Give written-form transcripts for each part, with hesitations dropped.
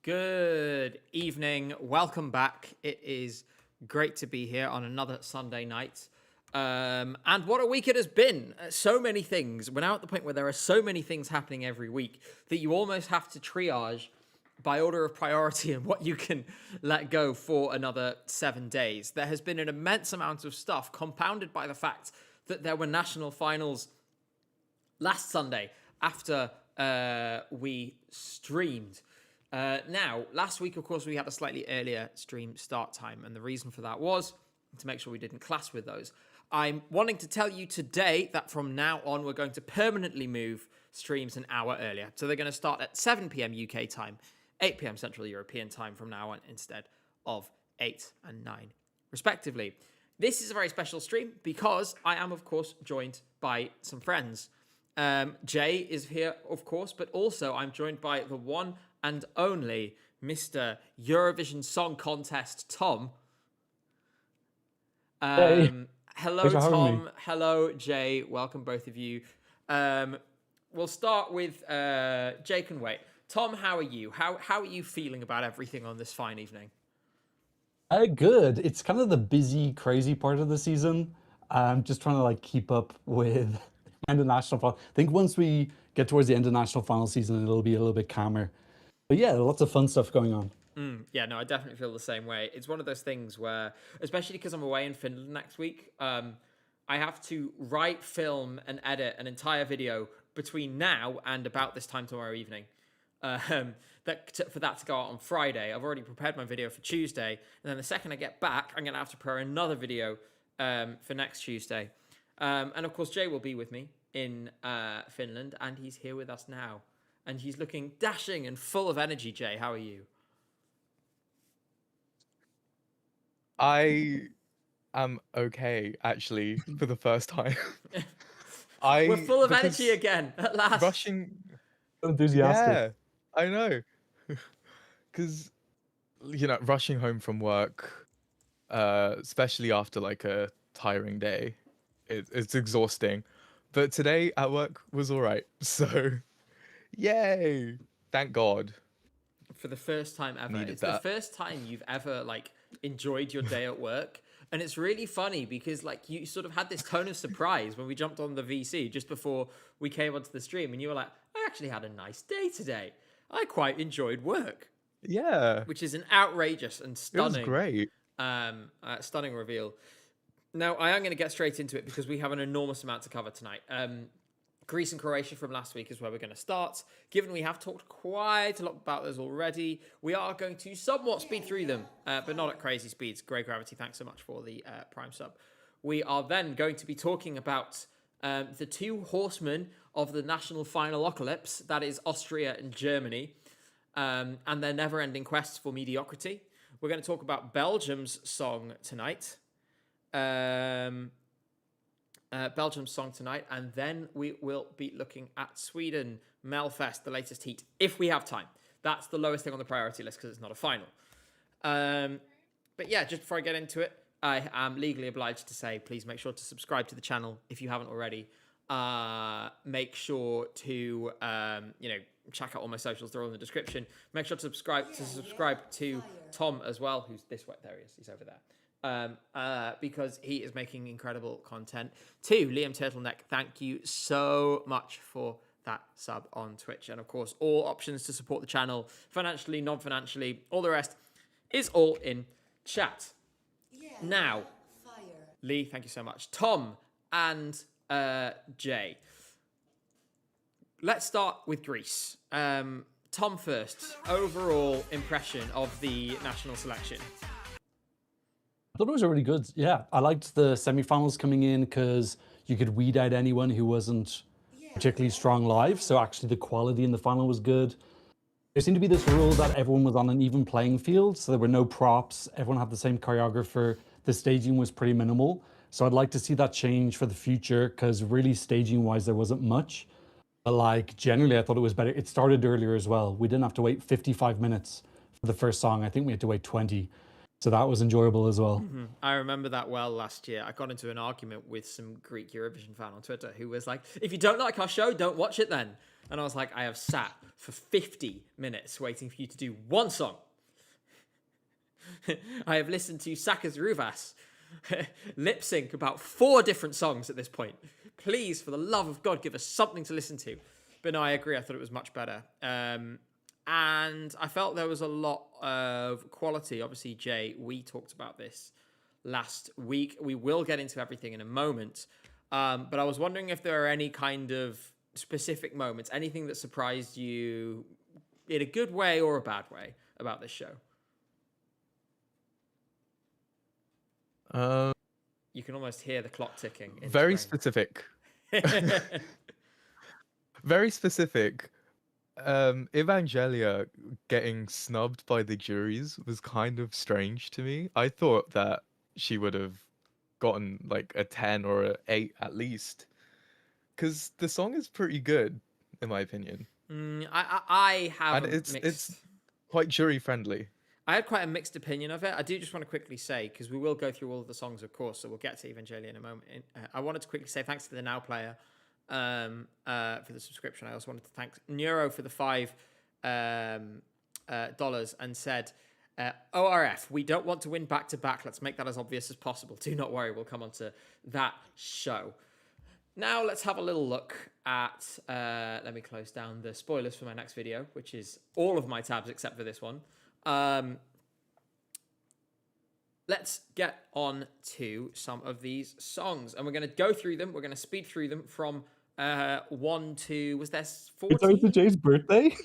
Good evening. Welcome back. It is great to be here on another Sunday night. And what a week it has been. So many things. We're now at the point where there are so many things happening every week that you almost have to triage by order of priority and what you can let go for another 7 days. There has been an immense amount of stuff compounded by the fact that there were national finals last Sunday after we streamed. Now, last week, of course, we had a slightly earlier stream start time, and the reason for that was to make sure we didn't clash with those. I'm wanting to tell you today that from now on, we're going to permanently move streams an hour earlier. So they're going to start at 7 p.m. UK time, 8 p.m. Central European time from now on, instead of 8 and 9, respectively. This is a very special stream because I am, of course, joined by some friends. Jay is here, of course, but also I'm joined by the one and only Mr. Eurovision Song Contest, Tom. Hey. Hello, Tom. Hello, Jay. Welcome, both of you. We'll start with Jay can wait. Tom, how are you? How are you feeling about everything on this fine evening? Good. It's kind of the busy, crazy part of the season. I'm just trying to keep up with the national final. I think once we get towards the end of national final season, it'll be a little bit calmer. But yeah, lots of fun stuff going on. Yeah, no, I definitely feel the same way. It's one of those things where, especially because I'm away in Finland next week, I have to write, film, and edit an entire video between now and about this time tomorrow evening. For that to go out on Friday. I've already prepared my video for Tuesday, and then the second I get back, I'm going to have to prepare another video for next Tuesday. And of course, Jay will be with me in Finland, and he's here with us now. And he's looking dashing and full of energy. Jay, how are you? I am okay, actually, for the first time. We're full of energy again, at last. Rushing... Enthusiastic. Yeah, I know. Because, rushing home from work, especially after, a tiring day, it's exhausting. But today at work was all right, so... Yay! Thank God. For the first time ever. Needed it's that. The first time you've ever enjoyed your day at work. And it's really funny because you sort of had this tone of surprise when we jumped on the VC just before we came onto the stream, and you were like, I actually had a nice day today. I quite enjoyed work. Yeah. Which is an outrageous and stunning. It was great. Stunning reveal. Now, I am going to get straight into it because we have an enormous amount to cover tonight. Greece and Croatia from last week is where we're going to start. Given we have talked quite a lot about those already, we are going to somewhat speed through them, but not at crazy speeds. Grey Gravity, thanks so much for the Prime sub. We are then going to be talking about the two horsemen of the national final apocalypse, that is Austria and Germany, and their never-ending quest for mediocrity. We're going to talk about Belgium's song tonight. Belgium's song tonight, and then we will be looking at Sweden, Melfest, the latest heat, if we have time. That's the lowest thing on the priority list because it's not a final. But yeah, just before I get into it, I am legally obliged to say, please make sure to subscribe to the channel if you haven't already. Make sure to, check out all my socials. They're all in the description. Make sure to subscribe to Tom as well, who's this way. There he is. He's over there. Because he is making incredible content. To Liam Turtleneck, thank you so much for that sub on Twitch. And of course, all options to support the channel, financially, non-financially, all the rest is all in chat. Yeah. Now, Lee, thank you so much. Tom and Jay. Let's start with Greece. Tom first. Overall impression of the national selection. I thought it was really good. Yeah, I liked the semi-finals coming in because you could weed out anyone who wasn't particularly strong live. So actually the quality in the final was good. There seemed to be this rule that everyone was on an even playing field. So there were no props. Everyone had the same choreographer. The staging was pretty minimal. So I'd like to see that change for the future because really staging wise, there wasn't much. But generally, I thought it was better. It started earlier as well. We didn't have to wait 55 minutes for the first song. I think we had to wait 20. So that was enjoyable as well. I remember that well last year. I got into an argument with some Greek Eurovision fan on Twitter who was like, if you don't like our show, don't watch it then. And I was like, I have sat for 50 minutes waiting for you to do one song. I have listened to Sakas Ruvas lip sync about 4 different songs at this point. Please, for the love of God, give us something to listen to. But no, I agree. I thought it was much better. And I felt there was a lot of quality. Obviously, Jay, we talked about this last week. We will get into everything in a moment. But I was wondering if there are any kind of specific moments, anything that surprised you in a good way or a bad way about this show. You can almost hear the clock ticking. Very specific. Very specific. Evangelia getting snubbed by the juries was kind of strange to me. I thought that she would have gotten like a 10 or a 8 at least, because the song is pretty good in my opinion. I have and it's quite jury friendly. I had quite a mixed opinion of it. I do just want to quickly say, because we will go through all of the songs, of course, so we'll get to Evangelia in a moment. I wanted to quickly say thanks to the Now Player for the subscription. I also wanted to thank Neuro for the $5 and said, ORF, we don't want to win back-to-back. Let's make that as obvious as possible. Do not worry, we'll come on to that show. Now let's have a little look at, let me close down the spoilers for my next video, which is all of my tabs except for this one. Let's get on to some of these songs, and we're going to go through them. We're going to speed through them from 1 to, was there 14? It's over Jay's birthday.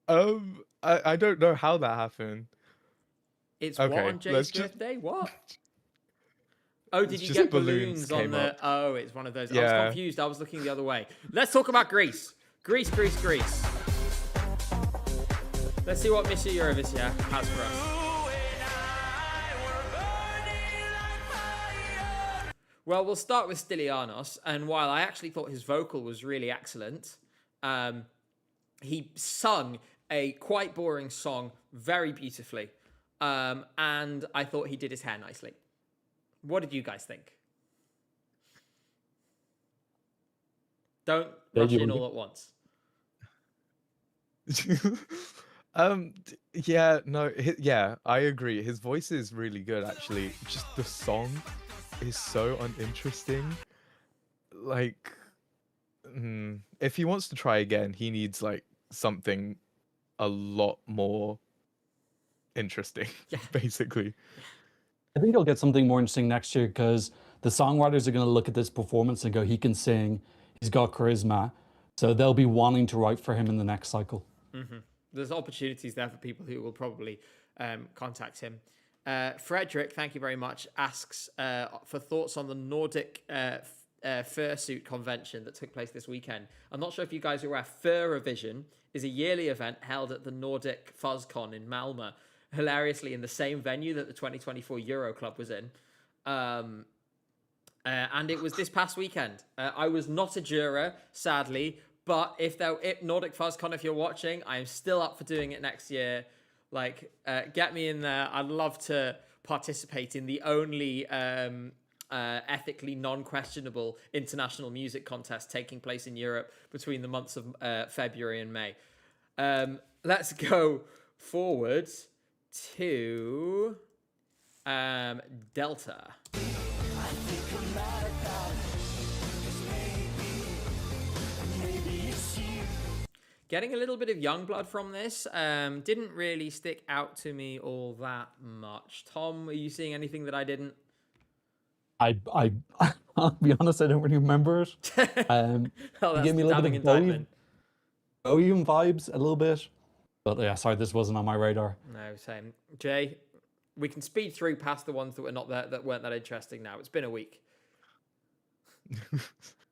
I don't know how that happened. It's Okay, what on Jay's birthday? What? Oh, did you get balloons on the... Oh, it's one of those. I was confused. I was looking the other way. Let's talk about Greece. Greece. Let's see what Mr. Eurovision has for us. Well, we'll start with Stylianos, and while I actually thought his vocal was really excellent, he sung a quite boring song very beautifully, and I thought he did his hair nicely. What did you guys think? Don't rush in all at once. Yeah, I agree. His voice is really good, actually. Just the song is so uninteresting. Like, if he wants to try again, he needs like something a lot more interesting, basically. I think he'll get something more interesting next year because the songwriters are going to look at this performance and go, he can sing, he's got charisma. So they'll be wanting to write for him in the next cycle. Mm-hmm. There's opportunities there for people who will probably contact him. Frederick, thank you very much, asks for thoughts on the Nordic fursuit convention that took place this weekend. I'm not sure if you guys are aware, Eurovision is a yearly event held at the Nordic FuzzCon in Malmö, hilariously in the same venue that the 2024 Euro Club was in. And it was this past weekend. I was not a juror, sadly, but if Nordic FuzzCon, if you're watching, I am still up for doing it next year. Like, get me in there. I'd love to participate in the only ethically non-questionable international music contest taking place in Europe between the months of February and May. Let's go forward to Delta. Getting a little bit of Youngblood from this. Didn't really stick out to me all that much. Tom, are you seeing anything that I didn't? I'll be honest, I don't really remember it. It gave me a little bit of Bohem vibes, a little bit. But yeah, sorry, this wasn't on my radar. No, same. Jay, we can speed through past the ones that were not that weren't that interesting now. It's been a week.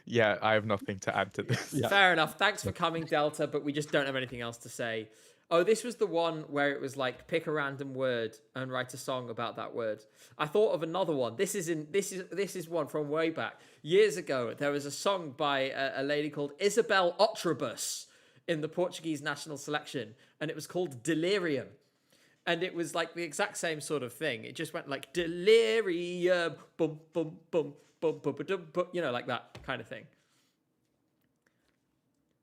Yeah, I have nothing to add to this. Yeah. Fair enough. Thanks for coming, Delta, but we just don't have anything else to say. Oh, this was the one where it was like, pick a random word and write a song about that word. I thought of another one. This is one from way back. Years ago, there was a song by a lady called Isabel Otrobus in the Portuguese national selection, and it was called Delirium. And it was like the exact same sort of thing. It just went like delirium, boom, boom, boom, boom, boom, boom, boom, you know, like that kind of thing.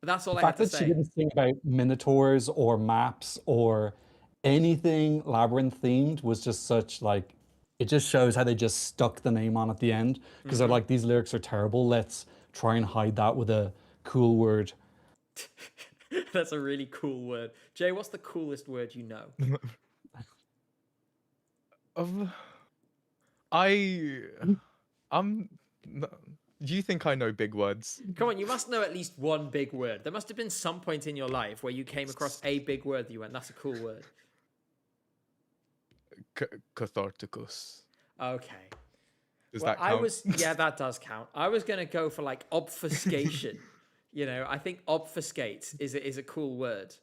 That's all The I had fact to that she say. didn't sing about minotaurs or maps or anything labyrinth themed was just such like it just shows how they just stuck the name on at the end because they're like these lyrics are terrible. Let's try and hide that with a cool word. That's a really cool word. Jay, what's the coolest word you know? Of I I'm no, do you think I know big words? Come on, you must know at least one big word. There must have been some point in your life where you came across a big word that you went, that's a cool word. Catharticus. Okay. Does Well, that count? yeah, that does count. I was going to go for like obfuscation. You know, I think obfuscate is a cool word.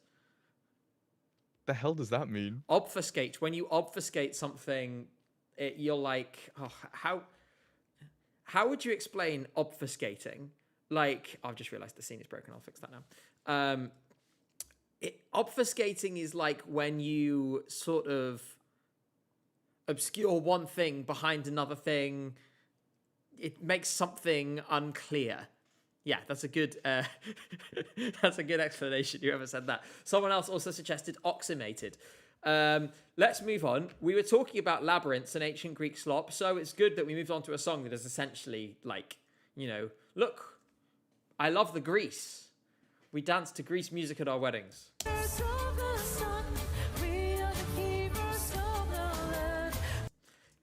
The hell does that mean? Obfuscate, when you obfuscate something, you're like, oh, how would you explain obfuscating? Like, I've just realized the scene is broken. I'll fix that now. Obfuscating is like when you sort of obscure one thing behind another thing. It makes something unclear. Yeah, that's a good that's a good explanation. Whoever said that. Someone else also suggested oxymated. Let's move on. We were talking about labyrinths and ancient Greek slop, so it's good that we moved on to a song that is essentially like, you know, look, I love the Greece. We dance to Greece music at our weddings.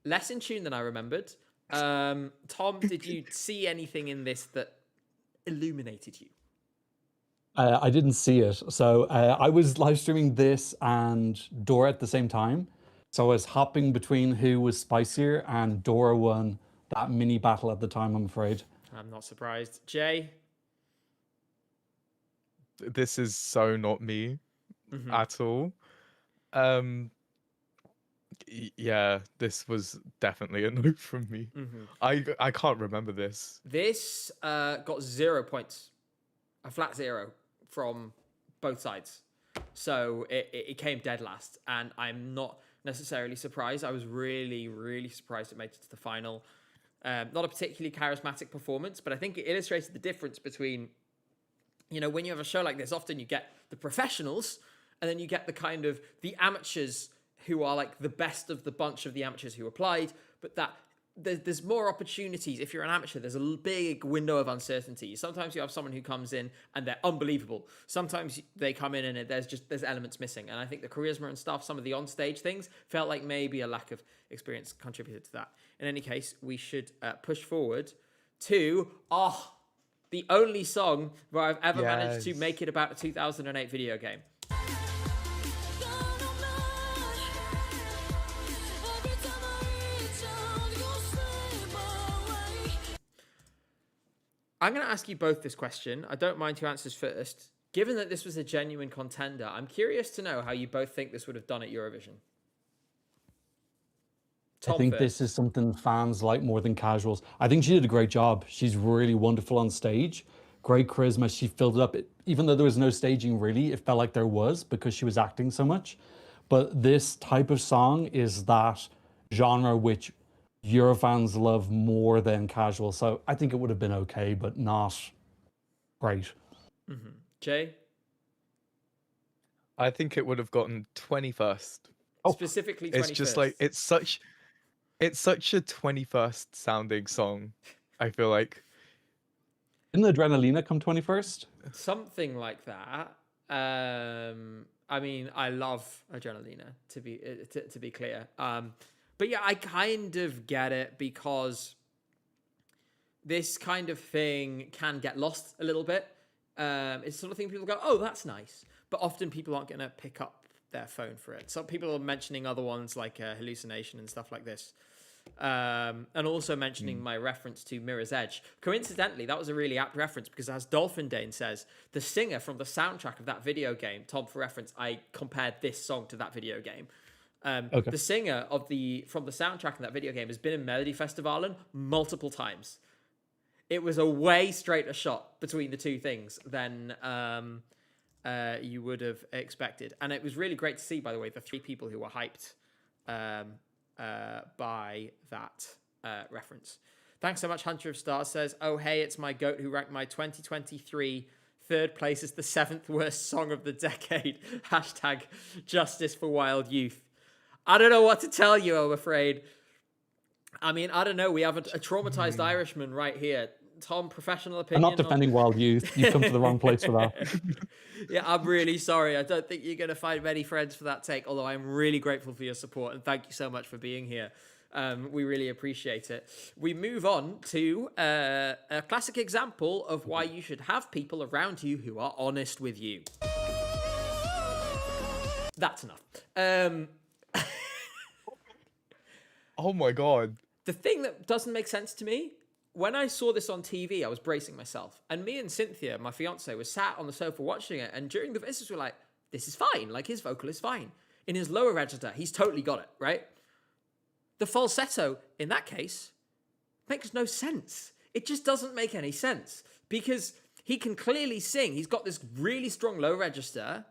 Less in tune than I remembered. Tom, did you see anything in this that illuminated you? I didn't see it. So I was live streaming this and Dora at the same time. So I was hopping between who was spicier, and Dora won that mini battle at the time, I'm afraid. I'm not surprised. Jay? This is so not me at all. Yeah, this was definitely a no from me. I can't remember this. This got 0 points. A flat 0 from both sides. So it came dead last. And I'm not necessarily surprised. I was really, really surprised it made it to the final. Not a particularly charismatic performance, but I think it illustrated the difference between, you know, when you have a show like this, often you get the professionals and then you get the kind of the amateurs who are like the best of the bunch of the amateurs who applied, but that there's more opportunities. If you're an amateur, there's a big window of uncertainty. Sometimes you have someone who comes in and they're unbelievable. Sometimes they come in and there's elements missing. And I think the charisma and stuff, some of the onstage things felt like maybe a lack of experience contributed to that. In any case, we should push forward to the only song where I've ever managed to make it about a 2008 video game. I'm going to ask you both this question. I don't mind who answers first. Given that this was a genuine contender, I'm curious to know how you both think this would have done at Eurovision. I think this is something fans like more than casuals. I think she did a great job. She's really wonderful on stage. Great charisma. She filled it up. Even though there was no staging really, it felt like there was because she was acting so much. But this type of song is that genre which Eurofans love more than casual. So I think it would have been okay, but not great. Jay? I think it would have gotten 21st. Specifically 21st. It's just like it's such a 21st sounding song. I feel like. Didn't Adrenalina come 21st? Something like that. I mean, I love Adrenalina, to be clear. But yeah, I kind of get it because this kind of thing can get lost a little bit. It's the sort of thing people go, oh, that's nice. But often people aren't going to pick up their phone for it. Some people are mentioning other ones like Hallucination and stuff like this. And also mentioning my reference to Mirror's Edge. Coincidentally, that was a really apt reference because as Dolphin Dane says, the singer from the soundtrack of that video game, Tom, for reference, I compared this song to that video game. The singer from the soundtrack in that video game has been in Melodifestivalen multiple times. It was a way straighter shot between the two things than you would have expected. And it was really great to see, by the way, the 3 people who were hyped by that reference. Thanks so much. Hunter of Stars says, oh, hey, it's my goat who ranked my 2023 third place as the 7th worst song of the decade. Hashtag justice for wild youth. I don't know what to tell you, I'm afraid. I mean, I don't know. We have a traumatized Irishman right here. Tom, professional opinion. I'm not defending wild youth. You've come to the wrong place for that. Yeah, I'm really sorry. I don't think you're going to find many friends for that take, although I'm really grateful for your support, and thank you so much for being here. We really appreciate it. We move on to a classic example of why you should have people around you who are honest with you. That's enough. Oh my god. The thing that doesn't make sense to me, when I saw this on TV, I was bracing myself. And me and Cynthia, my fiance, was sat on the sofa watching it. And during the visits, we were like, this is fine. Like, his vocal is fine. In his lower register, he's totally got it, right? The falsetto, in that case, makes no sense. It just doesn't make any sense. Because he can clearly sing. He's got this really strong low register.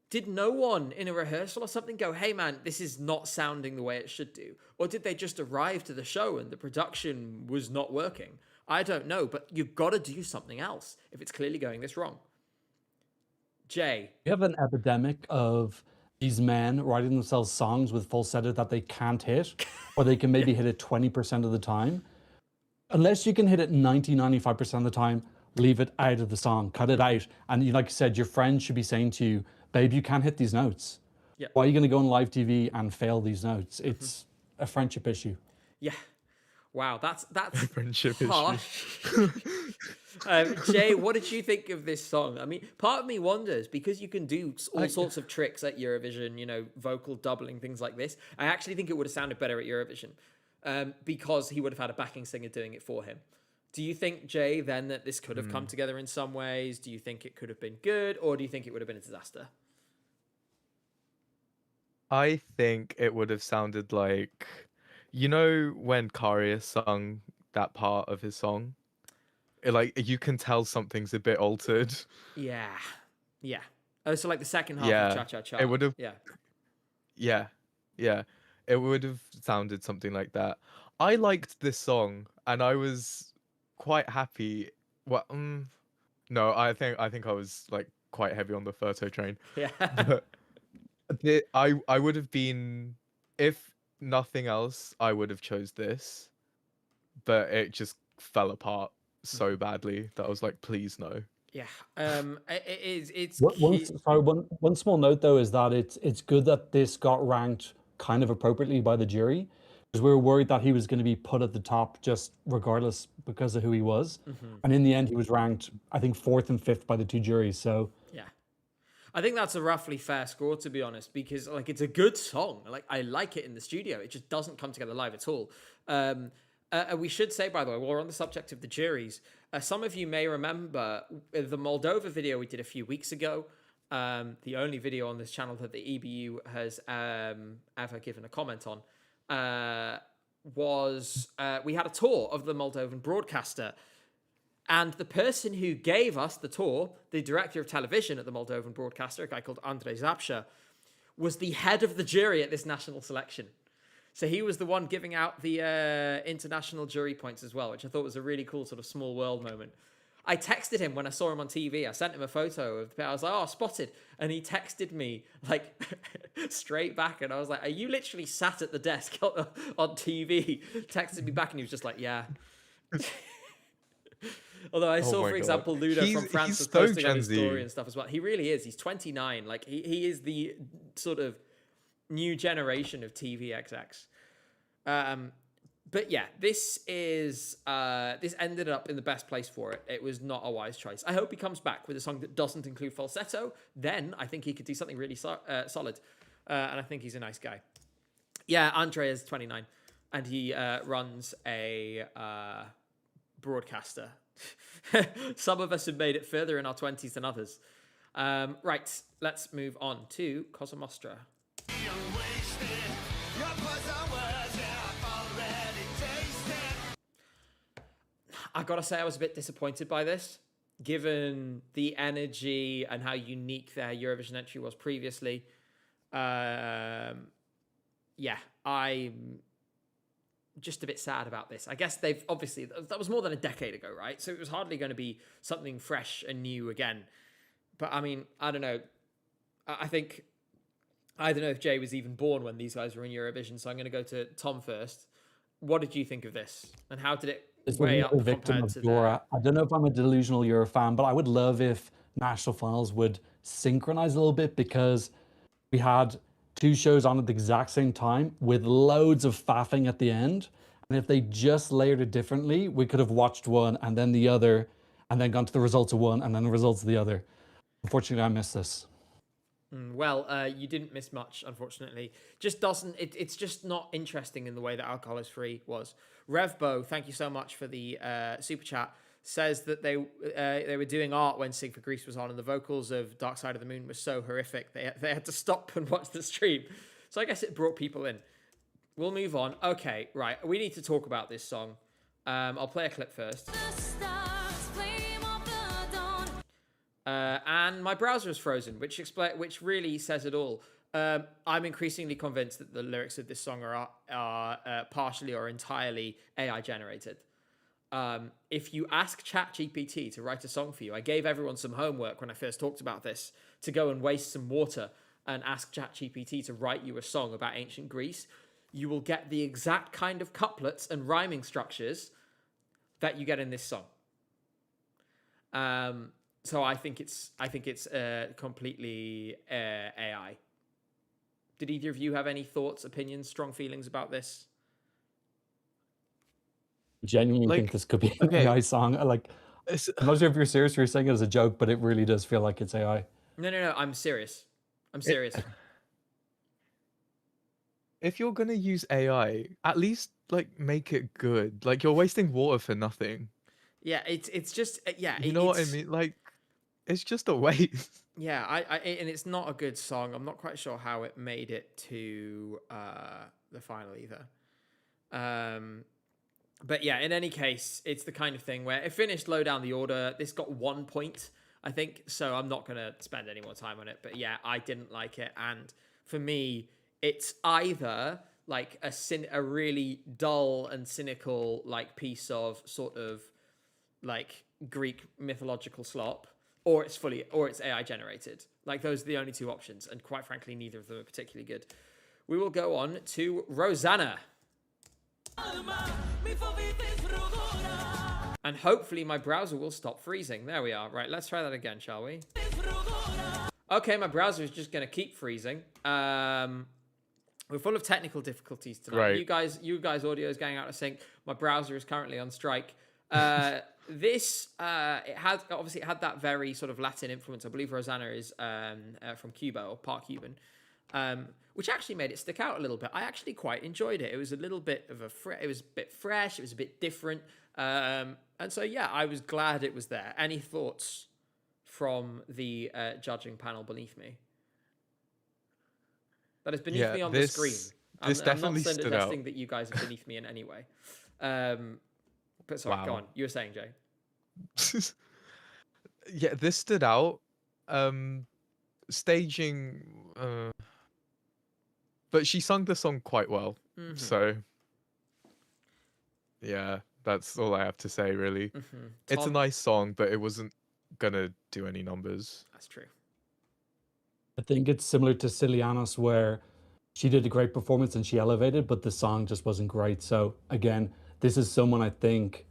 Did no one in a rehearsal or something go, hey man, this is not sounding the way it should do? Or did they just arrive to the show and the production was not working? I don't know, but you've got to do something else if it's clearly going this wrong. Jay. We have an epidemic of these men writing themselves songs with falsetto that they can't hit, or they can maybe hit it 20% of the time. Unless you can hit it 95% of the time, leave it out of the song, cut it out. And like you said, your friend should be saying to you, babe, you can't hit these notes. Yeah. Why are you going to go on live TV and fail these notes? It's a friendship issue. Yeah. Wow, that's Friendship harsh. Jay, what did you think of this song? I mean, part of me wonders, because you can do all sorts of tricks at Eurovision, you know, vocal doubling, things like this. I actually think it would have sounded better at Eurovision because he would have had a backing singer doing it for him. Do you think, Jay, then that this could have come together in some ways? Do you think it could have been good, or do you think it would have been a disaster? I think it would have sounded like, you know, when Karius sung that part of his song, like you can tell something's a bit altered. Yeah. Oh, so like the second half Yeah, of Cha Cha Cha. it would have. Yeah. Yeah, it would have sounded something like that. I liked this song, and I was quite happy. Well, no, I think I was like quite heavy on the Furto train. Yeah. But I would have been, if nothing else, I would have chose this, but it just fell apart so badly that I was like, please no. Yeah. It's One small note though is that it's good that this got ranked kind of appropriately by the jury, because we were worried that he was going to be put at the top just regardless because of who he was. And in the end, he was ranked, I think, 4th and 5th by the 2 juries. So yeah. I think that's a roughly fair score, to be honest, because like it's a good song. Like I like it in the studio. It just doesn't come together live at all. We should say, by the way, while we're on the subject of the juries, some of you may remember the Moldova video we did a few weeks ago. The only video on this channel that the EBU has ever given a comment on. We had a tour of the Moldovan broadcaster, and the person who gave us the tour, the director of television at the Moldovan broadcaster, a guy called Andrei Zapsha, was the head of the jury at this national selection. So he was the one giving out the international jury points as well, which I thought was a really cool sort of small world moment. I texted him when I saw him on TV. I sent him a photo of the pair. I was like, oh, spotted. And he texted me like straight back. And I was like, are you literally sat at the desk on TV? Texted me back and he was just like, yeah. Although I saw, for example, Ludo from France was posting on his story and stuff as well. He really is. He's 29. Like he is the sort of new generation of TV XX. But yeah, this ended up in the best place for it. It was not a wise choice. I hope he comes back with a song that doesn't include falsetto. Then I think he could do something really solid. And I think he's a nice guy. Yeah, Andre is 29. And he runs a broadcaster. Some of us have made it further in our 20s than others. Right, let's move on to Cosmostra. I gotta say, I was a bit disappointed by this. given the energy and how unique their Eurovision entry was previously. Yeah, I'm just a bit sad about this. I guess they've obviously, that was more than a decade ago, right? So it was hardly going to be something fresh and new again. But I mean, I don't know. I think, I don't know if Jay was even born when these guys were in Eurovision. So I'm going to go to Tom first. What did you think of this? And how did it This was weigh up another victim compared of to Dora. I don't know if I'm a delusional Euro fan, but I would love if national finals would synchronize a little bit, because we had two shows on at the exact same time with loads of faffing at the end. And if they just layered it differently, we could have watched one and then the other, and then gone to the results of one and then the results of the other. Unfortunately, I missed this. Well, you didn't miss much, unfortunately. Just doesn't. It's just not interesting in the way that Alcohol is Free was. Revbo, thank you so much for the super chat. Says that they were doing art when Sing for Greece was on, and the vocals of Dark Side of the Moon were so horrific they had to stop and watch the stream. So I guess it brought people in. We'll move on. Okay, right. We need to talk about this song. I'll play a clip first. And my browser is frozen, which really says it all. I'm increasingly convinced that the lyrics of this song are partially or entirely AI generated. If you ask ChatGPT to write a song for you, I gave everyone some homework when I first talked about this, to go and waste some water and ask ChatGPT to write you a song about ancient Greece. You will get the exact kind of couplets and rhyming structures that you get in this song. So I think it's completely AI. Did either of you have any thoughts, opinions, strong feelings about this? I genuinely think this could be an AI song. I'm not sure if you're serious or you're saying it as a joke, but it really does feel like it's AI. No. I'm serious. I'm serious. If you're gonna use AI, at least make it good. Like, you're wasting water for nothing. Yeah, it's just You know what I mean? Like, it's just a waste. Yeah, and it's not a good song. I'm not quite sure how it made it to the final either. But yeah, in any case, it's the kind of thing where it finished low down the order. This got 1 point, I think, so I'm not going to spend any more time on it. But yeah, I didn't like it. And for me, it's either like a really dull and cynical piece of sort of like Greek mythological slop, or it's AI generated. Like, those are the only two options. And quite frankly, neither of them are particularly good. We will go on to Rosanna. And hopefully my browser will stop freezing. There we are. Right, let's try that again, shall we? Okay, my browser is just going to keep freezing. We're full of technical difficulties tonight. Right. You guys' audio is going out of sync. My browser is currently on strike. This it had that very sort of Latin influence. I believe Rosanna is from Cuba, or part Cuban, which actually made it stick out a little bit. I actually quite enjoyed it. It was a little bit of it was a bit fresh. It was a bit different, and so yeah, I was glad it was there. Any thoughts from the judging panel beneath me? That is beneath me on the screen. This definitely I'm not stood out. suggesting that you guys are beneath me in any way. But sorry, go on. You were saying, Jay. Yeah, this stood out. Staging, but she sung the song quite well. Mm-hmm. So yeah, that's all I have to say, really. Mm-hmm. It's a nice song, but it wasn't gonna do any numbers. That's true. I think it's similar to Silianos, where she did a great performance and she elevated, but the song just wasn't great. So again, this is someone I think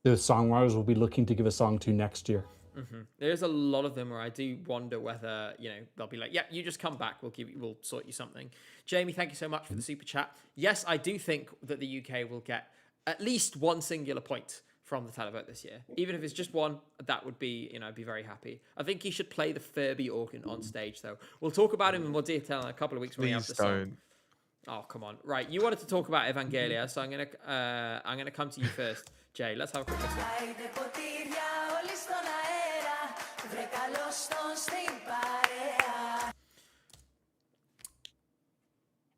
the songwriters will be looking to give a song to next year. Mm-hmm. There's a lot of them where I do wonder whether, they'll be like, yeah, you just come back. We'll sort you something. Jamie, thank you so much for the super chat. Yes, I do think that the UK will get at least one singular point from the televote this year. Even if it's just one, that would be, I'd be very happy. I think he should play the Furby organ on stage, though. We'll talk about him in more detail in a couple of weeks when we have the song. Oh, come on. Right, you wanted to talk about Evangelia, so I'm gonna come to you first. Jay, let's have a quick listen.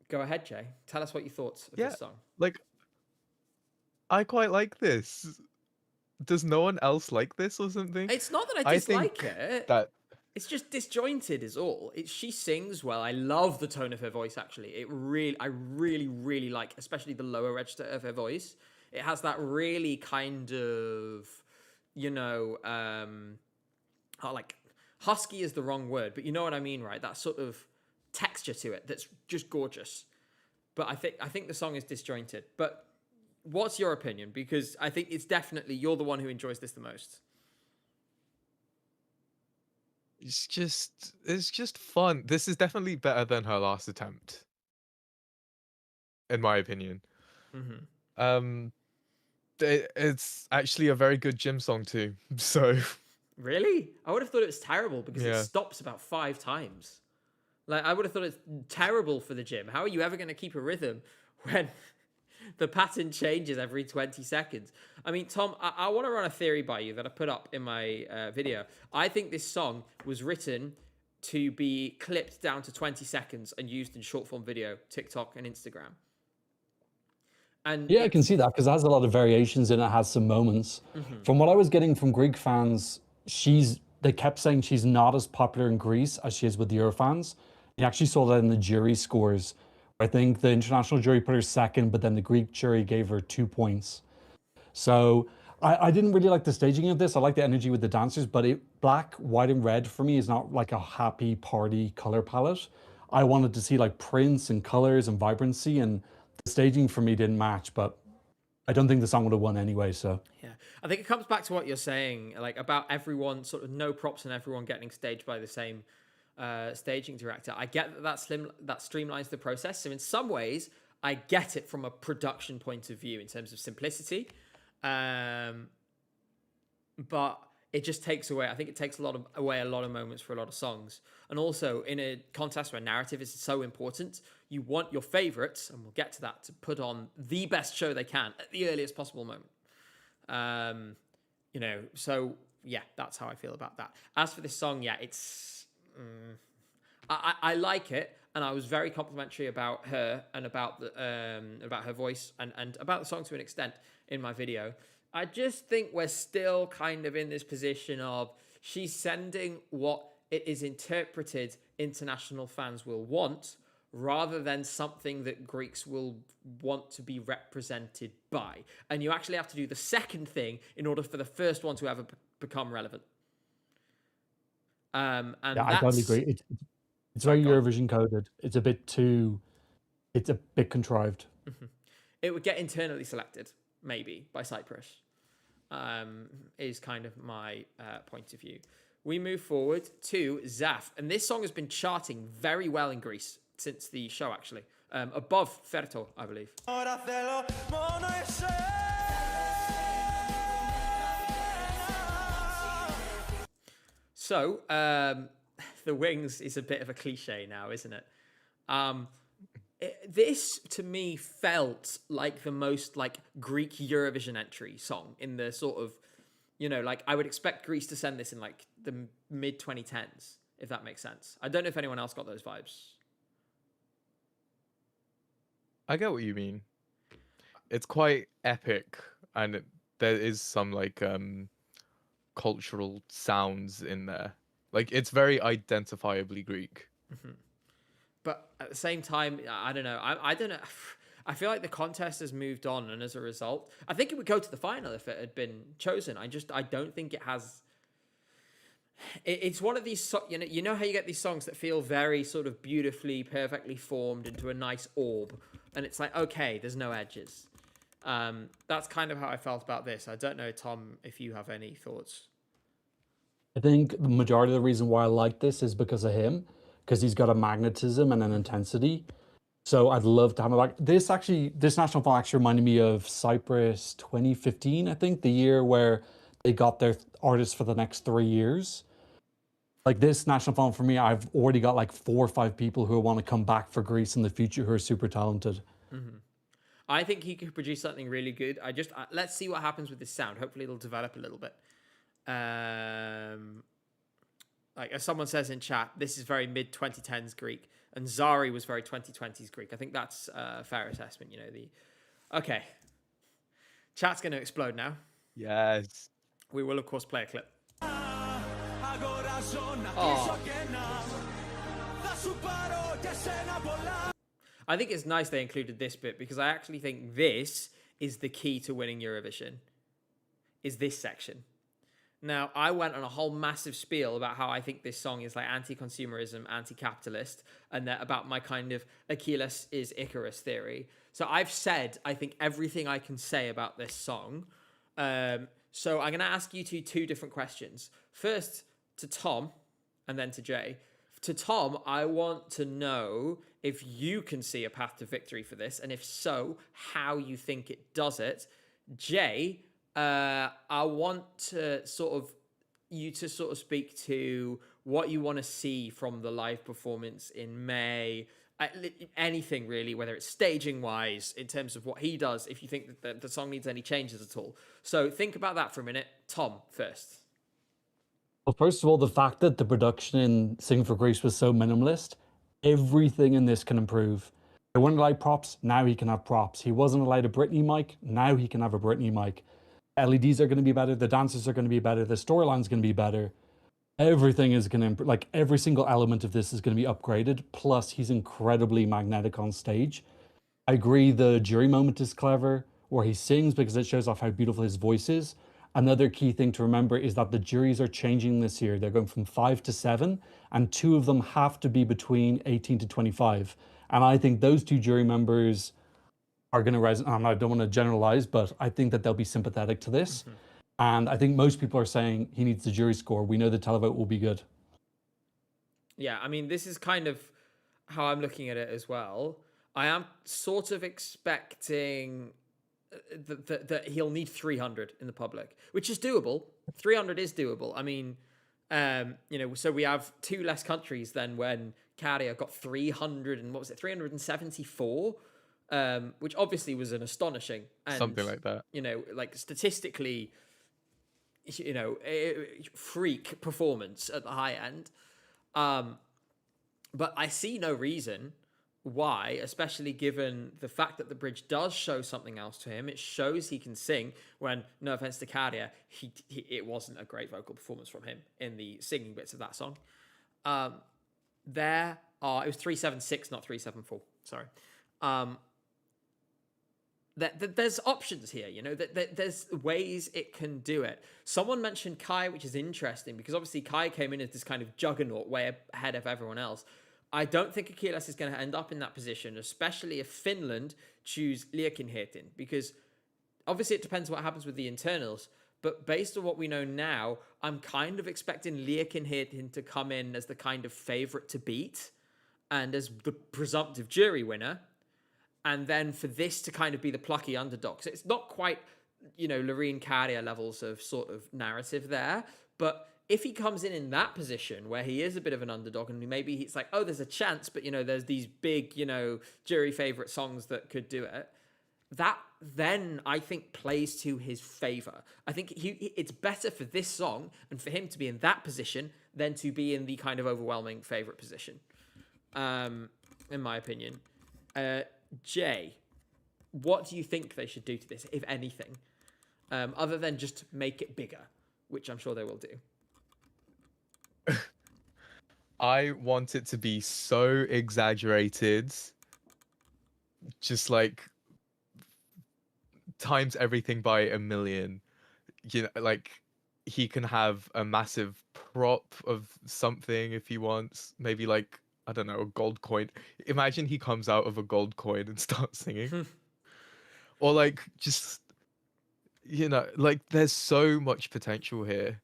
Go ahead, Jay. Tell us what you thought of this song. Like, I quite like this. does no one else like this or something? It's not that I I dislike think it. that It's just disjointed is all. She sings well. I love the tone of her voice actually. I really like, especially the lower register of her voice. It has that really kind of, you know, like husky is the wrong word, but you know what I mean, right? That sort of texture to it that's just gorgeous. But I think the song is disjointed. But what's your opinion? Because I think it's definitely you're the one who enjoys this the most. it's just fun. This is definitely better than her last attempt, in my opinion. Hmm. Um, it's actually a very good gym song too. So Really? I would have thought it was terrible because it yeah. stops about 5 times. Like I would have thought it's terrible for the gym. How are you ever going to keep a rhythm when the pattern changes every 20 seconds? I mean, Tom, I want to run a theory by you that I put up in my video. I think this song was written to be clipped down to 20 seconds and used in short form video, TikTok and Instagram. And Yeah, I can it's see that because it has a lot of variations and it has some moments. mhm. From what I was getting from Greek fans, they kept saying she's not as popular in Greece as she is with the Euro fans. You actually saw that in the jury scores. I think the international jury put her second, but then the Greek jury gave her 2 points. So I didn't really like the staging of this. I like the energy with the dancers, but black, white, and red for me is not like a happy party color palette. I wanted to see like prints and colors and vibrancy, and the staging for me didn't match. But I don't think the song would have won anyway. So Yeah, I think it comes back to what you're saying, like about everyone sort of no props and everyone getting staged by the same staging director. I get that streamlines the process. So in some ways, I get it from a production point of view in terms of simplicity, um, but it just takes away. I think it takes away a lot of moments for a lot of songs, and also in a contest where narrative is so important, you want your favorites, and we'll get to that, to put on the best show they can at the earliest possible moment. Um, so yeah, that's how I feel about that. As for this song, yeah, I like it, and I was very complimentary about her and about her voice and about the song to an extent in my video. I just think we're still kind of in this position of she's sending what it is interpreted international fans will want rather than something that Greeks will want to be represented by. And you actually have to do the second thing in order for the first one to ever become relevant. yeah, And I totally that's agree. It's sorry, very go on. Eurovision coded. It's a bit contrived. It would get internally selected, maybe by Cyprus. Is kind of my point of view. We move forward to Zaf, and this song has been charting very well in Greece since the show, actually, above Ferto, I believe. So, the wings is a bit of a cliche now, isn't it? Um, this to me felt like the most like Greek Eurovision entry song in the sort of, like I would expect Greece to send this in like the mid 2010s, if that makes sense. I don't know if anyone else got those vibes. I get what you mean. It's quite epic, and there is some like cultural sounds in there. Like it's very identifiably Greek. Mhm. But at the same time, I don't know. I don't know. I feel like the contest has moved on, and as a result, I think it would go to the final if it had been chosen. I don't think it has. It's one of these, you know how you get these songs that feel very sort of beautifully, perfectly formed into a nice orb, and it's like, okay, there's no edges. That's kind of how I felt about this. I don't know, Tom, if you have any thoughts. I think the majority of the reason why I like this is because of him, because he's got a magnetism and an intensity. So I'd love to have him back. This national final actually reminded me of Cyprus 2015, I think, the year where they got their artists for the next 3 years. Like this national final for me, I've already got like 4 or 5 people who want to come back for Greece in the future who are super talented. Hmm. I think he could produce something really good. Let's see what happens with this sound. Hopefully, it'll develop a little bit. Um, like as someone says in chat, this is very mid 2010s Greek, and Zari was very 2020s Greek. I think that's a fair assessment. Okay, chat's going to explode now. Yes. We will, of course, play a clip. I think it's nice they included this bit because I actually think this is the key to winning Eurovision, is this section. Now, I went on a whole massive spiel about how I think this song is like anti-consumerism, anti-capitalist, and that about my kind of Achilles is Icarus theory. So I've said, I think, everything I can say about this song. So I'm going to ask you two different questions. First to Tom, and then to Jay. To Tom, I want to know if you can see a path to victory for this, and if so, how you think it does it. Jay, I want to you to speak to what you want to see from the live performance in May. Anything really, whether it's staging wise, in terms of what he does, if you think that the song needs any changes at all. So think about that for a minute. Tom, first. Well, first of all, the fact that the production in Sing for Greece was so minimalist, everything in this can improve. They weren't allowed props, now he can have props. He wasn't allowed a Britney mic, now he can have a Britney mic. LEDs are going to be better, the dancers are going to be better, the storyline's going to be better. Everything is going to improve. Like, every single element of this is going to be upgraded. Plus, he's incredibly magnetic on stage. I agree the jury moment is clever, where he sings because it shows off how beautiful his voice is. Another key thing to remember is that the juries are changing this year. They're going from 5 to 7, and 2 of them have to be between 18 to 25. And I think those 2 jury members are going to resonate. I don't want to generalize, but I think that they'll be sympathetic to this. Mm-hmm. And I think most people are saying he needs the jury score. We know the televote will be good. Yeah, I mean, this is kind of how I'm looking at it as well. I am sort of expecting that he'll need 300 in the public, which is doable. 300 is doable. I mean, so we have 2 less countries than when Karia got 300 and 374, which obviously was an astonishing and, something like that. Like statistically, freak performance at the high end. But I see no reason why, especially given the fact that the bridge does show something else to him. It shows he can sing when, no offense to Karia, it wasn't a great vocal performance from him in the singing bits of that song. It was 376, not 374. Sorry. There's options here, there's ways it can do it. Someone mentioned Kai, which is interesting because obviously Kai came in as this kind of juggernaut way ahead of everyone else. I don't think Achilles is going to end up in that position, especially if Finland choose Liekinheetin, because obviously it depends what happens with the internals. But based on what we know now, I'm kind of expecting Liekinheetin to come in as the kind of favourite to beat and as the presumptive jury winner. And then for this to kind of be the plucky underdog. So it's not quite, Loreen Karia levels of sort of narrative there. But if he comes in that position where he is a bit of an underdog and maybe it's like, oh, there's a chance, but, there's these big, jury favourite songs that could do it. That then, I think, plays to his favour. I think it's better for this song and for him to be in that position than to be in the kind of overwhelming favourite position, in my opinion. Jay, what do you think they should do to this, if anything, other than just make it bigger, which I'm sure they will do? I want it to be so exaggerated, just like times everything by 1,000,000. Like he can have a massive prop of something if he wants, maybe like, I don't know, a gold coin. Imagine he comes out of a gold coin and starts singing. Or like, just, like there's so much potential here.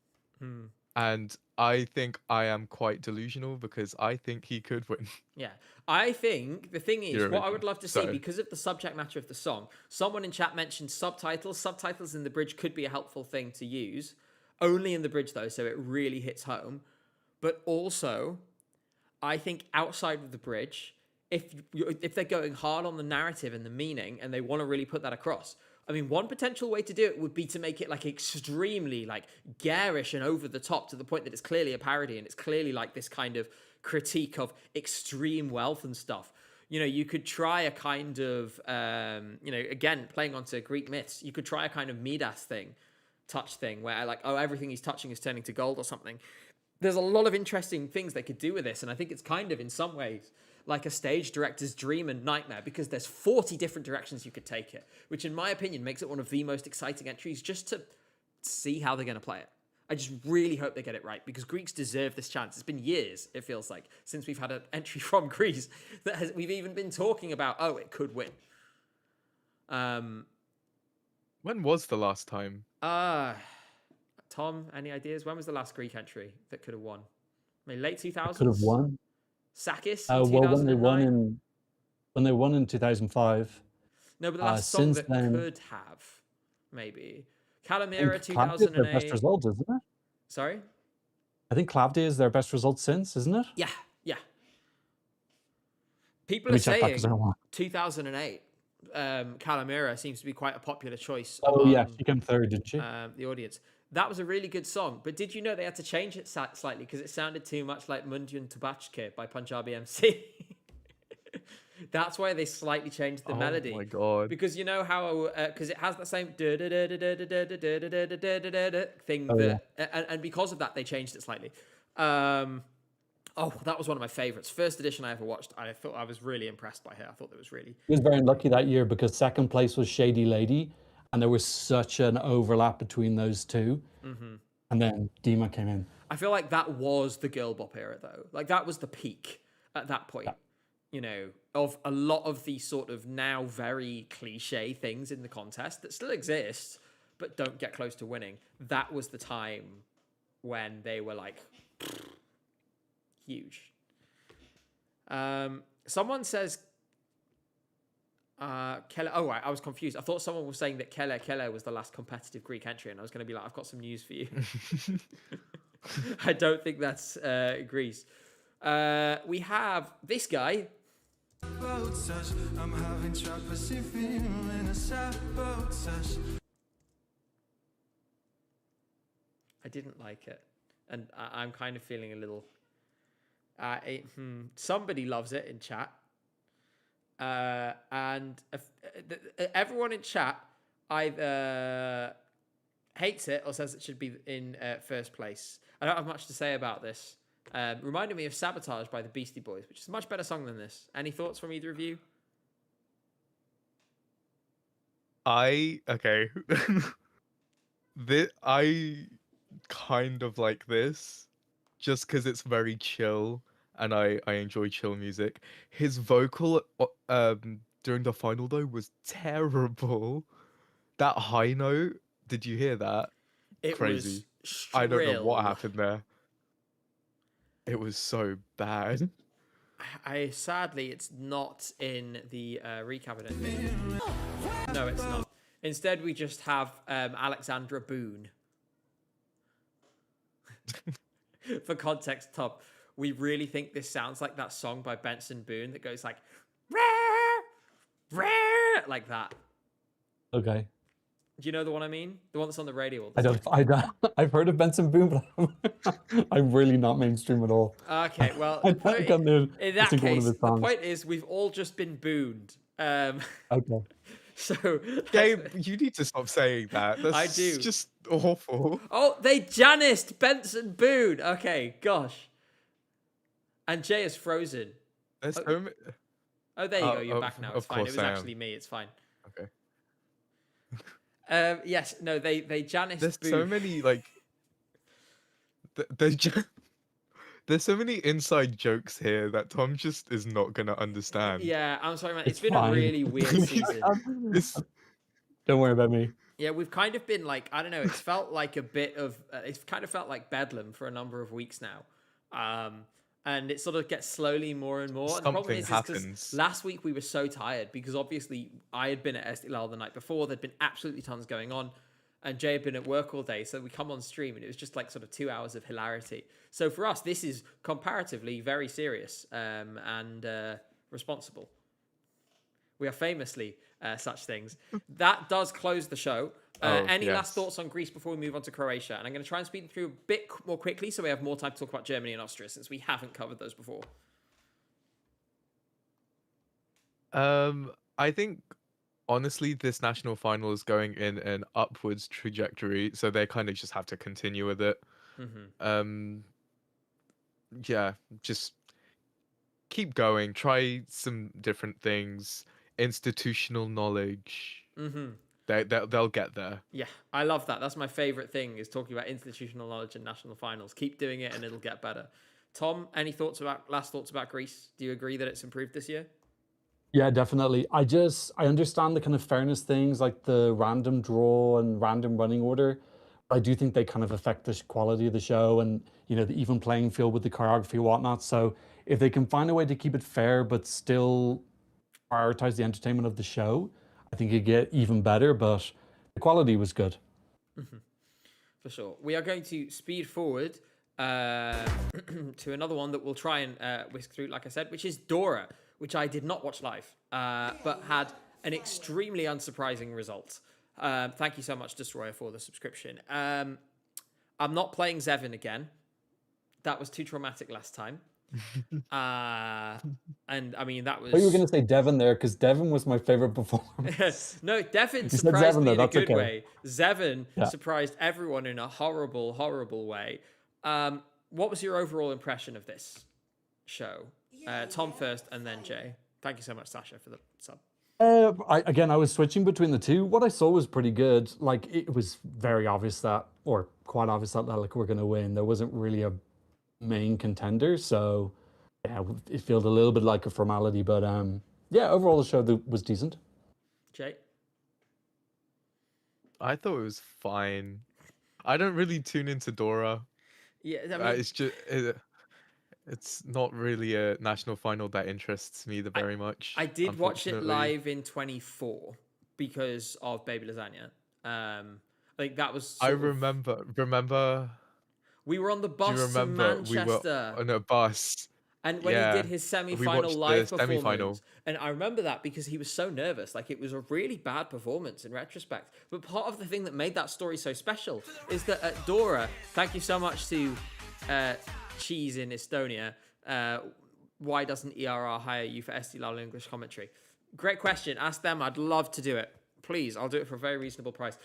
And I think I am quite delusional because I think he could win. Yeah. I think the thing is, Eurovision. what I would love to see, because of the subject matter of the song, someone in chat mentioned subtitles. Subtitles in the bridge could be a helpful thing to use. Only in the bridge though, so it really hits home. But also, I think outside of the bridge, if they're going hard on the narrative and the meaning and they want to really put that across, I mean, one potential way to do it would be to make it like extremely like garish and over the top to the point that it's clearly a parody and it's clearly like this kind of critique of extreme wealth and stuff. You could try a kind of, again, playing onto Greek myths, you could try a kind of Midas thing touch thing where like, oh, everything he's touching is turning to gold or something. There's a lot of interesting things they could do with this, and I think it's kind of in some ways like a stage director's dream and nightmare, because there's 40 different directions you could take it, which in my opinion makes it one of the most exciting entries, just to see how they're going to play it. I just really hope they get it right, because Greeks deserve this chance. It's been years, it feels like, since we've had an entry from Greece that we've even been talking about, oh, it could win. When was the last time? Tom, any ideas? When was the last Greek entry that could have won? I mean, late 2000s? Could have won. Sakis in Well, 2009? when they won in 2005. No, but the last song that then, could have, maybe. I Calamira, think Clavdia is their best 2008. result, isn't it? Sorry? I think Clavdia is their best result since, isn't it? Yeah. People Let are me check that because I saying don't want. 2008. Calamira seems to be quite a popular choice Oh yeah, among she came third, didn't she? the audience. That was a really good song, but did you know they had to change it slightly because it sounded too much like Mundyun Tabachke by Punjabi MC? That's why they slightly changed the melody. Oh my god! Because you know how, because it has that same thing and because of that they changed it slightly. Oh, that was one of my favorites. First edition I ever watched. I thought I was really impressed by her. I thought that was really. He was very lucky that year because second place was Shady Lady, and there was such an overlap between those two. Mm-hmm. And then Dima came in. I feel like that was the girl bop era, though. Like that was the peak at that point. Yeah. You know, of a lot of the sort of now very cliche things in the contest that still exist, but don't get close to winning. That was the time when they were like huge. Someone says Kele. Oh, right, I was confused. I thought someone was saying that Kele was the last competitive Greek entry, and I was going to be like, I've got some news for you. I don't think that's Greece. We have this guy. I didn't like it, and I'm kind of feeling a little. Somebody loves it in chat, and everyone in chat either hates it or says it should be in first place. I don't have much to say about this. Reminded me of Sabotage by the Beastie Boys, which is a much better song than this. Any thoughts from either of you? Okay. I kind of like this just because it's very chill and I enjoy chill music. His vocal during the final though was terrible. That high note, did you hear that? It Crazy. was shrill. I don't know what happened there. It was so bad. Sadly, it's not in the recap. I don't think. No, it's not. Instead, we just have Alexandra Boone. For context, Tom, we really think this sounds like that song by Benson Boone that goes like, like that. Okay. Do you know the one I mean? The one that's on the radio all the time? I don't. I've heard of Benson Boone, but I'm really not mainstream at all. Okay, well, in that case, the point is we've all just been booned. Okay. So, Gabe, you need to stop saying that. That's I do. Just awful. Oh, they Janised Benson Boone. Okay, gosh. And Jay is frozen. There's Oh, there you go. You're back now. It's fine. It was actually me. It's fine. Okay. Yes. No. They Janised. There's Boone. so many like. There's so many inside jokes here that Tom just is not gonna understand. Yeah, I'm sorry, man. It's been fine. a really weird season. Don't worry about me. Yeah, we've kind of been like, I don't know, it's felt like a bit of, it's kind of felt like bedlam for a number of weeks now. And it sort of gets slowly more and more. And the problem is because last week we were so tired because obviously I had been at Estilal the night before. There'd been absolutely tons going on. And Jay had been at work all day. So we come on stream and it was just like sort of 2 hours of hilarity. So for us, this is comparatively very serious and responsible. We are famously such things. That does close the show. Any last thoughts on Greece before we move on to Croatia? And I'm going to try and speed through a bit more quickly so we have more time to talk about Germany and Austria since we haven't covered those before. I think honestly, this national final is going in an upwards trajectory, so they kind of just have to continue with it. Mm-hmm. Um, yeah, just keep going, try some different things, institutional knowledge. Mm-hmm. They'll get there. Yeah, I love that. That's my favorite thing is talking about institutional knowledge and national finals. Keep doing it and it'll get better. Tom, any last thoughts about Greece? Do you agree that it's improved this year? Yeah, definitely. I understand the kind of fairness things like the random draw and random running order. I do think they kind of affect the quality of the show and the even playing field with the choreography and whatnot. So if they can find a way to keep it fair but still prioritize the entertainment of the show, I think it get even better. But the quality was good. For sure. We are going to speed forward to another one that we'll try and whisk through, like I said, which is Dora, which I did not watch live, but had an extremely unsurprising result. Thank you so much, Destroyer, for the subscription. I'm not playing Zevin again. That was too traumatic last time. And I mean, that was. But you were going to say Devon there because Devon was my favorite performance. No, Devin You said surprised Zevon me though, in a that's good okay. way. Zevin Yeah. surprised everyone in a horrible, horrible way. What was your overall impression of this show? Tom first and then Jay. Thank you so much, Sasha, for the sub. I was switching between the two. What I saw was pretty good. Like it was very obvious that, or quite obvious that like we're going to win. There wasn't really a main contender, so yeah, it felt a little bit like a formality. But yeah, overall the show was decent. Jay? I thought it was fine. I don't really tune into Dora. Yeah, I mean, It's just it's not really a national final that interests me very much. I did watch it unfortunately. live in 24 because of Baby Lasagna. Like that was. I remember. We were on the Do you bus to remember we were Manchester. on a bus? And when he did Yeah, his we semi-final watched live the performance, semi-final. and I remember that because he was so nervous. Like it was a really bad performance in retrospect. But part of the thing that made that story so special is that at Dora, thank you so much to Cheese in Estonia. Why doesn't ERR hire you for SD level English commentary? Great question. Ask them. I'd love to do it. Please, I'll do it for a very reasonable price.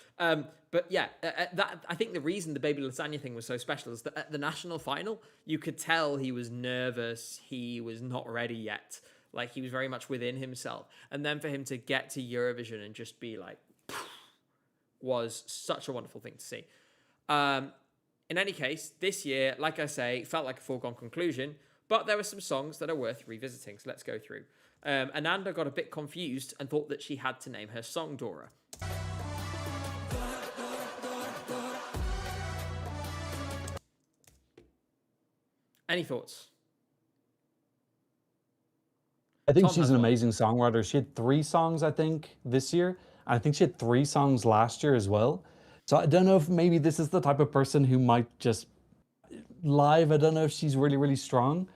But yeah, that I think the reason the Baby Lasagna thing was so special is that at the national final, you could tell he was nervous. He was not ready yet. Like he was very much within himself. And then for him to get to Eurovision and just be like, was such a wonderful thing to see. In any case, this year, like I say, felt like a foregone conclusion, but there were some songs that are worth revisiting. So let's go through. Ananda got a bit confused and thought that she had to name her song Dora. Any thoughts? I think Tom she's has an one. amazing songwriter. She had 3 songs, I think, this year. I think she had 3 songs last year as well. So I don't know if maybe this is the type of person who might just live. I don't know if she's really, really strong.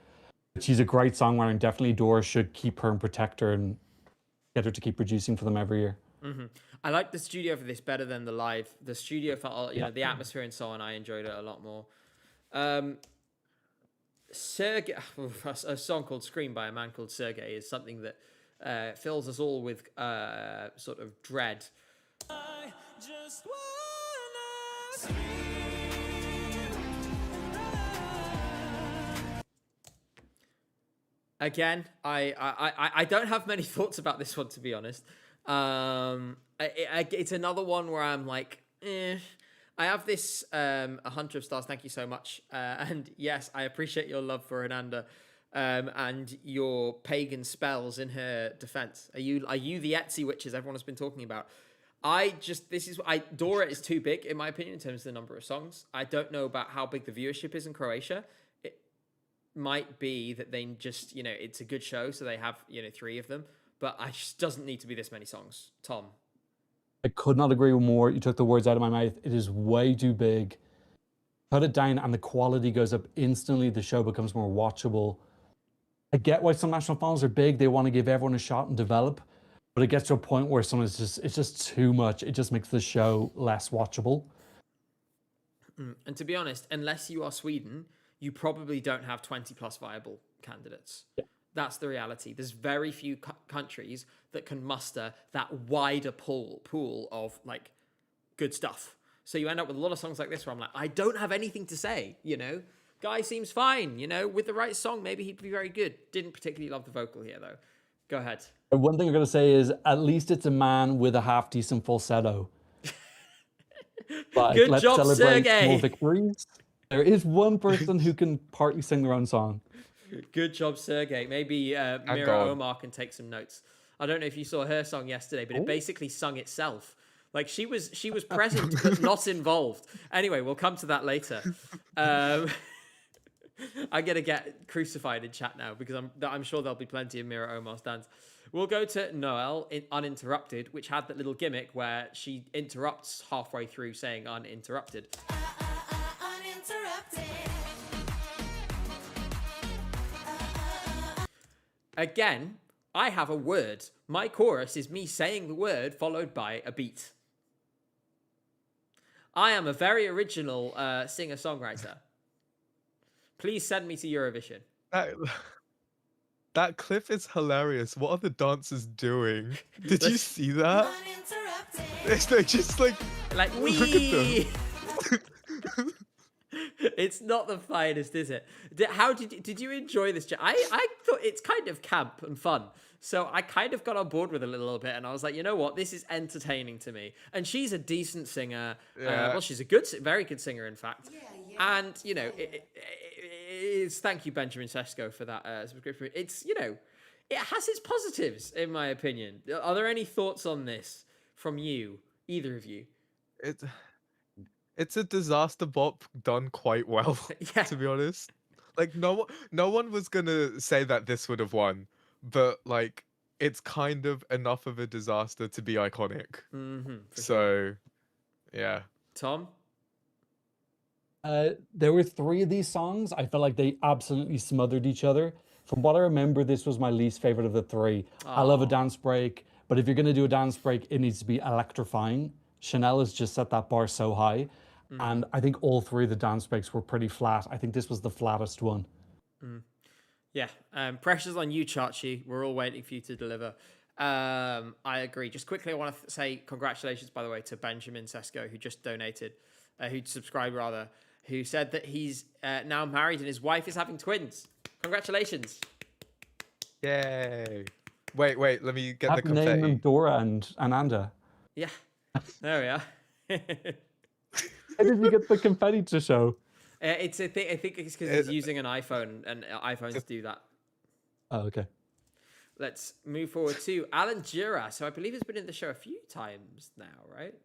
But she's a great songwriter, and definitely Dora should keep her and protect her and get her to keep producing for them every year. Mm-hmm. I like the studio for this better than the live. The studio felt, the atmosphere and so on. I enjoyed it a lot more. Sergey, a song called "Scream" by a man called Sergey is something that fills us all with sort of dread. I just wanna scream. Again, I don't have many thoughts about this one, to be honest. It's another one where I'm like, I have this a Hunter of Stars. Thank you so much. And yes, I appreciate your love for Ananda and your pagan spells in her defense. Are you the Etsy witches everyone has been talking about? Dora is too big in my opinion in terms of the number of songs. I don't know about how big the viewership is in Croatia. It might be that they just, it's a good show, so they have, 3 of them. But it just doesn't need to be this many songs. Tom. I could not agree with more. You took the words out of my mouth. It is way too big. Cut it down and the quality goes up instantly. The show becomes more watchable. I get why some national finals are big. They want to give everyone a shot and develop. But it gets to a point where it's just too much. It just makes the show less watchable. And to be honest, unless you are Sweden, you probably don't have 20 plus viable candidates. Yeah. That's the reality. There's very few countries that can muster that wider pool of like good stuff. So you end up with a lot of songs like this where I'm like, I don't have anything to say, you know? Guy seems fine, you know? With the right song, maybe he'd be very good. Didn't particularly love the vocal here, though. Go ahead. One thing I'm going to say is at least it's a man with a half-decent falsetto. Like, Good let's job, celebrate Sergey. small victories. There is one person who can partly sing their own song. Good job, Sergey. Maybe Mira God. Omar can take some notes. I don't know if you saw her song yesterday, but it basically sung itself. Like she was present but not involved. Anyway, we'll come to that later. I'm gonna get crucified in chat now because I'm sure there'll be plenty of Mira Omar stands. We'll go to Noelle in Uninterrupted, which had that little gimmick where she interrupts halfway through saying uninterrupted. Again, I have a word. My chorus is me saying the word followed by a beat. I am a very original singer-songwriter. Please send me to Eurovision. That clip is hilarious. What are the dancers doing? Did you see that? They're just like wee. look at them. It's not the finest, is it? How did you enjoy this? I thought it's kind of camp and fun. So I kind of got on board with it a little bit, and I was like, you know what? This is entertaining to me. And she's a decent singer. Yeah. Well, she's a very good singer, in fact. Yeah. And you know, it's thank you, Benjamin Sesko, for that subscription. It's it has its positives, in my opinion. Are there any thoughts on this from you, either of you? It's a disaster bop done quite well, Yeah. to be honest. Like no one was gonna say that this would have won, but like it's kind of enough of a disaster to be iconic. So, yeah. Tom? There were 3 of these songs. I felt like they absolutely smothered each other. From what I remember, this was my least favorite of the 3. I love a dance break, but if you're going to do a dance break, it needs to be electrifying. Chanel has just set that bar so high. And I think all 3 of the dance breaks were pretty flat. I think this was the flattest one. Yeah. Pressure's on you, Chachi. We're all waiting for you to deliver. I agree. Just quickly, I want to say congratulations, by the way, to Benjamin Sesko, who just donated, who subscribed rather, who said that he's now married and his wife is having twins. Congratulations. Yay. Wait, let me get the Have to name confetti. them Dora and Ananda. Yeah. There we are. How did you get the confetti to show? It's a thing. I think it's because he's using an iPhone, and iPhones do that. Oh, okay. Let's move forward to Alan Jura. So I believe he's been in the show a few times now, right?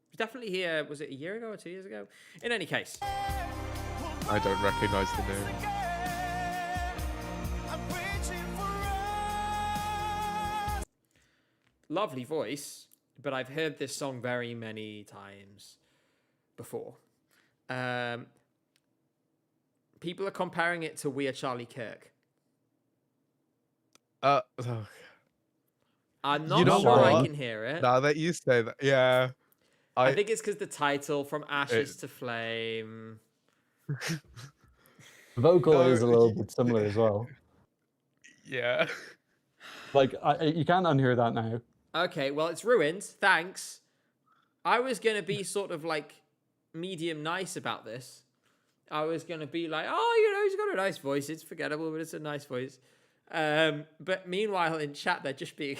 He's definitely here. Was it a year ago or 2 years ago? In any case. I don't recognize the name. Lovely voice, but I've heard this song very many times before. People are comparing it to We Are Charlie Kirk. I'm not sure I can hear it. Now that you say that, yeah. I think it's because the title, From Ashes to Flame. The vocal is a little bit similar as well. Yeah. Like, you can't unhear that now. Okay, well, it's ruined. Thanks. I was going to be sort of like medium nice about this. I was going to be like, oh, he's got a nice voice. It's forgettable, but it's a nice voice. But meanwhile, in chat, they're just being...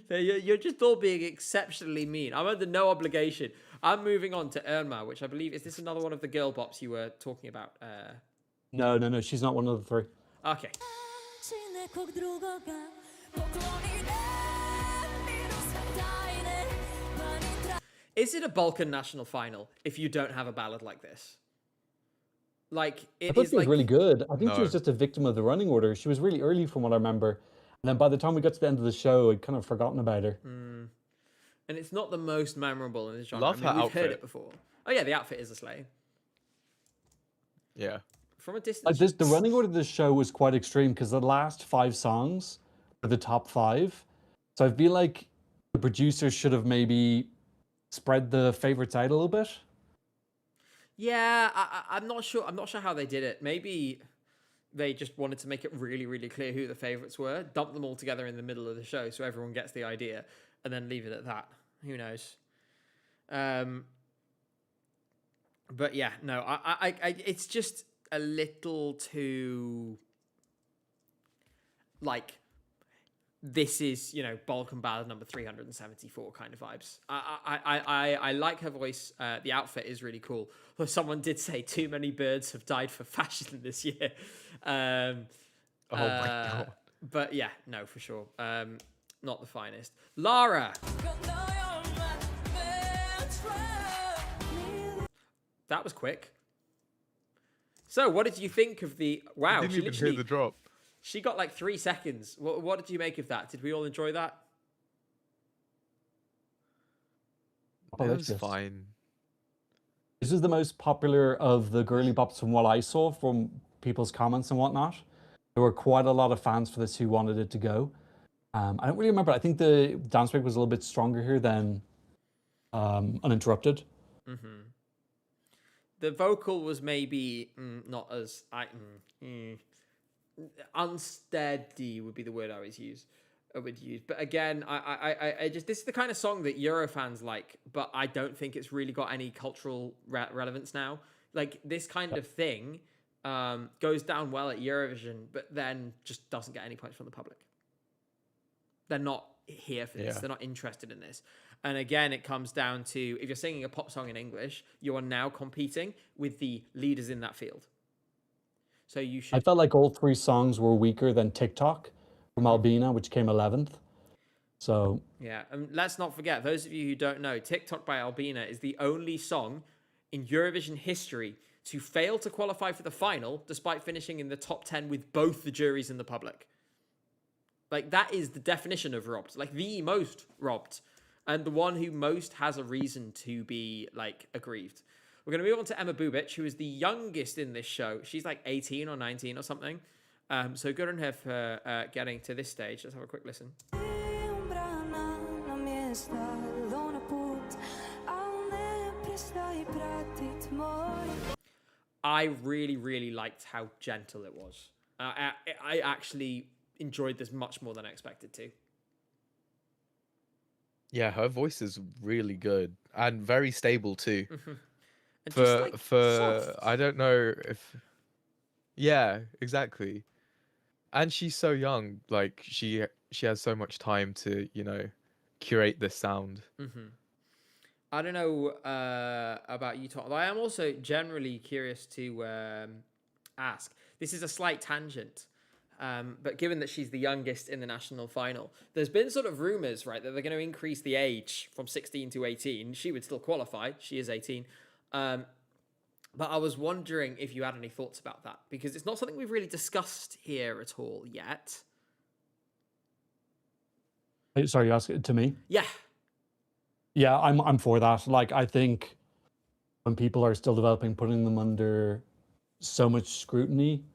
You're just all being exceptionally mean. I'm under no obligation. I'm moving on to Irma, which I believe... Is this another one of the girl bops you were talking about? No. She's not one of the 3. Okay. Is it a Balkan national final if you don't have a ballad like this? Like, I thought she was really good. I think she was No. just a victim of the running order. She was really early from what I remember. And then by the time we got to the end of the show, I'd kind of forgotten about her. And it's not the most memorable in the genre. Love her we've heard outfit. it before. Oh yeah, the outfit is a sleigh. Yeah. From a distance. Like the running order of the show was quite extreme because the last 5 songs are the top 5. So I feel like the producers should have maybe spread the favorites out a little bit. Yeah, I'm not sure. I'm not sure how they did it. Maybe they just wanted to make it really, really clear who the favorites were, dump them all together in the middle of the show so everyone gets the idea, and then leave it at that. Who knows? But yeah, no, it's just a little too like this is, you know, Balkan Ballad number 374 kind of vibes. I like her voice. The outfit is really cool. Though someone did say too many birds have died for fashion this year. Oh my god. But yeah, no, for sure. Not the finest. Lara. That was quick. So, what did you think of the... Wow, I didn't even hear the drop. She got like 3 seconds. What did you make of that? Did we all enjoy that? It was fine. This is the most popular of the girly bops from what I saw from people's comments and whatnot. There were quite a lot of fans for this who wanted it to go. I don't really remember. I think the dance break was a little bit stronger here than Uninterrupted. Mm-hmm. The vocal was maybe not as... unsteady would be the word I would use. But again, I just, this is the kind of song that Euro fans like, but I don't think it's really got any cultural relevance now. Like this kind of thing goes down well at Eurovision, but then just doesn't get any points from the public. They're not here for this. They're not interested in this. And again, it comes down to, if you're singing a pop song in English, you are now competing with the leaders in that field. So you should... I felt like all 3 songs were weaker than TikTok from Albina, which came 11th. So yeah, and let's not forget, those of you who don't know, TikTok by Albina is the only song in Eurovision history to fail to qualify for the final, despite finishing in the top 10 with both the juries and the public. Like, that is the definition of robbed. Like, the most robbed. And the one who most has a reason to be, like, aggrieved. We're going to move on to Emma Bubic, who is the youngest in this show. She's like 18 or 19 or something. So good on her for getting to this stage. Let's have a quick listen. I really, really liked how gentle it was. I actually enjoyed this much more than I expected to. Yeah, her voice is really good and very stable too. And For just, like, soft. I don't know if... Yeah, exactly. And she's so young. Like she has so much time to, you know, curate this sound. I don't know about you, Tom, but I am also generally curious to ask. This is a slight tangent, but given that she's the youngest in the national final, there's been sort of rumors, right, that they're going to increase the age from 16 to 18. She would still qualify. She is 18. But I was wondering if you had any thoughts about that, because it's not something we've really discussed here at all yet. Sorry, you asked it to me? Yeah. Yeah, I'm for that. Like, I think when people are still developing, putting them under so much scrutiny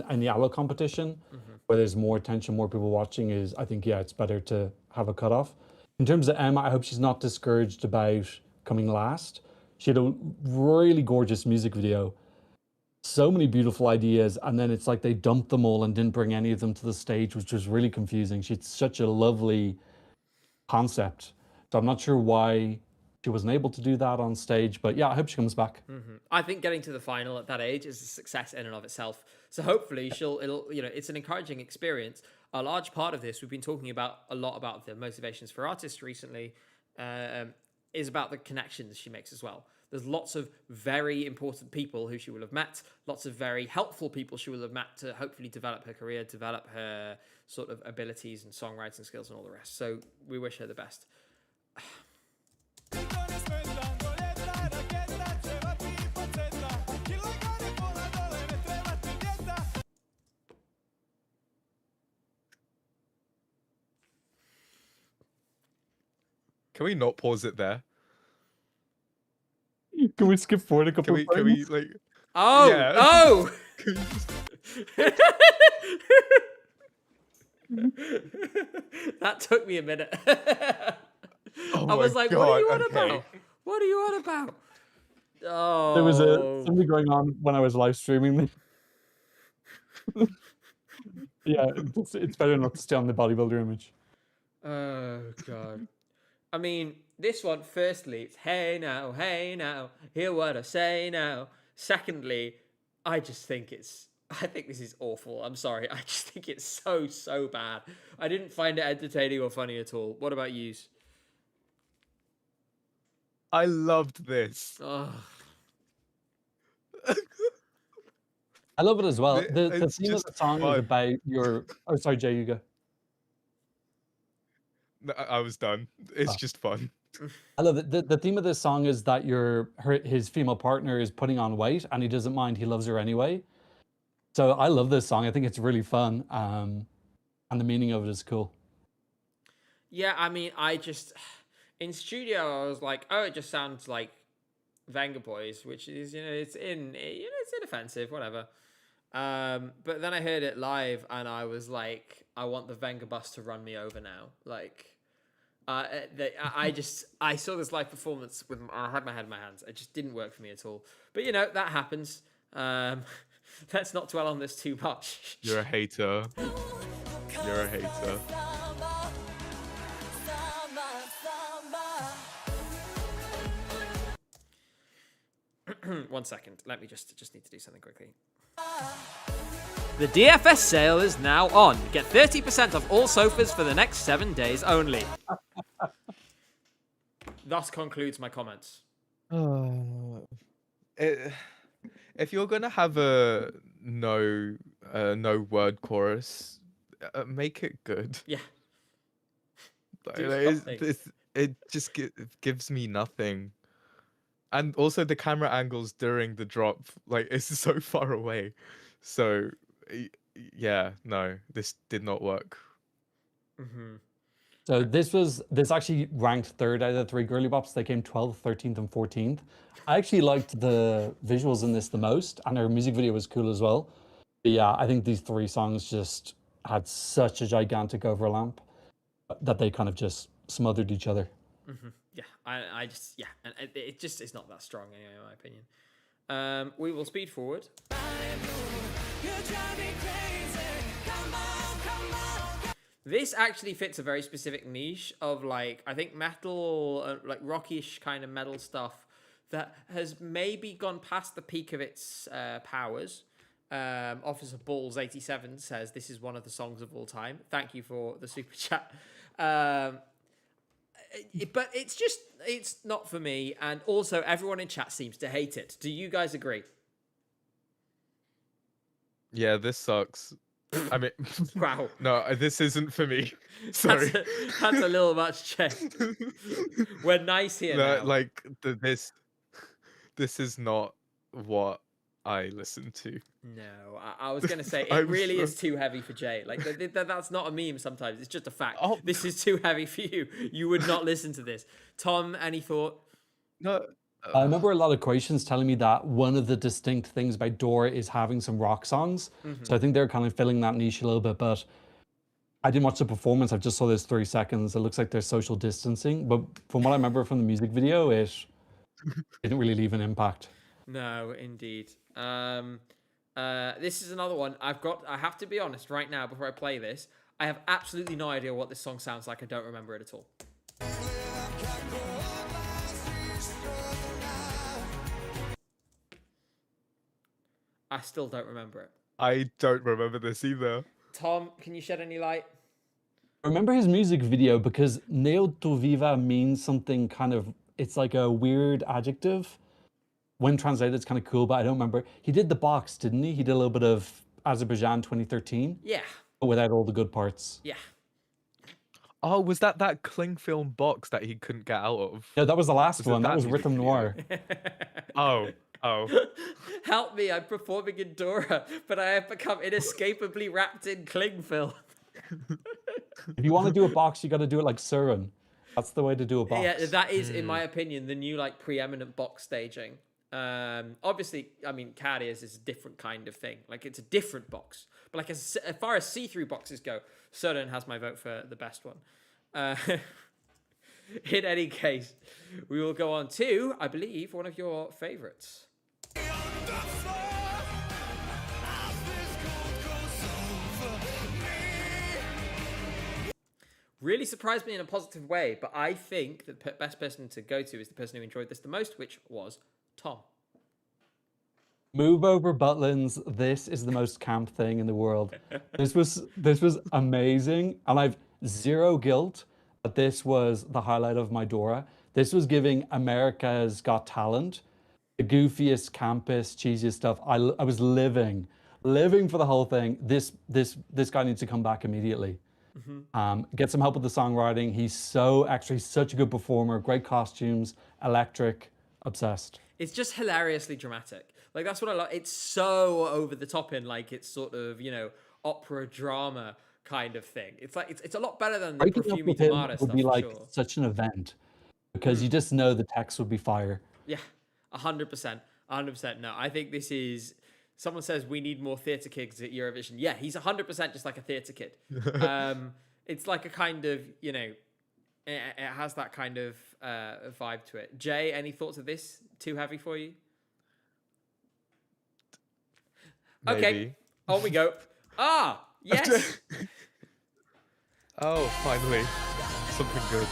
in the ALO competition, where there's more attention, more people watching, I think, yeah, it's better to have a cutoff. In terms of Emma, I hope she's not discouraged about coming last. She had a really gorgeous music video, so many beautiful ideas, and then it's like they dumped them all and didn't bring any of them to the stage, which was really confusing. She had such a lovely concept. So I'm not sure why she wasn't able to do that on stage, but yeah, I hope she comes back. I think getting to the final at that age is a success in and of itself. So hopefully it's an encouraging experience. A large part of this, we've been talking about a lot about the motivations for artists recently, is about the connections she makes as well. There's lots of very important people who she will have met, lots of very helpful people she will have met to hopefully develop her career, develop her sort of abilities and songwriting skills and all the rest. So we wish her the best. Can we not pause it there? Can we skip forward a couple of Can we like... Oh! Yeah. Oh! Can we just... That took me a minute. Oh I was my like, God, what are you on okay. about? What are you on about? There was Oh. something going on when I was live streaming. Yeah, it's better not to stay on the bodybuilder image. Oh god. I mean, this one, firstly, it's hey now, hear what I say now. Secondly, I think this is awful. I'm sorry. I just think it's so bad. I didn't find it entertaining or funny at all. What about yous? I loved this. Oh, I love it as well. The It's theme of just the song is fun. about your. Oh, sorry, Jay, you go. No, I was done. It's Oh. just fun. I love it. The theme of this song is that his female partner is putting on weight and he doesn't mind. He loves her anyway. So I love this song. I think it's really fun. And the meaning of it is cool. yeah. I mean, in studio, I was like, oh, it just sounds like Venga Boys, which is it's inoffensive, whatever. But then I heard it live, and I was like, I want the Venga bus to run me over now. Like, I saw this live performance I had my head in my hands. It just didn't work for me at all. But that happens. Let's not dwell on this too much. You're a hater. You're a hater. 1 second. Let me just need to do something quickly. The DFS sale is now on. Get 30% off all sofas for the next 7 days only. Thus concludes my comments. If you're gonna have a no word chorus, make it good. Yeah. Like, Do something. it just gives me nothing. And also the camera angles during the drop, like it's so far away. So yeah, no, this did not work. Mm-hmm. So this actually ranked third out of the 3 girly bops. They came 12th, 13th, and 14th. I actually liked the visuals in this the most, and their music video was cool as well. But yeah, I think these 3 songs just had such a gigantic overlap that they kind of just smothered each other. Mm-hmm. Yeah, and it just is not that strong anyway, in my opinion. We will speed forward. This actually fits a very specific niche of I think metal, like rockish kind of metal stuff that has maybe gone past the peak of its powers. Officer Balls 87 says this is one of the songs of all time. Thank you for the super chat. But it's not for me, and also everyone in chat seems to hate it. Do you guys agree? Yeah, this sucks. I mean, wow. No, this isn't for me. Sorry. That's a little much, Jay. We're nice here No, now. like this is not what I listen to. No, I was going to say, it really is too heavy for Jay. Like, that's not a meme sometimes. It's just a fact. Oh. This is too heavy for you. You would not listen to this. Tom, any thought? No. I remember a lot of Croatians telling me that one of the distinct things about Dora is having some rock songs. Mm-hmm. So I think they're kind of filling that niche a little bit. But I didn't watch the performance. I just saw this 3 seconds. It looks like they're social distancing. But from what I remember from the music video, it didn't really leave an impact. No, indeed. This is another one. I have to be honest right now before I play this. I have absolutely no idea what this song sounds like. I don't remember it at all. I still don't remember it. I don't remember this either. Tom, can you shed any light? I remember his music video because Neo to Viva means something kind of, it's like a weird adjective. When translated, it's kind of cool, but I don't remember. He did the box, didn't he? He did a little bit of Azerbaijan 2013. Yeah. But without all the good parts. Yeah. Oh, was that cling film box that he couldn't get out of? Yeah, that was the last one. That was music Rhythm video? Noir. Oh. Help me, I'm performing in Dora, but I have become inescapably wrapped in cling film. If you want to do a box, you got to do it like Surin. That's the way to do a box. Yeah, that is, in my opinion, the new preeminent box staging. Obviously, I mean, Carrier's is a different kind of thing. Like, it's a different box. But as far as see-through boxes go, Surin has my vote for the best one. In any case, we will go on to, I believe, one of your favorites. Really surprised me in a positive way, but I think the best person to go to is the person who enjoyed this the most, which was Tom. Move over Butlins. This is the most camp thing in the world. This was amazing, and I've zero guilt that this was the highlight of my Dora. This was giving America's Got Talent, the goofiest, campest, cheesiest stuff. I was living for the whole thing. This guy needs to come back immediately. Get some help with the songwriting. He's such a good performer. Great costumes, electric, obsessed. It's just hilariously dramatic. Like, that's what I like. It's so over the top in, like, it's sort of, opera drama kind of thing. It's like, it's a lot better than the Breaking up Perfumi with him Tomato would stuff, be for like sure. such an event because you just know the text would be fire. Yeah, 100%. 100%. No, I think this is... Someone says we need more theatre kids at Eurovision. Yeah, he's 100% just like a theatre kid. It's like a kind of, it has that kind of vibe to it. Jay, any thoughts of this? Too heavy for you? Maybe. Okay, on we go. Yes. Oh, finally. Something good.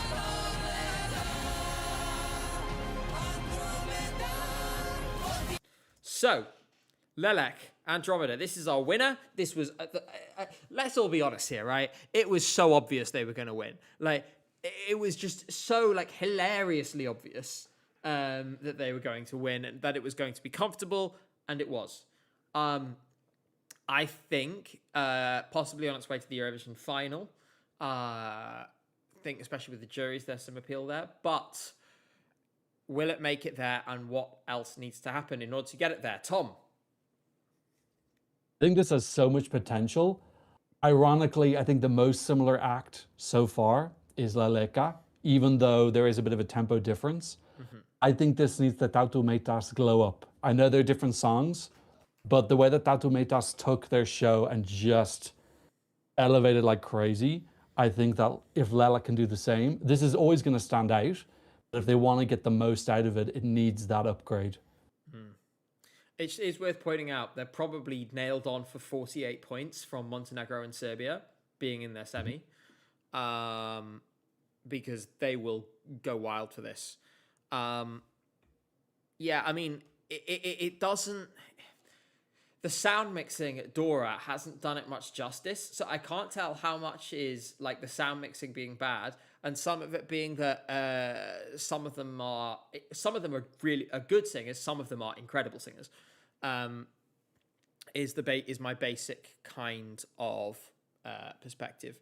So, Lelek, Andromeda, this is our winner. This was, let's all be honest here, right? It was so obvious they were going to win. Like, it was just so, like, hilariously obvious that they were going to win and that it was going to be comfortable, and it was. I think possibly on its way to the Eurovision final. I think especially with the juries, there's some appeal there. But will it make it there, and what else needs to happen in order to get it there? Tom? I think this has so much potential. Ironically, I think the most similar act so far is La Leca, even though there is a bit of a tempo difference. I think this needs the Tatu Metas glow up. I know they're different songs, but the way that Tatu Metas took their show and just elevated like crazy, I think that if Lela can do the same, this is always going to stand out. But if they want to get the most out of it, it needs that upgrade. It is worth pointing out they're probably nailed on for 48 points from Montenegro and Serbia being in their semi, because they will go wild for this. Yeah, I mean, it doesn't... The sound mixing at Dora hasn't done it much justice, so I can't tell how much is like the sound mixing being bad, and some of it being that some of them are really good singers, some of them are incredible singers. Is my basic kind of perspective.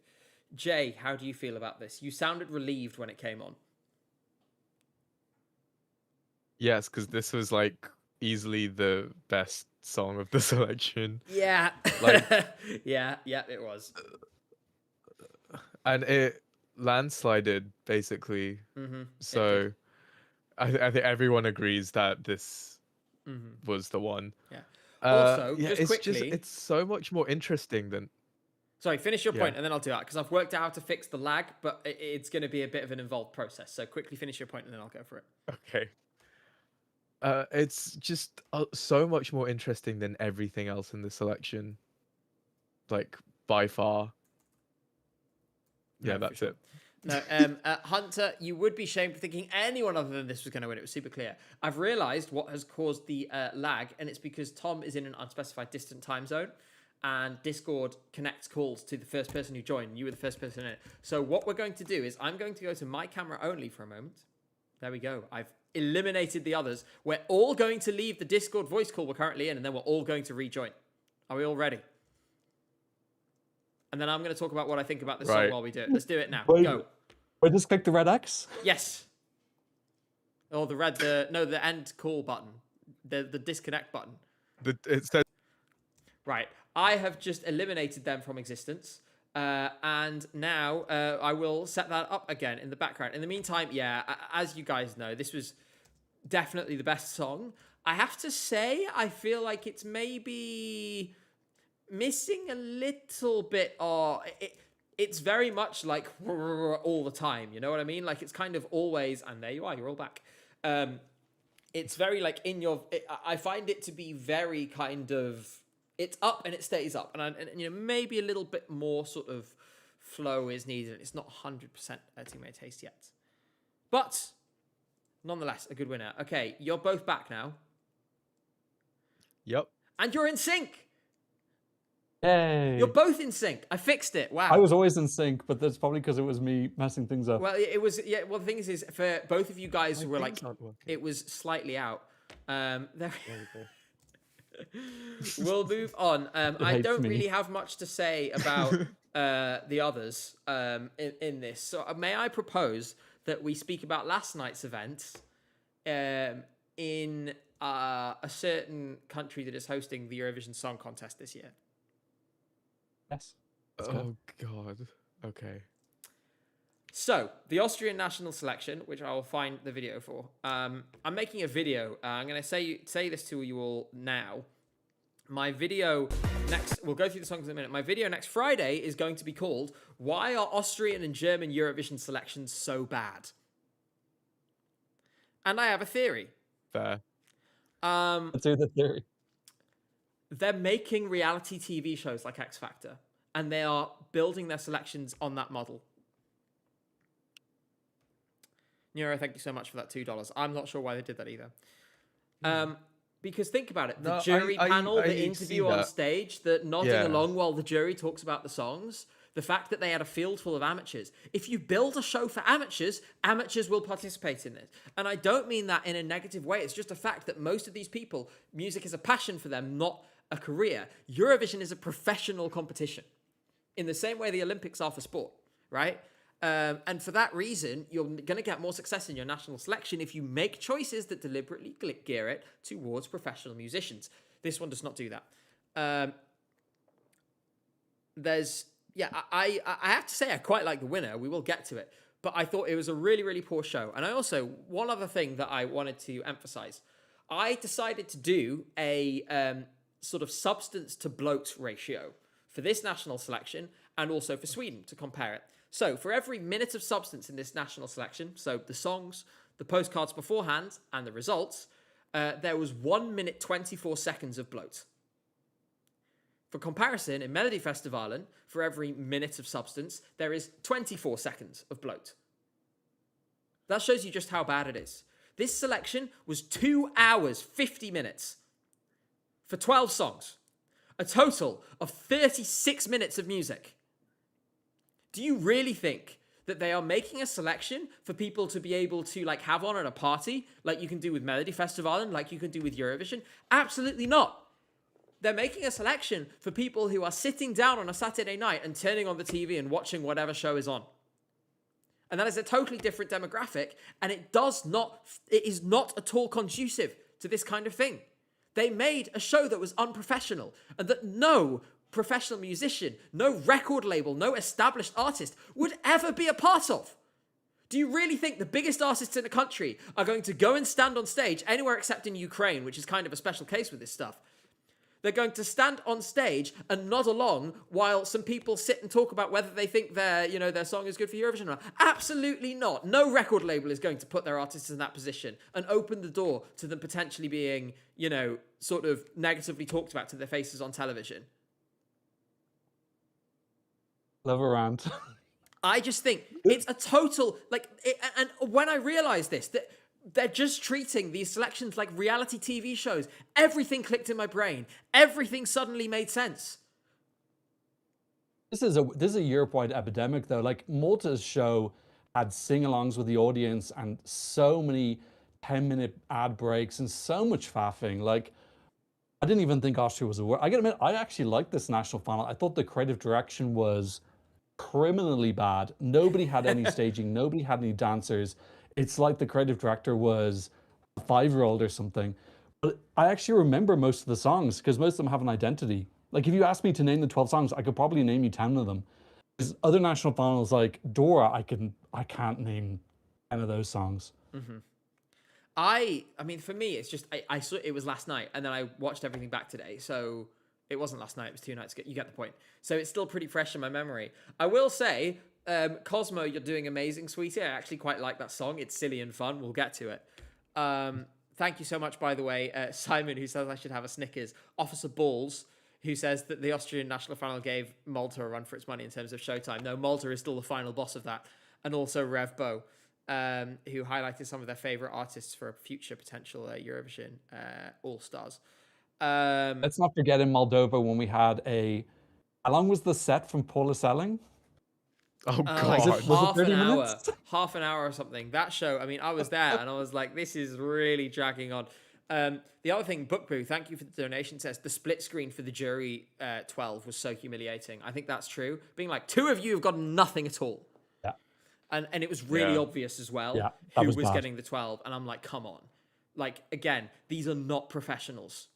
Jay, how do you feel about this? You sounded relieved when it came on. Yes, because this was like easily the best song of the selection. Yeah. Like, yeah, it was. And it landslided basically. So I think everyone agrees that this was the one. Yeah. Also, yeah, just quickly, it's so much more interesting than... Sorry, finish your point and then I'll do that, because I've worked out how to fix the lag, but it's going to be a bit of an involved process. So quickly finish your point and then I'll go for it. Okay. It's just so much more interesting than everything else in the selection. Like, by far. Yeah, that's it. No, Hunter, you would be shamed for thinking anyone other than this was going to win. It was super clear. I've realised what has caused the lag, and it's because Tom is in an unspecified distant time zone, and Discord connects calls to the first person who joined. You were the first person in it. So what we're going to do is I'm going to go to my camera only for a moment. There we go. I've eliminated the others. We're all going to leave the Discord voice call we're currently in, and then we're all going to rejoin. Are we all ready? And then I'm going to talk about what I think about this song while we do it. Let's do it now. Go. Wait, just click the red X? Yes. Or the end call button. The disconnect button. It says... Right. I have just eliminated them from existence. And now I will set that up again in the background. In the meantime, yeah, as you guys know, this was definitely the best song. I have to say, I feel like it's maybe missing a little bit, or it's very much like all the time. You know what I mean? Like it's kind of always, and there you are, you're all back. It's very like I find it to be very kind of, it's up and it stays up, and maybe a little bit more sort of flow is needed. It's not 100% to my taste yet, but nonetheless a good winner. Okay, you're both back now. Yep. And you're in sync. Yay. You're both in sync. I fixed it. Wow. I was always in sync, but that's probably because it was me messing things up. Well, it was, yeah. Well, the thing is for both of you guys who were like, things aren't working. it was slightly out. There. There we go. We'll move on. I hates don't me. really have much to say about the others in this. So may I propose that we speak about last night's event in a certain country that is hosting the Eurovision Song Contest this year. Yes. Oh God. Okay. So, the Austrian national selection, which I will find the video for. I'm making a video. I'm going to say this to you all now. My video next, we'll go through the songs in a minute. My video next Friday is going to be called, Why Are Austrian and German Eurovision Selections So Bad? And I have a theory. Fair. Let's hear the theory. They're making reality TV shows like X Factor, and they are building their selections on that model. Nero, thank you so much for that $2. I'm not sure why they did that either. Because think about it, the No, jury panel, I the see interview on that. stage, the nodding Yeah. along while the jury talks about the songs, the fact that they had a field full of amateurs. If you build a show for amateurs, amateurs will participate in it. And I don't mean that in a negative way. It's just a fact that most of these people, music is a passion for them, not a career. Eurovision is a professional competition in the same way the Olympics are for sport, right? And for that reason, you're going to get more success in your national selection if you make choices that deliberately gear it towards professional musicians. This one does not do that. I have to say I quite like the winner. We will get to it. But I thought it was a really, really poor show. And I also, one other thing that I wanted to emphasize, I decided to do a sort of substance to bloat ratio for this national selection and also for Sweden to compare it. So for every minute of substance in this national selection, so the songs, the postcards beforehand, and the results, there was 1 minute 24 seconds of bloat. For comparison, in Melodifestivalen, for every minute of substance, there is 24 seconds of bloat. That shows you just how bad it is. This selection was 2 hours, 50 minutes for 12 songs. A total of 36 minutes of music. Do you really think that they are making a selection for people to be able to like have on at a party, like you can do with Melodifestivalen, like you can do with Eurovision? Absolutely not. They're making a selection for people who are sitting down on a Saturday night and turning on the TV and watching whatever show is on. And that is a totally different demographic, and it is not at all conducive to this kind of thing. They made a show that was unprofessional and that no professional musician, no record label, no established artist would ever be a part of. Do you really think the biggest artists in the country are going to go and stand on stage anywhere except in Ukraine, which is kind of a special case with this stuff? They're going to stand on stage and nod along while some people sit and talk about whether they think their song is good for Eurovision or not. Absolutely not. No record label is going to put their artists in that position and open the door to them potentially being, sort of negatively talked about to their faces on television. Love a rant. I just think it's a total, and when I realized this, that they're just treating these selections like reality TV shows, everything clicked in my brain. Everything suddenly made sense. This is a Europe-wide epidemic, though. Like, Malta's show had sing-alongs with the audience and so many 10-minute ad breaks and so much faffing. Like, I didn't even think Austria was a word. I gotta admit, I actually liked this national final. I thought the creative direction was criminally bad. Nobody had any staging. Nobody had any dancers. It's like the creative director was a 5-year-old or something. But I actually remember most of the songs because most of them have an identity. Like, if you asked me to name the 12 songs, I could probably name you 10 of them. Because other national finals like Dora, I can't name 10 of those songs. Mm-hmm. I mean, for me, it's just I saw it was last night, and then I watched everything back today. So It wasn't last night. It was 2 nights ago. You get the point. So it's still pretty fresh in my memory. I will say, Cosmo, you're doing amazing, sweetie. I actually quite like that song. It's silly and fun. We'll get to it. Thank you so much, by the way, Simon, who says I should have a Snickers. Officer Balls, who says that the Austrian national final gave Malta a run for its money in terms of showtime. No, Malta is still the final boss of that. And also Rev Bo, who highlighted some of their favourite artists for a future potential Eurovision All-Stars. Let's not forget in Moldova when we had how long was the set from Paula Selling? Oh Like god. Was it half 30 an hour, minutes? half an hour or something. That show, I mean, I was there and I was like, this is really dragging on. The other thing, Bookboo, thank you for the donation, says the split screen for the jury 12 was so humiliating. I think that's true. Being like, 2 of you have got nothing at all. Yeah. And it was really obvious as well who was bad. getting the 12. And I'm like, come on. Like, again, these are not professionals.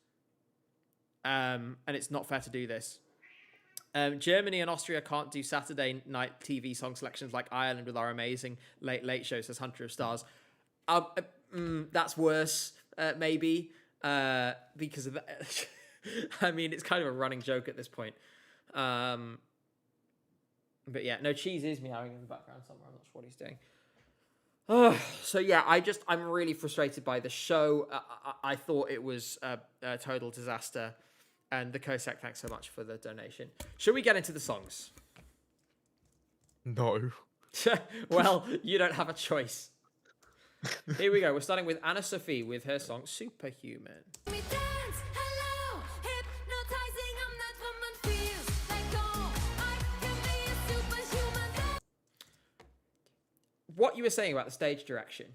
And it's not fair to do this. Germany and Austria can't do Saturday night TV song selections like Ireland with our amazing late show, says Hunter of Stars. That's worse, maybe, because of that. I mean, it's kind of a running joke at this point. But yeah, no, Cheese is meowing in the background somewhere. I'm not sure what he's doing. So yeah, I'm really frustrated by the show. I thought it was a total disaster. And the Cossack, thanks so much for the donation. Should we get into the songs? No. Well, you don't have a choice. Here we go. We're starting with Anna Sophie with her song Superhuman. What you were saying about the stage direction.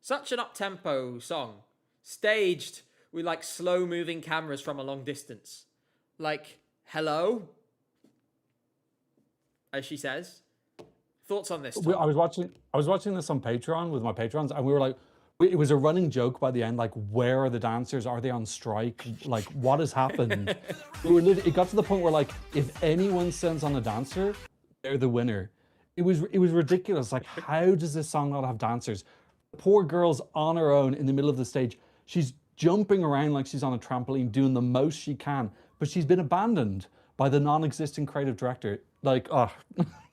Such an up-tempo song. Staged with like slow moving cameras from a long distance. Like, hello? As she says. Thoughts on this, Tom? I was watching this on Patreon with my patrons, and we were like, it was a running joke by the end, like, where are the dancers? Are they on strike? Like, what has happened? It got to the point where, like, if anyone sends on a dancer, they're the winner. It was ridiculous. Like, how does this song not have dancers? The poor girl's on her own in the middle of the stage. She's jumping around like she's on a trampoline, doing the most she can, but she's been abandoned by the non-existent creative director. Like,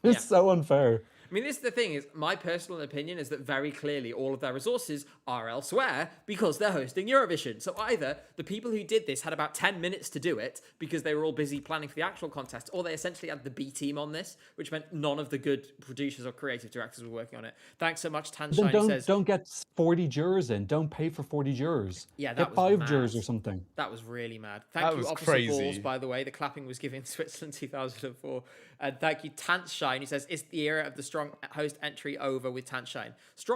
it's so unfair. I mean, this is the thing, is my personal opinion is that very clearly all of their resources are elsewhere because they're hosting Eurovision. So either the people who did this had about 10 minutes to do it because they were all busy planning for the actual contest, or they essentially had the B team on this, which meant none of the good producers or creative directors were working on it. Thanks so much, Tanshine. Don't get 40 jurors in. Don't pay for 40 jurors. Yeah, that get was 5 mad. jurors or something. That was really mad. Thank you, Officer Balls, by the way. The clapping was given in Switzerland 2004. And thank you, Tanshine. He says, it's the era of the strong host entry over with Tanshine. It's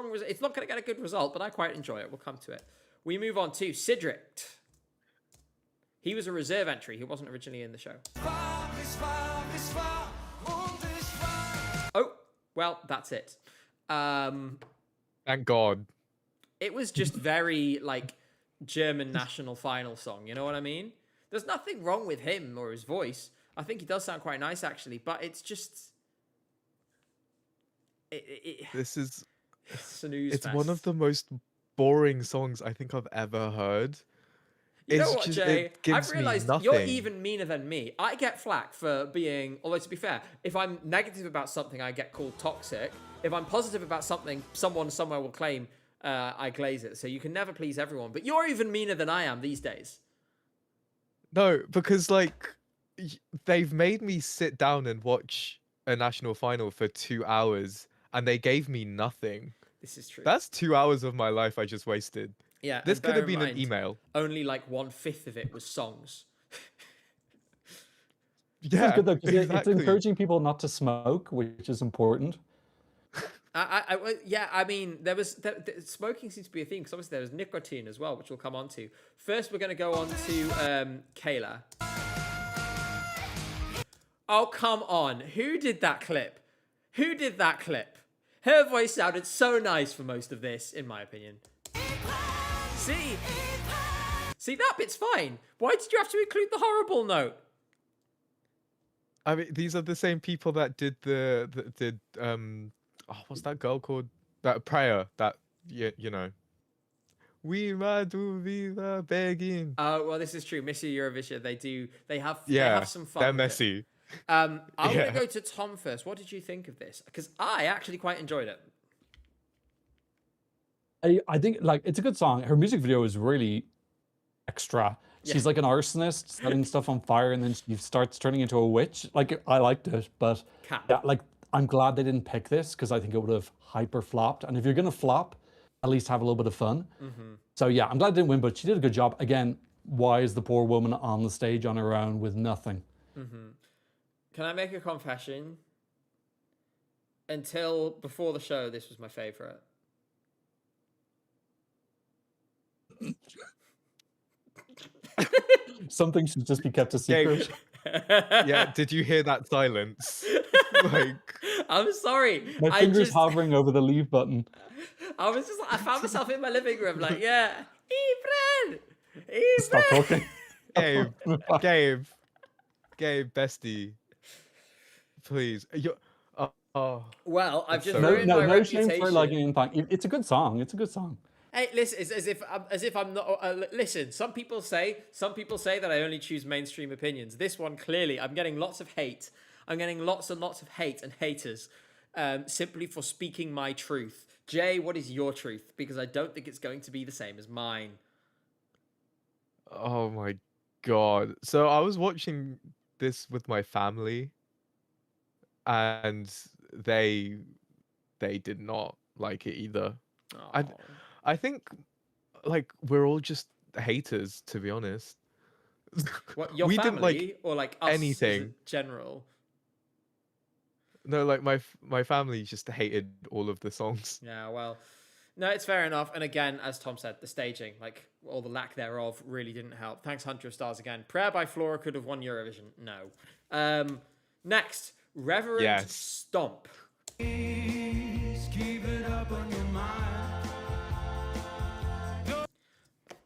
not going to get a good result, but I quite enjoy it. We'll come to it. We move on to Sidric. He was a reserve entry. He wasn't originally in the show. Oh, well, that's it. Thank God. It was just very, like, German national final song. You know what I mean? There's nothing wrong with him or his voice. I think he does sound quite nice, actually, but it's just... This is... It's one of the most boring songs I think I've ever heard. You know what, Jay? It gives I've realised me you're nothing. even meaner than me. I get flack for being... Although, to be fair, if I'm negative about something, I get called toxic. If I'm positive about something, someone somewhere will claim I glaze it. So you can never please everyone. But you're even meaner than I am these days. No, because, like, they've made me sit down and watch a national final for 2 hours, and they gave me nothing. This is true. That's 2 hours of my life I just wasted. Yeah, This and could bear have in been an mind, email. Only like 1/5 of it was songs. Yeah, good though, 'cause exactly. it's encouraging people not to smoke, which is important. I mean, smoking seems to be a theme because obviously there was nicotine as well, which we'll come on to. First, we're going to go on to Kayla. Oh, come on. Who did that clip? Who did that clip? Her voice sounded so nice for most of this, in my opinion. See, that bit's fine. Why did you have to include the horrible note? I mean, these are the same people that did what's that girl called? That prayer that you know. We might do Viva begging. Oh, well, this is true. Miss Eurovision, they have Yeah, some they're fun with it. messy. I want to Yeah. go to Tom first. What did you think of this? Because I actually quite enjoyed it. I think like it's a good song. Her music video is really extra. Yeah. She's like an arsonist setting stuff on fire, and then she starts turning into a witch. Like I liked it, but Cap. yeah, like I'm glad they didn't pick this because I think it would have hyper flopped. And if you're gonna flop, at least have a little bit of fun. So yeah, I'm glad they didn't win, but she did a good job. Again, why is the poor woman on the stage on her own with nothing? Can I make a confession? Until before the show, this was my favorite. Something should just be kept a Gabe, secret. yeah, did you hear that silence? Like, I'm sorry. My I finger's just, hovering over the leave button. I found myself in my living room, like, yeah, Efren, Stop Efren. talking. Gabe, bestie, please. Oh, Well, I've That's just so No, ruined no, my no shame reputation. for liking anything. It's a good song. It's a good song. Hey, listen, it's as if I'm not. Listen, some people say that I only choose mainstream opinions. This one clearly, I'm getting lots of hate. I'm getting lots and lots of hate and haters, simply for speaking my truth. Jay, what is your truth? Because I don't think it's going to be the same as mine. oh my God. So I was watching this with my family, and they did not like it either. I Oh. I think like we're all just haters, to be honest. What, your We family didn't like or like us as a anything. general? No, like my family just hated all of the songs. Yeah, well, no, it's fair enough. And again, as Tom said, the staging, like all the lack thereof, really didn't help. Thanks, Hunter of Stars again. Prayer by Flora could have won Eurovision. No. Next, Reverend Yes. Stomp.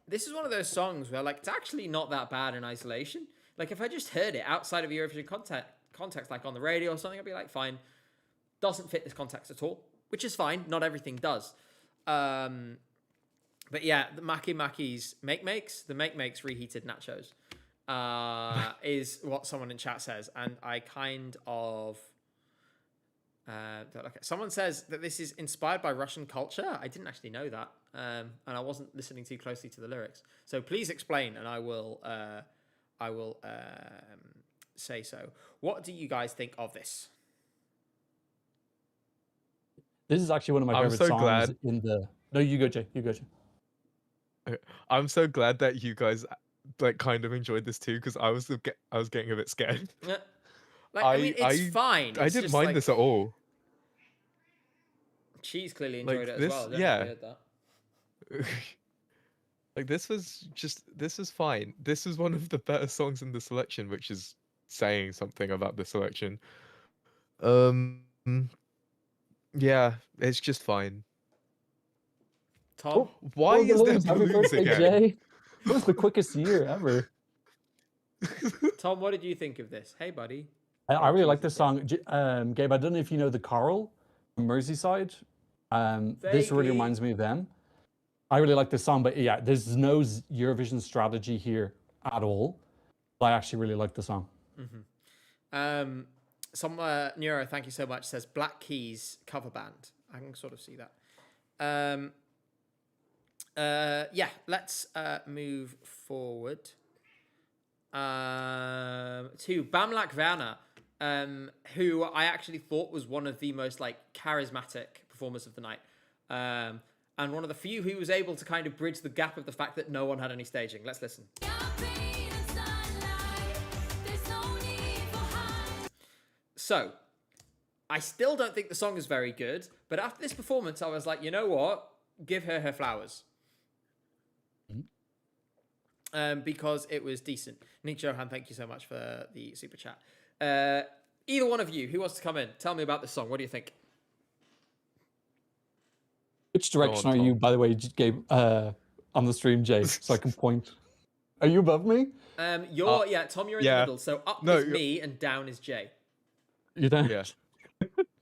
This is one of those songs where, like, it's actually not that bad in isolation. Like, if I just heard it outside of Eurovision context, like on the radio or something, I'd be like, fine. Doesn't fit this context at all, which is fine. Not everything does. But yeah, the Makis the Make Makes reheated nachos is what someone in chat says. And I kind of... okay. Someone says that this is inspired by Russian culture. I didn't actually know that, and I wasn't listening too closely to the lyrics. So please explain, and I will say so. What do you guys think of this? This is actually one of my I'm favorite so songs glad. in the. No, you go, Jay. You go, Jay. I'm so glad that you guys like kind of enjoyed this too, because I was getting a bit scared. Like, I mean, it's fine. I It's didn't just, mind like, this at all. Cheese clearly enjoyed Like it as this, well. I don't know if yeah. you heard that. Like this was fine. This is one of the better songs in the selection, which is saying something about the selection. Yeah, it's just fine. Tom, Why Oh, is there balloons. Happy balloons birthday, again? Jay. That was the quickest year ever. Tom, what did you think of this? Hey, buddy. I really like Jesus, this song. Gabe, I don't know if you know the Coral from Merseyside. This really Vaguely. reminds me of them. I really like this song, but yeah, there's no Eurovision strategy here at all. But I actually really like the song. Some Neuro, thank you so much, says Black Keys cover band. I can sort of see that. Yeah, let's move forward to Bamlak Werner, who I actually thought was one of the most like charismatic performers of the night, and one of the few who was able to kind of bridge the gap of the fact that no one had any staging. Let's listen. So, I still don't think the song is very good, but after this performance, I was like, you know what? Give her her flowers. Because it was decent. Nick Johan, thank you so much for the super chat. Either one of you, who wants to come in? Tell me about this song. What do you think? Which direction on, are you, Tom. by the way, Gabe, on the stream, Jay, so I can point? Are you above me? Tom, you're in the yeah. middle. So up No, is me and down is Jay. You're down? Yeah.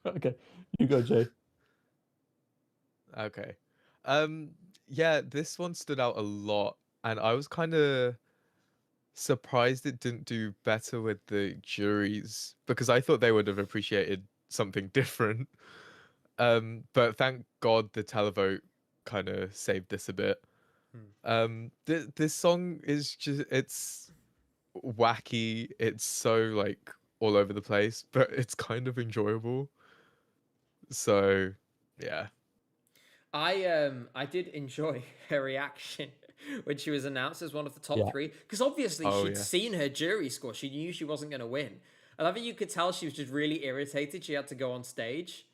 Okay, you go, Jay. Okay. Yeah, this one stood out a lot, and I was kind of surprised it didn't do better with the juries because I thought they would have appreciated something different. But thank God the televote kind of saved this a bit. This song is just it's wacky. It's so like all over the place, but it's kind of enjoyable. So, yeah. I did enjoy her reaction when she was announced as one of the top Yeah. three, because obviously Oh, she'd yes. seen her jury score. She knew she wasn't going to win. I love it. You could tell she was just really irritated. She had to go on stage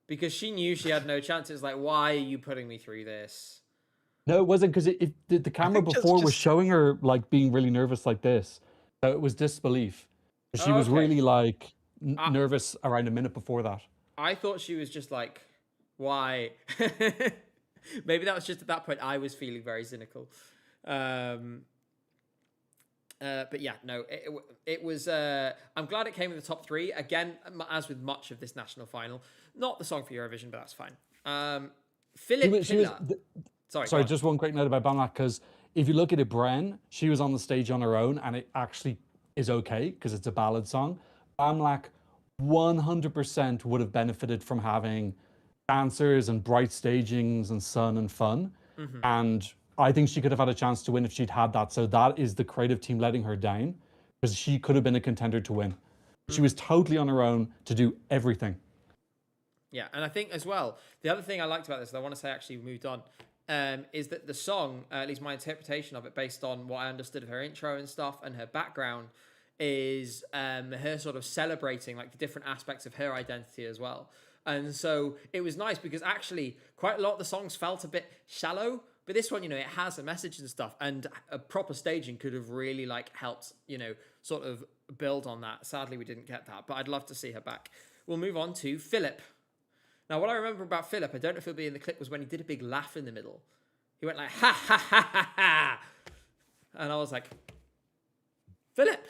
because she knew she had no chance. It's like, why are you putting me through this? No, it wasn't because the I camera think before was just showing her like being really nervous like this. So it was disbelief. She Oh, was okay. really like I, nervous around a minute before that. I thought she was just like, why? Maybe that was just at that point I was feeling very cynical. Um, but yeah, no, it was. I'm glad it came in the top three. Again, as with much of this national final, not the song for Eurovision, but that's fine. Philip She was Piller. Sorry, go sorry, on. just one quick note about Bamlak, because if you look at it, Bren, she was on the stage on her own, and it actually is okay because it's a ballad song. Bamlak 100% would have benefited from having dancers and bright stagings and sun and fun. And I think she could have had a chance to win if she'd had that. So that is the creative team letting her down, because she could have been a contender to win. She was totally on her own to do everything. Yeah, and I think as well, the other thing I liked about this, and I want to say actually we moved on, is that the song, at least my interpretation of it, based on what I understood of her intro and stuff and her background, is her sort of celebrating like the different aspects of her identity as well. And so it was nice because actually quite a lot of the songs felt a bit shallow, but this one, you know, it has a message and stuff, and a proper staging could have really like helped, you know, sort of build on that. Sadly, we didn't get that, but I'd love to see her back. We'll move on to Philip. Now, what I remember about Philip, I don't know if it'll be in the clip, was when he did a big laugh in the middle. He went like, ha, ha, ha, ha, ha. And I was like, Philip.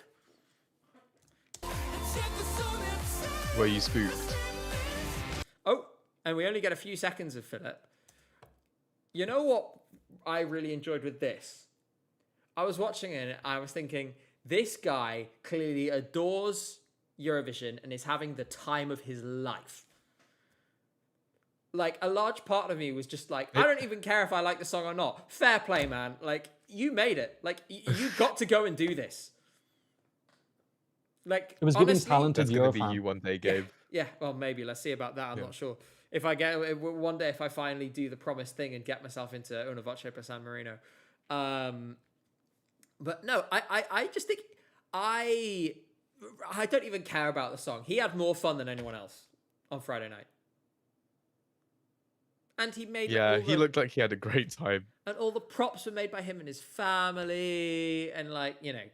were you spooked? Oh, and we only get a few seconds of Philip. You know what I really enjoyed with this? I was watching it and I was thinking, this guy clearly adores Eurovision and is having the time of his life. Like, a large part of me was just like, I don't even care if I like the song or not. Fair play, man. Like, you made it. Like, you got to go and do this. Like, It was giving honestly, talented That's going to be Eurofan. you one day, Gabe. yeah, well, maybe. Let's see about that. I'm not sure. If I get one day, if I finally do the promised thing and get myself into Una Voce per San Marino. But no, I just think I don't even care about the song. He had more fun than anyone else on Friday night. And he made Yeah, he looked like he had a great time. and all the props were made by him and his family, and like, you know,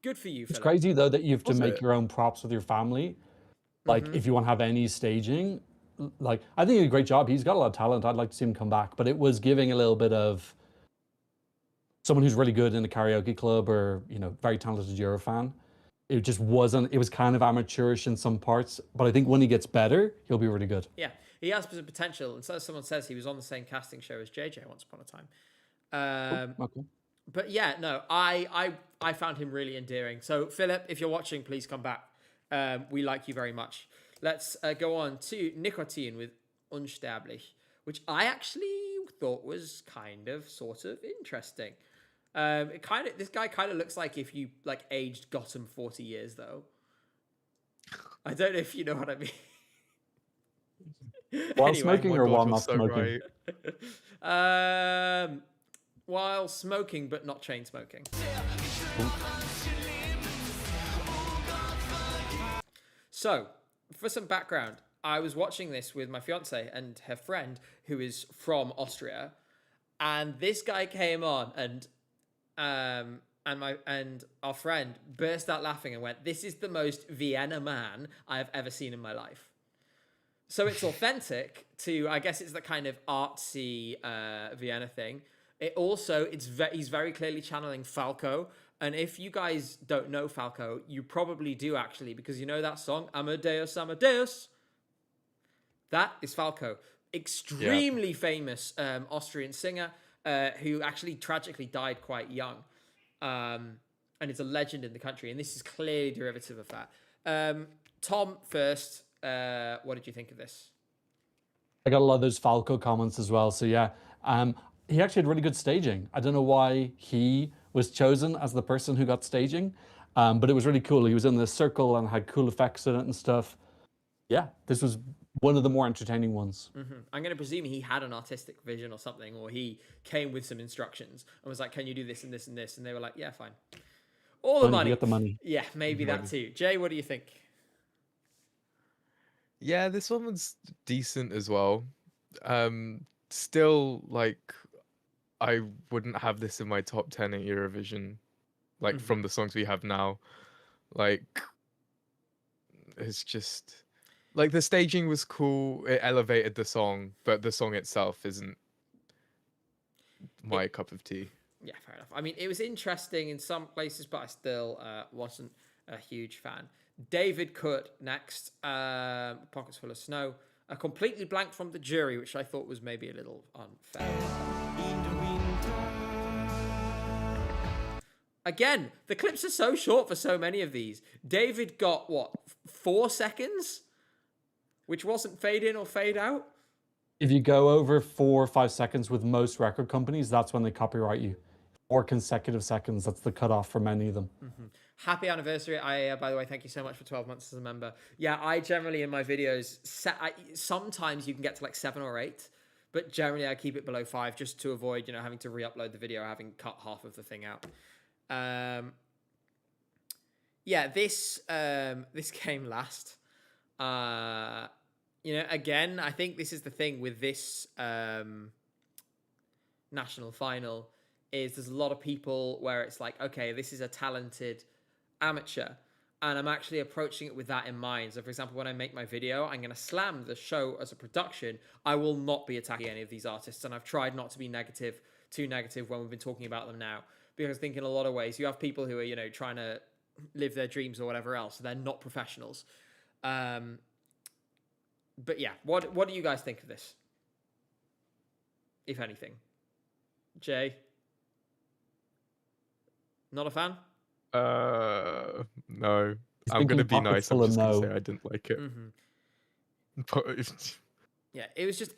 good for you, It's Philip. crazy though that you have to Was make it? your own props with your family. Like if you want to have any staging, like I think he did a great job. He's got a lot of talent. I'd like to see him come back, but it was giving a little bit of someone who's really good in a karaoke club or, you know, very talented Eurofan. It just wasn't, it was kind of amateurish in some parts, but I think when he gets better, he'll be really good. Yeah, he has some potential. And so someone says he was on the same casting show as JJ once upon a time. Okay. But yeah, no, I found him really endearing. So Philip, if you're watching, please come back. We like you very much. Let's go on to Nicotine with Unsterblich, which I actually thought was kind of sort of interesting. This guy kind of looks like if you like aged Gotham 40 years though. I don't know if you know what I mean. While Anyway. smoking My or God, while you're not so smoking? right. While smoking but not chain smoking. So, for some background, I was watching this with my fiance and her friend who is from Austria, and this guy came on and our friend burst out laughing and went, "This is the most Vienna man I have ever seen in my life." So it's authentic to, I guess it's the kind of artsy Vienna thing. It also, he's very clearly channeling Falco. And if you guys don't know Falco, you probably do actually, because you know that song, Amadeus, Amadeus. That is Falco. extremely famous Austrian singer who actually tragically died quite young, and is a legend in the country. And this is clearly derivative of that. Tom, first, what did you think of this? I got a lot of those Falco comments as well. So yeah, he actually had really good staging. I don't know why he was chosen as the person who got staging, but it was really cool. He was in the circle and had cool effects in it and stuff. Yeah, this was one of the more entertaining ones. I'm going to presume he had an artistic vision or something, or he came with some instructions and was like, "Can you do this and this and this?" And they were like, "Yeah, fine." All the money. Get the money. Yeah, maybe that too. Jay, what do you think? Yeah, this one was decent as well. Still, like, I wouldn't have this in my top 10 at Eurovision, like, from the songs we have now. Like, it's just, like, the staging was cool, it elevated the song, but the song itself isn't my cup of tea. Yeah, fair enough. I mean, it was interesting in some places, but I still wasn't a huge fan. David Kut next, Pockets Full of Snow. Completely blanked from the jury, which I thought was maybe a little unfair. Again, the clips are so short for so many of these. David got, what, 4 seconds? Which wasn't fade in or fade out? If you go over 4 or 5 seconds with most record companies, that's when they copyright you. 4 consecutive seconds, that's the cutoff for many of them. Happy anniversary, IAEA, by the way. Thank you so much for 12 months as a member. Yeah, I generally, in my videos, sometimes you can get to like 7 or 8, but generally I keep it below 5 just to avoid, having to re-upload the video, having cut half of the thing out. Yeah, this came last. Again, I think this is the thing with this national final is there's a lot of people where it's like, okay, this is a talented amateur, and I'm actually approaching it with that in mind. So, for example, when I make my video, I'm going to slam the show as a production. I will not be attacking any of these artists, and I've tried not to be too negative when we've been talking about them now, because I think in a lot of ways you have people who are, trying to live their dreams or whatever else. So they're not professionals. But yeah, what do you guys think of this? If anything, Jay, not a fan. No. I'm gonna be nice. I'm just gonna say I didn't like it. But yeah, it was just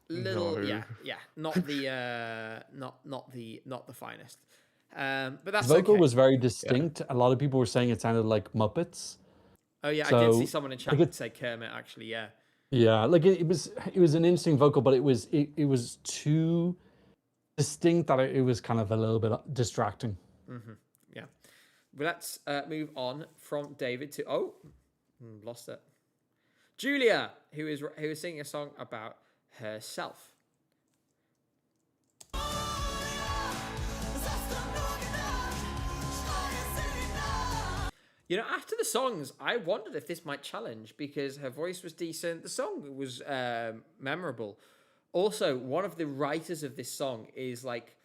little. No. Yeah, not the finest. But that's the vocal okay. was very distinct. Yeah. A lot of people were saying it sounded like Muppets. Oh yeah, so, I did see someone in chat say Kermit. Actually, yeah. Yeah, like it was an interesting vocal, but it was too distinct that it was kind of a little bit distracting. Yeah. But let's move on from David to lost it. Julia, who is singing a song about herself. After the songs, I wondered if this might challenge because her voice was decent. The song was memorable. Also, one of the writers of this song is like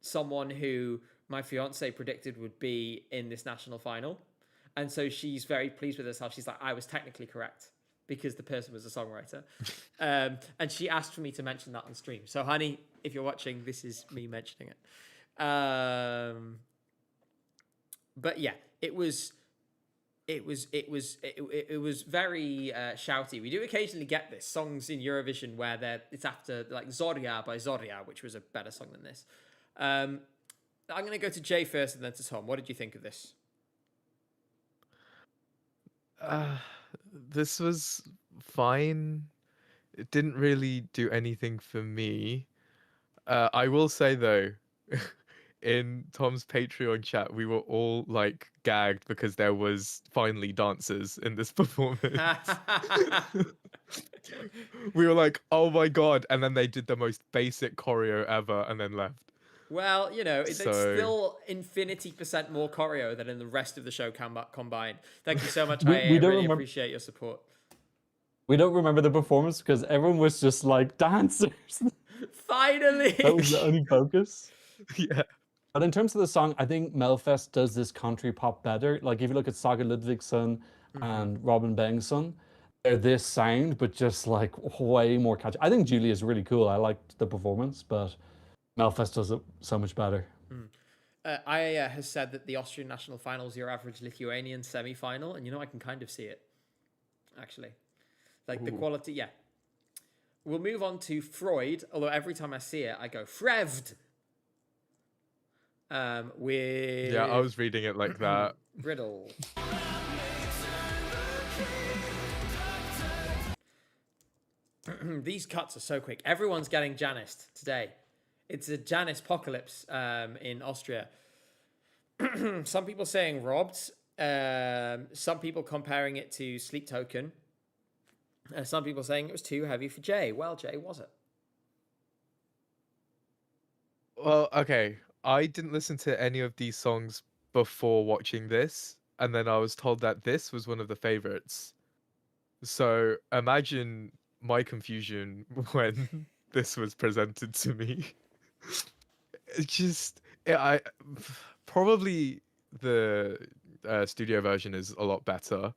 someone who my fiance predicted would be in this national final. And so she's very pleased with herself. She's like, I was technically correct because the person was a songwriter. And she asked for me to mention that on stream. So, honey, if you're watching, this is me mentioning it. But yeah, it was very shouty. We do occasionally get this songs in Eurovision where it's after like Zorya by Zorya, which was a better song than this. I'm going to go to Jay first and then to Tom. What did you think of this? This was fine. It didn't really do anything for me. I will say though, in Tom's Patreon chat, we were all like gagged because there was finally dancers in this performance. We were like, oh my God. And then they did the most basic choreo ever and then left. Well, it's still infinity % more choreo than in the rest of the show combined. Thank you so much. I really appreciate your support. We don't remember the performance because everyone was just like dancers. Finally! That was the only focus. Yeah. But in terms of the song, I think Melfest does this country pop better. Like if you look at Saga Ludvigsson and Robin Bengtsson, they're this sound, but just like way more catchy. I think Julia is really cool. I liked the performance, but Melfest does it so much better. Aya has said that the Austrian national final is your average Lithuanian semi-final, and I can kind of see it, actually. Like the quality, yeah. We'll move on to Freud, although every time I see it, I go Frevd. With Yeah, I was reading it like that. Riddle. These cuts are so quick. Everyone's getting Janist today. It's a Janis apocalypse in Austria. Some people saying robbed. Some people comparing it to Sleep Token. Some people saying it was too heavy for Jay. Well, Jay, was it? Well, okay. I didn't listen to any of these songs before watching this, and then I was told that this was one of the favorites. So imagine my confusion when this was presented to me. It's just, I probably the studio version is a lot better,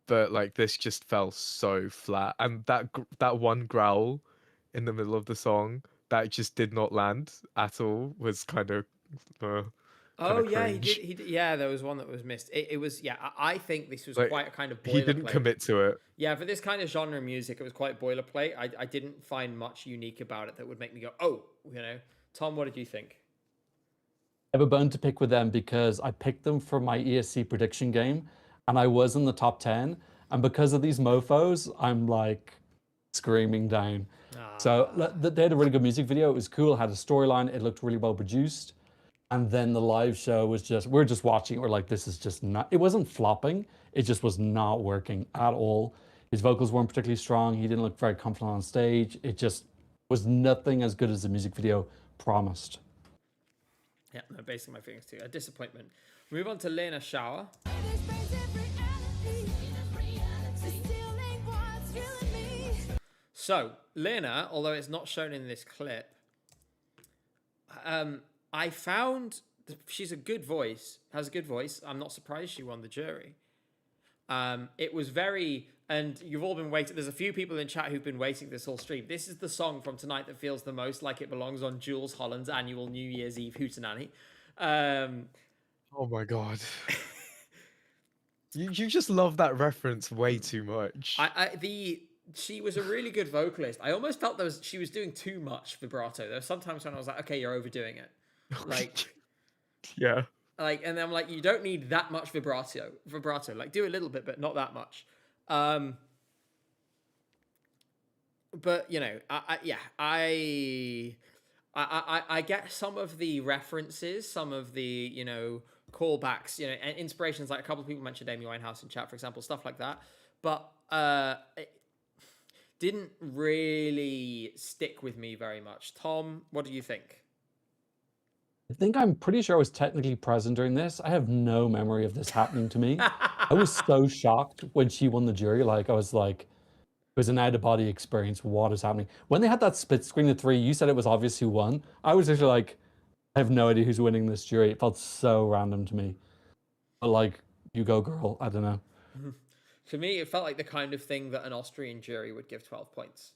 but like this just fell so flat, and that one growl in the middle of the song that just did not land at all was kind of uh, Oh yeah, he did. cringe. He did. Yeah, there was one that was missed. It was yeah. I think this was Like quite a kind of he didn't boilerplate. commit to it. Yeah, for this kind of genre music, it was quite boilerplate. I didn't find much unique about it that would make me go, oh, Tom, what did you think? I have a bone to pick with them because I picked them for my ESC prediction game and I was in the top 10. And because of these mofos, I'm like screaming down. So they had a really good music video. It was cool, had a storyline, it looked really well produced. And then the live show was just, we're just watching, we're like, this is just not, it wasn't flopping, it just was not working at all. His vocals weren't particularly strong, he didn't look very confident on stage. It just was nothing as good as the music video promised. Yeah, no, basically my feelings too. A disappointment. Move on to Lena Shower. So, Lena, although it's not shown in this clip, I found she's a good voice, has a good voice. I'm not surprised she won the jury. It was very, and you've all been waiting. There's a few people in chat who've been waiting this whole stream. This is the song from tonight that feels the most like it belongs on Jules Holland's annual New Year's Eve hootenanny. Oh my god. You just love that reference way too much. She was a really good vocalist. I almost felt she was doing too much vibrato. There were sometimes when I was like, okay, you're overdoing it. Like, yeah. Like, and I'm like, you don't need that much vibrato. Like, do a little bit, but not that much. But I get some of the references, some of the callbacks, and inspirations. Like a couple of people mentioned Amy Winehouse in chat, for example, stuff like that. But it didn't really stick with me very much. Tom, what do you think? I think I'm pretty sure I was technically present during this. I have no memory of this happening to me. I was so shocked when she won the jury. Like, I was like, it was an out-of-body experience. What is happening? When they had that split screen of 3, you said it was obvious who won. I was actually like, I have no idea who's winning this jury. It felt so random to me. But like, you go, girl. I don't know. To me, it felt like the kind of thing that an Austrian jury would give 12 points.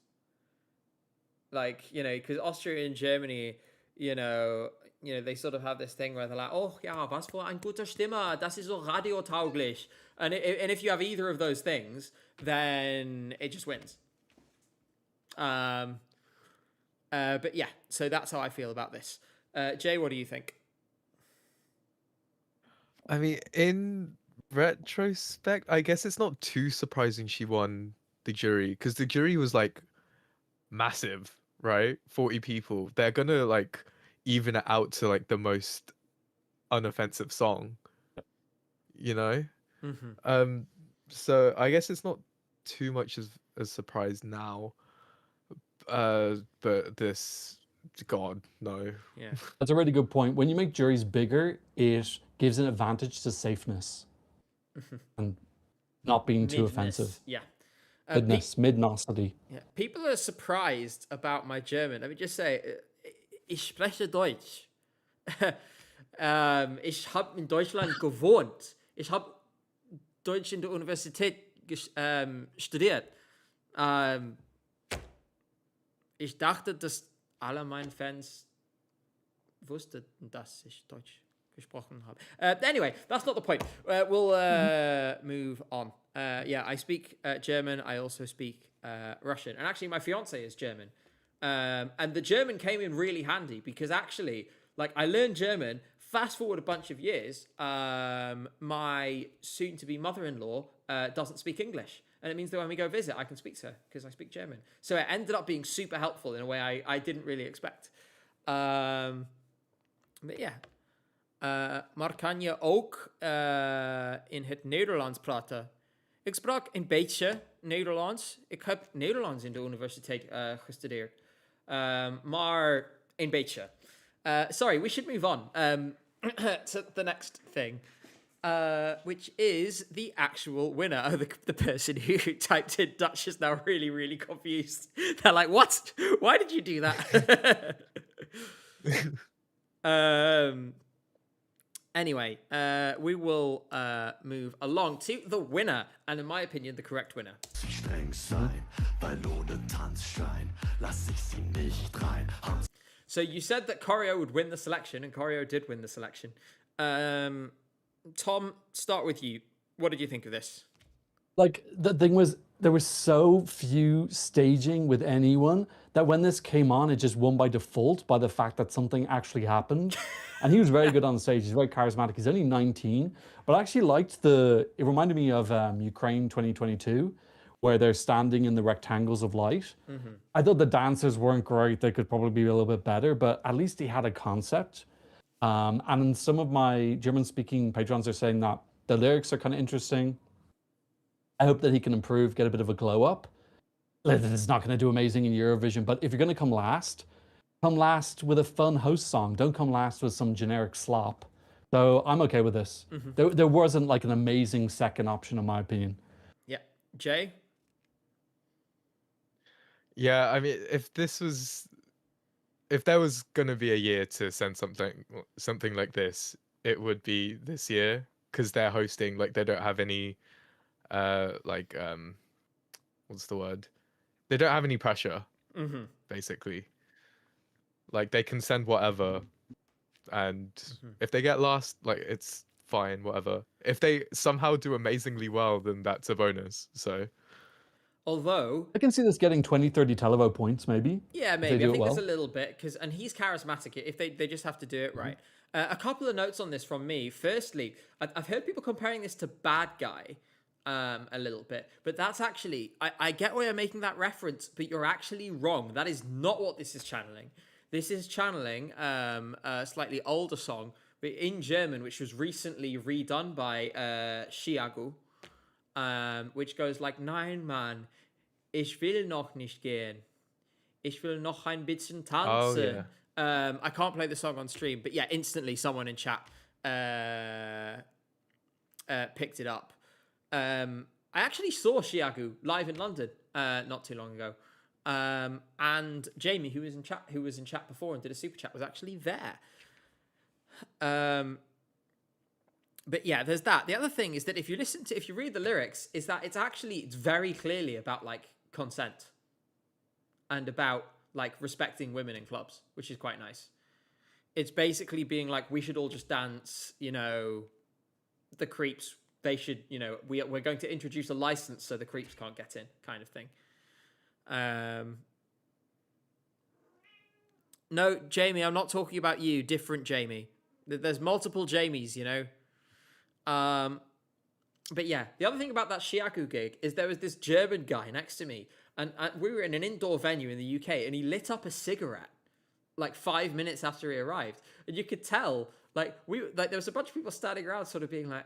Like, because Austria and Germany, they sort of have this thing where they're like, oh, ja, was für ein guter Stimme, das ist so radiotauglich. And if you have either of those things, then it just wins. But yeah, so that's how I feel about this. Jay, what do you think? I mean, in retrospect, I guess it's not too surprising she won the jury, because the jury was like massive, right? 40 people. They're gonna like even it out to like the most unoffensive song, Mm-hmm. So I guess it's not too much as a surprise now, but this, god, no. Yeah. That's a really good point. When you make juries bigger, it gives an advantage to safeness and not being too offensive. Yeah. Midnosity. Yeah. People are surprised about my German. Let me just say, ich spreche Deutsch. Ich habe in Deutschland gewohnt. Ich habe Deutsch in der Universität studiert. Ich dachte, dass alle meine Fans wussten, dass ich Deutsch gesprochen habe. Anyway, that's not the point. We'll move on. Yeah, I speak German. I also speak Russian. And actually, my fiance is German. And the German came in really handy because actually, like, I learned German. Fast forward a bunch of years, my soon-to-be mother-in-law doesn't speak English. And it means that when we go visit, I can speak to her because I speak German. So it ended up being super helpful in a way I didn't really expect. But yeah. Maar kan je ook in het Nederlands praten? Ik sprak een beetje Nederlands. Ik heb Nederlands in de universiteit gestudeerd. Maar een beetje. Sorry, we should move on to the next thing, which is the actual winner. Oh, the person who typed in Dutch is now really, really confused. They're like, what? Why did you do that? Anyway, we will move along to the winner, and in my opinion, the correct winner. So you said that Choreo would win the selection, and Choreo did win the selection. Tom, start with you. What did you think of this? Like, the thing was, there was so few staging with anyone that when this came on, it just won by default by the fact that something actually happened. And he was very good on stage. He's very charismatic. He's only 19, but I actually liked it reminded me of Ukraine 2022, where they're standing in the rectangles of light. Mm-hmm. I thought the dancers weren't great. They could probably be a little bit better, but at least he had a concept. And some of my German-speaking patrons are saying that the lyrics are kind of interesting. I hope that he can improve, get a bit of a glow up. It's not going to do amazing in Eurovision, but if you're going to come last with a fun host song. Don't come last with some generic slop. So I'm okay with this. Mm-hmm. There wasn't like an amazing second option, in my opinion. Yeah. Jay? Yeah, I mean, if there was going to be a year to send something like this, it would be this year, because they're hosting, like, they don't have any what's the word? They don't have any pressure, basically. Like, they can send whatever, and if they get last, like, it's fine, whatever. If they somehow do amazingly well, then that's a bonus, so... Although... I can see this getting 20, 30 televote points, maybe. Yeah, maybe. I think there's a little bit, and he's charismatic if they just have to do it right. A couple of notes on this from me. Firstly, I've heard people comparing this to Bad Guy a little bit, but that's actually... I get why you're making that reference, but you're actually wrong. That is not what this is channeling. This is channeling a slightly older song, but in German, which was recently redone by Chiago, which goes like, Nein, Mann, ich will noch nicht gehen. Ich will noch ein bisschen tanzen. Oh, yeah. I can't play the song on stream, but yeah, instantly someone in chat picked it up. I actually saw Chiago live in London not too long ago. And Jamie, who was in chat before and did a super chat, was actually there. But yeah, there's that. The other thing is that if you read the lyrics, is that it's very clearly about like consent and about like respecting women in clubs, which is quite nice. It's basically being like, we should all just dance, the creeps, they should, we're going to introduce a license so the creeps can't get in, kind of thing. No, Jamie, I'm not talking about you, different Jamie. There's multiple Jamies, But yeah, the other thing about that Chiaku gig is there was this German guy next to me, and we were in an indoor venue in the UK, and he lit up a cigarette like 5 minutes after he arrived, and you could tell there was a bunch of people standing around, sort of being like,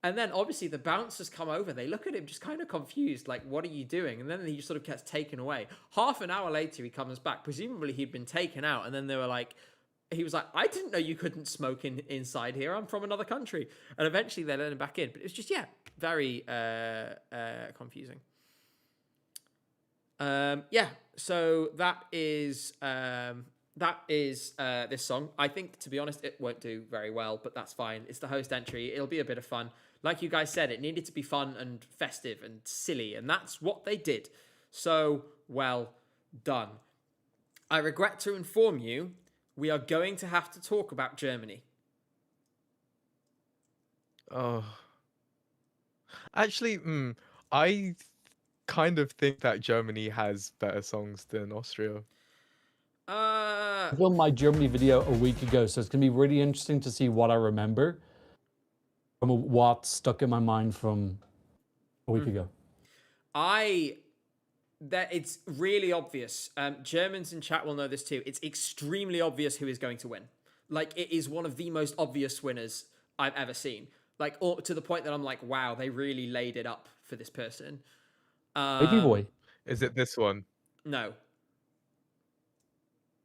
and then obviously the bouncers come over, they look at him just kind of confused, like, what are you doing? And then he just sort of gets taken away. Half an hour later, he comes back. Presumably he'd been taken out, and then they were like, he was like, I didn't know you couldn't smoke inside here. I'm from another country. And eventually they let him back in. But it was just, very confusing. So that is this song. I think, to be honest, it won't do very well, but that's fine. It's the host entry. It'll be a bit of fun. like you guys said, it needed to be fun and festive and silly, and that's what they did. So well done. I regret to inform you, we are going to have to talk about Germany. Oh, actually, I kind of think that Germany has better songs than Austria. Uh, I filmed my Germany video a week ago, so it's gonna be really interesting to see what I remember from what stuck in my mind from a week ago. that it's really obvious. Germans in chat will know this too. It's extremely obvious who is going to win. Like, it is one of the most obvious winners I've ever seen. Like, to the point that I'm like, wow, they really laid it up for this person. Baby boy. Is it this one? No,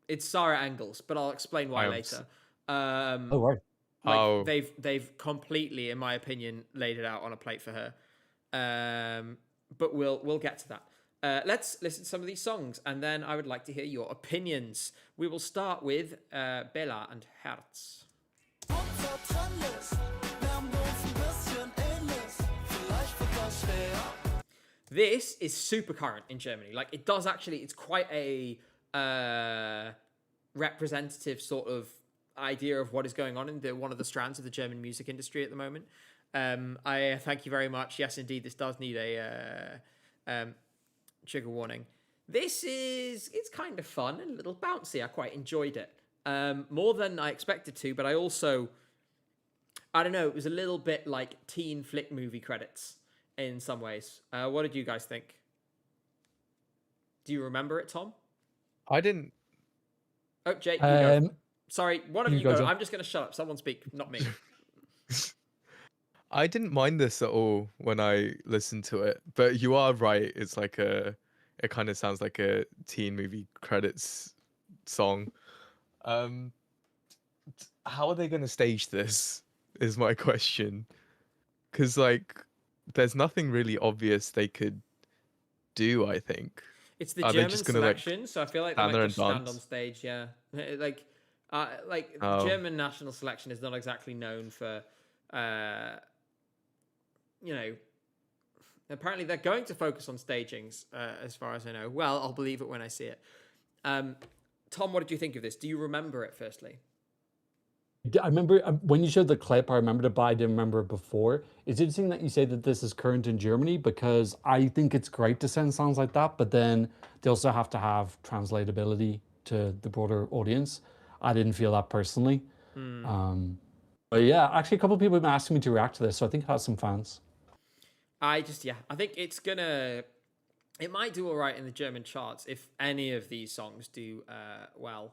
it's Sarah Engels, but I'll explain why I later. Oh right. Like, Oh. they've completely, in my opinion, laid it out on a plate for her. But we'll get to that. Let's listen to some of these songs, and then I would like to hear your opinions. We will start with Bella and Herz. This is super current in Germany. Like, it does actually, it's quite a representative sort of idea of what is going on in one of the strands of the German music industry at the moment. I thank you very much. Yes, indeed, this does need a trigger warning. It's kind of fun and a little bouncy. I quite enjoyed it. More than I expected to, but I don't know, it was a little bit like teen flick movie credits in some ways. What did you guys think? Do you remember it, Tom? I didn't. Oh, Jake, you go. Um, Sorry, one of you you go, go. Jake. I'm just going to shut up. Someone speak, not me. I didn't mind this at all when I listened to it, but you are right. It's like it kind of sounds like a teen movie credits song. How are they going to stage this? Is my question. Because like, there's nothing really obvious they could do. I think. It's the Are they German just gonna, like, selection, so I feel like they stand might there just and stand on dance? stage. Yeah, like the Oh. German national selection is not exactly known for, you know. Apparently, they're going to focus on stagings, as far as I know. Well, I'll believe it when I see it. Tom, what did you think of this? Do you remember it? Firstly, I remember when you showed the clip, I remembered it, but I didn't remember it before. It's interesting that you say that this is current in Germany because I think it's great to send songs like that, but then they also have to have translatability to the broader audience. I didn't feel that personally. But yeah, actually, a couple of people have been asking me to react to this, so I think it has some fans. I think it might do all right in the German charts. If any of these songs do well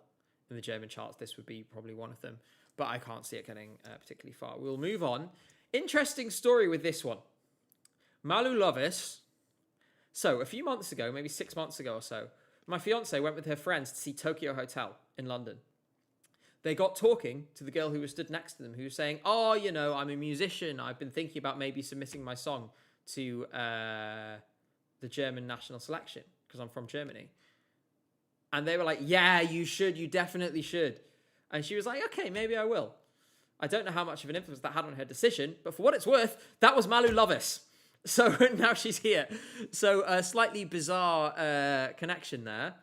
in the German charts, this would be probably one of them. But I can't see it getting particularly far. We'll move on. Interesting story with this one. Malu Lovis. So, a few months ago, maybe 6 months ago or so, my fiance went with her friends to see Tokyo Hotel in London. They got talking to the girl who was stood next to them, who was saying, "Oh, you know, I'm a musician. I've been thinking about maybe submitting my song to the German national selection because I'm from Germany." And they were like, "Yeah, you should. You definitely should." And she was like, "Okay, maybe I will." I don't know how much of an influence that had on her decision, but for what it's worth, that was Malu Lovis. So now she's here. So a slightly bizarre connection there.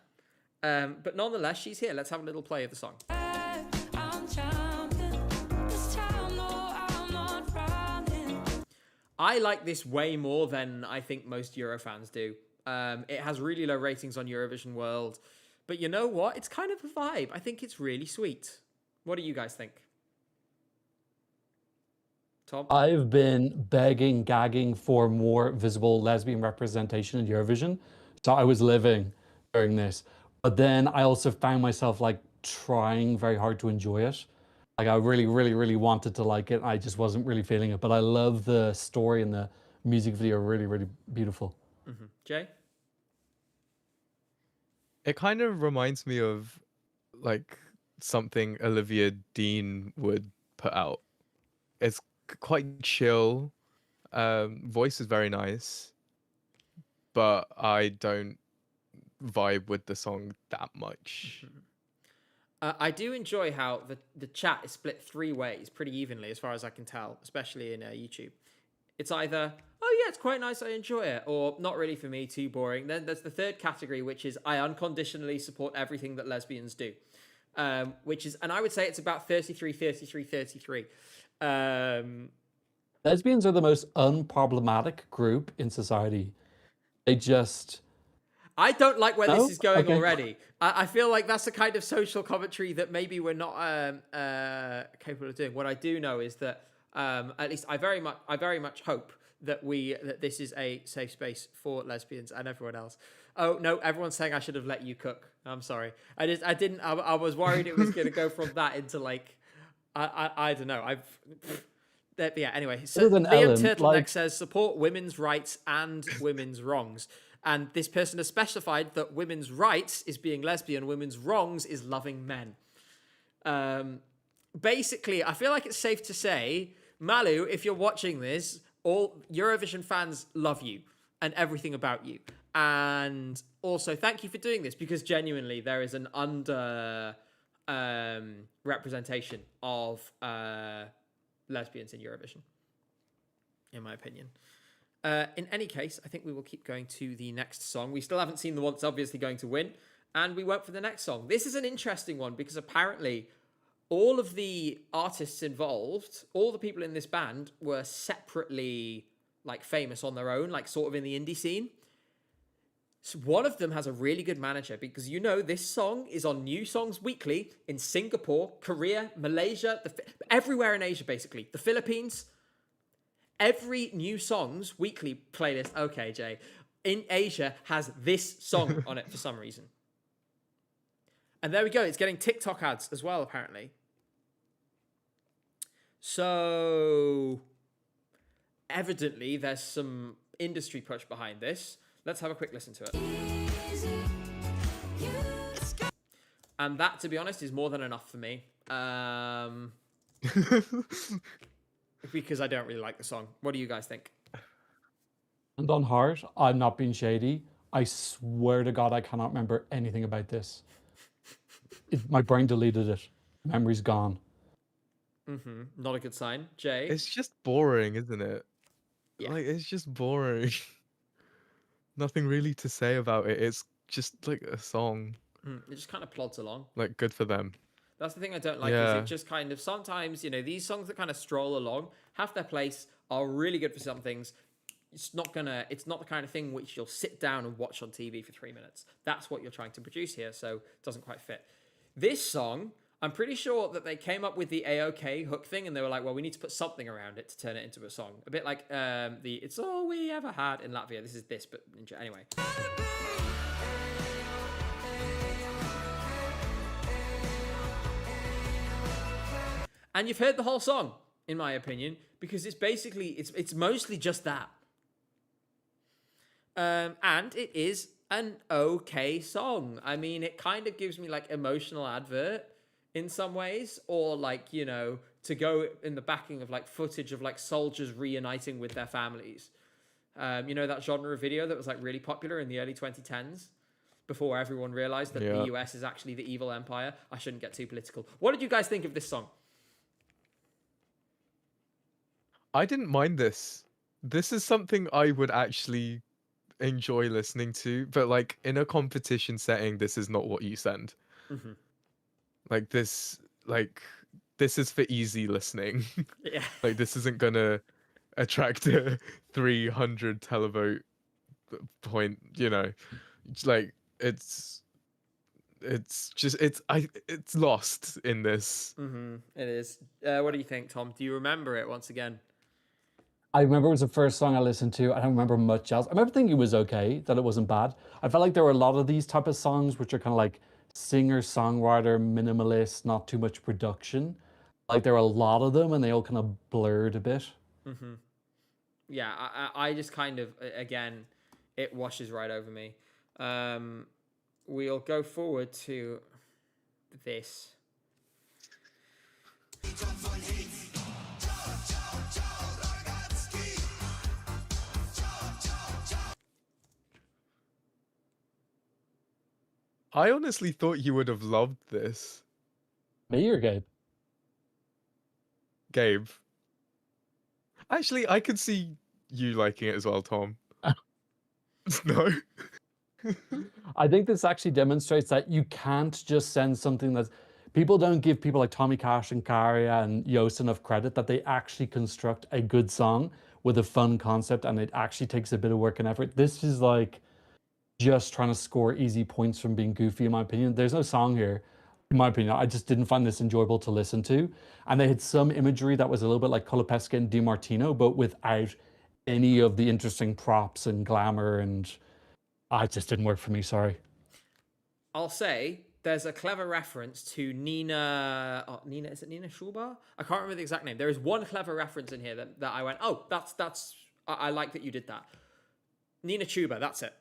But nonetheless, she's here. Let's have a little play of the song. I like this way more than I think most Eurofans do. It has really low ratings on Eurovision World. But you know what? It's kind of a vibe. I think it's really sweet. What do you guys think? Tom? I've been begging, gagging for more visible lesbian representation in Eurovision. So I was living during this. But then I also found myself like trying very hard to enjoy it. Like I really, really, really wanted to like it. I just wasn't really feeling it. But I love the story and the music video, really, really beautiful. Mm-hmm. Jay? It kind of reminds me of like something Olivia Dean would put out. It's quite chill. Voice is very nice, but I don't vibe with the song that much. I do enjoy how the chat is split three ways pretty evenly, as far as I can tell, especially in YouTube. It's either, oh yeah, it's quite nice, I enjoy it, or not really for me, too boring. Then there's the third category, which is I unconditionally support everything that lesbians do. Which is, and I would say it's about 33, 33, 33. Lesbians are the most unproblematic group in society. They just I don't like where this no. is going Okay. already. I feel like that's the kind of social commentary that maybe we're not capable of doing. What I do know is that at least I very much hope that this is a safe space for lesbians and everyone else. Oh no, everyone's saying I should have let you cook. I'm sorry. I was worried it was going to go from that into like I don't know. Yeah, anyway, so Other than Liam Ellen, Turtleneck like- says support women's rights and women's wrongs. And this person has specified that women's rights is being lesbian, women's wrongs is loving men. Basically, I feel like it's safe to say, Malu, if you're watching this, all Eurovision fans love you and everything about you. And also, thank you for doing this, because genuinely there is an under representation of lesbians in Eurovision, in my opinion. In any case, I think we will keep going to the next song. We still haven't seen the one that's obviously going to win, and we went for the next song. This is an interesting one because apparently all of the artists involved, all the people in this band were separately like famous on their own, like sort of in the indie scene. So one of them has a really good manager because, you know, this song is on New Songs Weekly in Singapore, Korea, Malaysia, everywhere in Asia, basically. The Philippines. Every New Songs Weekly playlist, okay, Jay, in Asia has this song on it for some reason. And there we go. It's getting TikTok ads as well, apparently. So, evidently, there's some industry push behind this. Let's have a quick listen to it. And that, to be honest, is more than enough for me. Because I don't really like the song. What do you guys think? And on heart, I'm not being shady. I swear to God, I cannot remember anything about this. My brain deleted it. Memory's gone. Not a good sign. Jay? It's just boring, isn't it? Yeah. Like, it's just boring. Nothing really to say about it. It's just like a song. It just kind of plods along. Like, good for them. That's the thing I don't like, Yeah. is it just kind of, sometimes, you know, these songs that kind of stroll along have their place, are really good for some things. It's not the kind of thing which you'll sit down and watch on TV for 3 minutes. That's what you're trying to produce here, so it doesn't quite fit. This song, I'm pretty sure that they came up with the AOK hook thing, and they were like, well, we need to put something around it to turn it into a song. A bit like the It's All We Ever Had in Latvia. This is this, but anyway. And you've heard the whole song, in my opinion, because it's basically, it's mostly just that. And it is an okay song. I mean, it kind of gives me like emotional advert in some ways, or like, you know, to go in the backing of like footage of like soldiers reuniting with their families. You know, that genre of video that was like really popular in the early 2010s before everyone realized that the US is actually the evil empire. I shouldn't get too political. What did you guys think of this song? I didn't mind this. This is something I would actually enjoy listening to, but like in a competition setting, this is not what you send. Like this is for easy listening. Yeah. Like this isn't gonna attract a 300 televote point, you know. It's like it's lost in this. It is. What do you think, Tom? Do you remember it once again? I remember it was the first song I listened to. I don't remember much else. I remember thinking it was okay, that it wasn't bad. I felt like there were a lot of these type of songs which are kind of like singer-songwriter, minimalist, not too much production. Like there were a lot of them and they all kind of blurred a bit. Yeah, I just kind of, again, it washes right over me. We'll go forward to this. I honestly thought you would have loved this, Me or Gabe? Gabe. Actually, I could see you liking it as well, Tom. No. I think this actually demonstrates that you can't just send something that's people don't give people like Tommy Cash and Karia and Yost enough credit that they actually construct a good song with a fun concept, and it actually takes a bit of work and effort. This is like just trying to score easy points from being goofy, in my opinion. There's no song here, in my opinion. I just didn't find this enjoyable to listen to. And they had some imagery that was a little bit like Colopesca and DiMartino, but without any of the interesting props and glamour, and it just didn't work for me, sorry. I'll say there's a clever reference to Nina. Oh, Nina, is it Nina Schuber? I can't remember the exact name. There is one clever reference in here that I went, oh, that's. I like that you did that. Nina Chuba, that's it.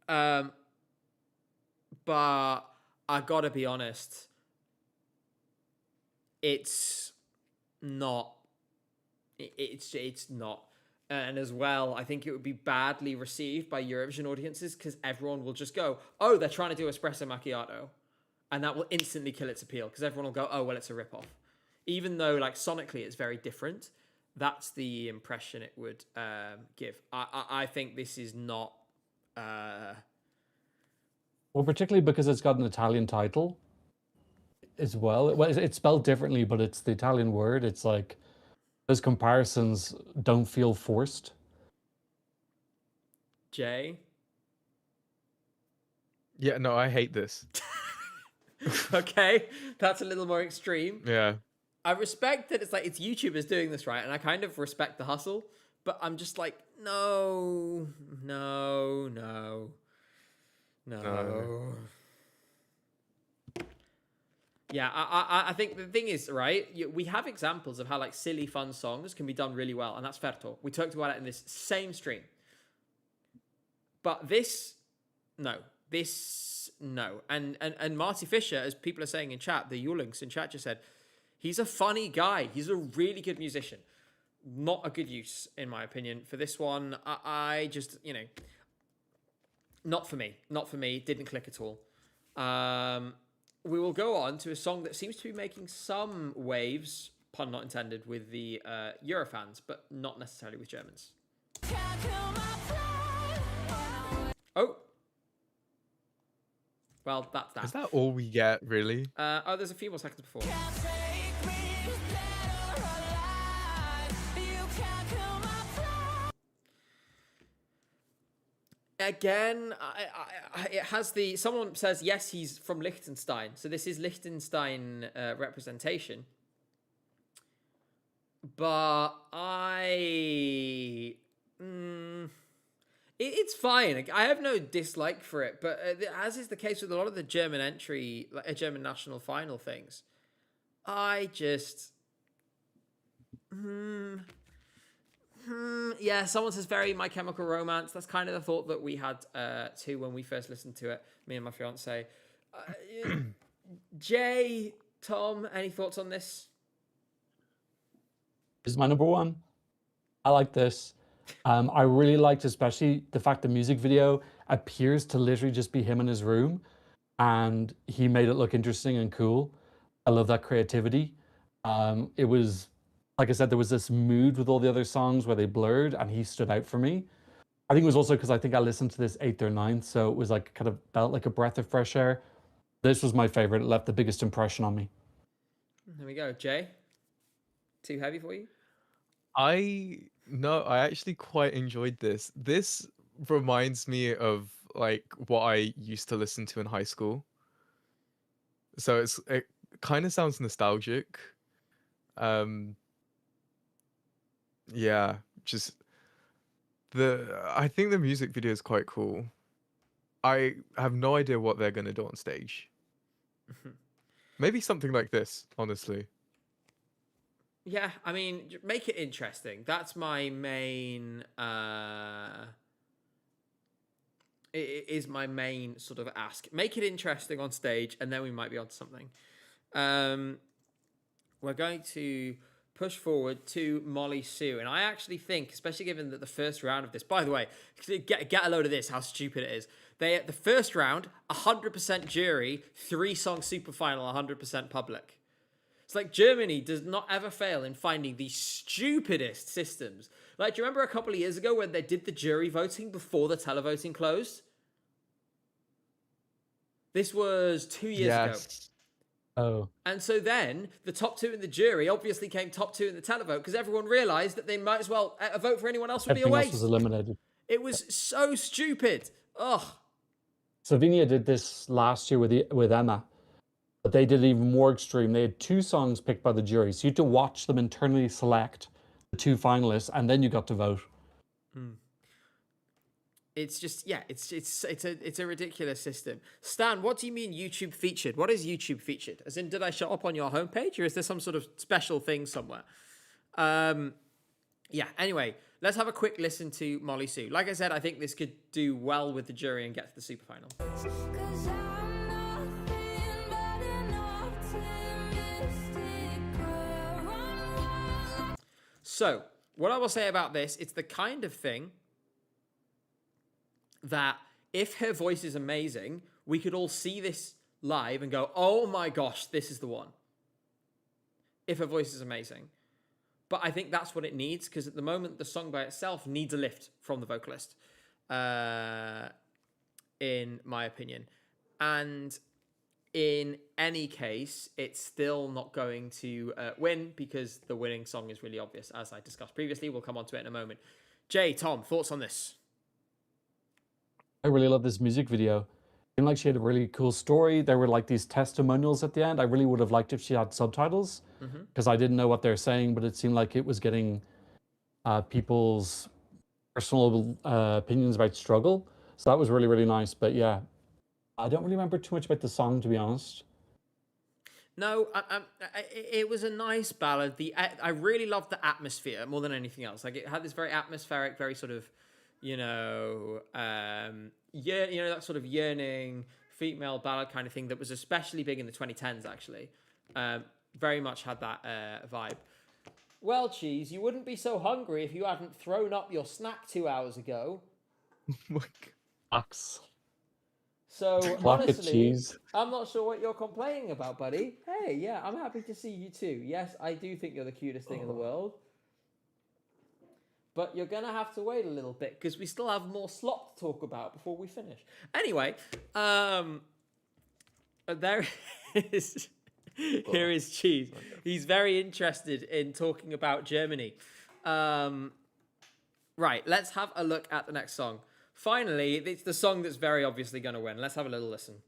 But I gotta be honest, it's not. It's not. And as well, I think it would be badly received by Eurovision audiences because everyone will just go, oh, they're trying to do espresso macchiato. And that will instantly kill its appeal because everyone will go, oh, well, it's a ripoff. Even though, like, sonically it's very different, that's the impression it would give. I think this is not... Well, particularly because it's got an Italian title as well. Well, it's spelled differently, but it's the Italian word. It's like... those comparisons don't feel forced. Jay? Yeah, no, I hate this. Okay, that's a little more extreme. Yeah. I respect that it's YouTubers doing this, right? And I kind of respect the hustle, but I'm just like, no. Yeah, I think the thing is, right, we have examples of how, like, silly, fun songs can be done really well, and that's Ferto. We talked about it in this same stream. But this, no. And Marty Fisher, as people are saying in chat, the Yulings in chat just said, he's a funny guy. He's a really good musician. Not a good use, in my opinion. For this one, I just, not for me. Didn't click at all. We will go on to a song that seems to be making some waves, pun not intended, with the Eurofans, but not necessarily with Germans. Oh. Well, that's that. Is that all we get, really? There's a few more seconds before. Again, it has the... Someone says, yes, he's from Liechtenstein. So this is Liechtenstein representation. But it's fine. I have no dislike for it. But as is the case with a lot of the German entry, like German national final things, I just... yeah, someone says very My Chemical Romance. That's kind of the thought that we had too when we first listened to it, me and my fiance. Jay, Tom, any thoughts on this? This is my number one. I like this. I really liked especially the fact the music video appears to literally just be him in his room, and he made it look interesting and cool. I love that creativity. It was... like I said, there was this mood with all the other songs where they blurred, and he stood out for me. I think it was also because I think I listened to this 8th or 9th, so it was like kind of felt like a breath of fresh air. This was my favorite. It left the biggest impression on me. There we go. Jay, too heavy for you? No, I actually quite enjoyed this. This reminds me of like what I used to listen to in high school. So it kind of sounds nostalgic. Yeah, just I think the music video is quite cool. I have no idea what they're gonna do on stage. Maybe something like this, honestly. Yeah, I mean, make it interesting. That's my main... it is my main sort of ask. Make it interesting on stage, and then we might be onto something. We're going to push forward to Molly Sue. And I actually think, especially given that the first round of this... By the way, get a load of this, how stupid it is. The first round, 100% jury, 3-song super final, 100% public. It's like Germany does not ever fail in finding the stupidest systems. Like, do you remember a couple of years ago when they did the jury voting before the televoting closed? This was 2 years ago. Yes. Oh, And so then the top two in the jury obviously came top two in the televote because everyone realized that they might as well a vote for anyone else would be a everything else waste. was eliminated. It was so stupid. Ugh. Slovenia did this last year with Emma, but they did it even more extreme. They had 2 songs picked by the jury, so you had to watch them internally select the 2 finalists, and then you got to vote. It's just, yeah, it's a ridiculous system. Stan, what do you mean YouTube featured? What is YouTube featured? As in, did I show up on your homepage, or is there some sort of special thing somewhere? Yeah, anyway, let's have a quick listen to Molly Sue. Like I said, I think this could do well with the jury and get to the super final. So, what I will say about this, it's the kind of thing that if her voice is amazing, we could all see this live and go, oh my gosh, this is the one. If her voice is amazing. But I think that's what it needs, because at the moment, the song by itself needs a lift from the vocalist, in my opinion. And in any case, it's still not going to win, because the winning song is really obvious, as I discussed previously. We'll come on to it in a moment. Jay, Tom, thoughts on this? I really love this music video. It seemed like she had a really cool story. There were like these testimonials at the end. I really would have liked if she had subtitles, because I didn't know what they're saying, but it seemed like it was getting people's personal opinions about struggle. So that was really, really nice. But yeah, I don't really remember too much about the song, to be honest. No, it was a nice ballad. I really loved the atmosphere more than anything else. Like, it had this very atmospheric, very sort of, that sort of yearning female ballad kind of thing that was especially big in the 2010s, actually. Very much had that vibe. Well, Cheese, you wouldn't be so hungry if you hadn't thrown up your snack 2 hours ago. Max. So, Clock it, honestly, Cheese. I'm not sure what you're complaining about, buddy. Hey, yeah, I'm happy to see you too. Yes, I do think you're the cutest thing in the world. But you're going to have to wait a little bit, because we still have more slop to talk about before we finish. Anyway, there is... Here is Cheese. He's very interested in talking about Germany. Right, let's have a look at the next song. Finally, it's the song that's very obviously going to win. Let's have a little listen.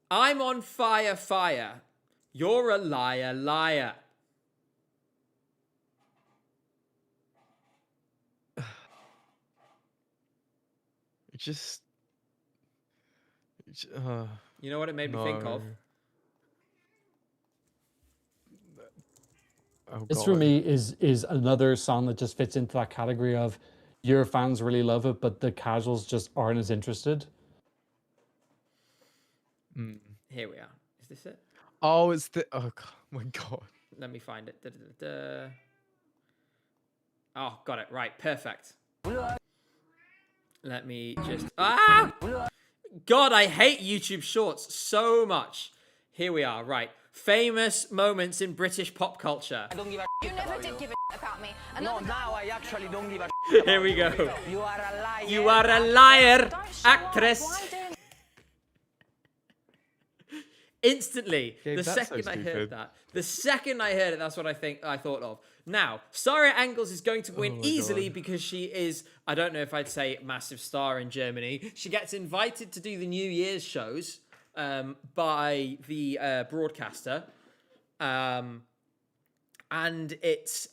I'm on fire, fire. You're a liar, liar. You know what it made me think of? Oh, This for me is another song that just fits into that category of your fans really love it, but the casuals just aren't as interested. Here we are. Is this it? Oh, it's the... Oh, my God. Let me find it. Da-da-da-da. Oh, got it. Right, perfect. Let me just... Ah! God, I hate YouTube Shorts so much. Here we are, right. Famous moments in British pop culture. I don't give a You never did give a about me. No, now I actually don't give a Here we go. You are a liar. You are a liar, Don't show actress. Up. Why don't... Instantly, Gabe, the that's second so I heard stupid. that, that's what I thought of. Now, Sarah Engels is going to win my easily God. because she is, I don't know if I'd say massive star in Germany. She gets invited to do the New Year's shows by the broadcaster. And it's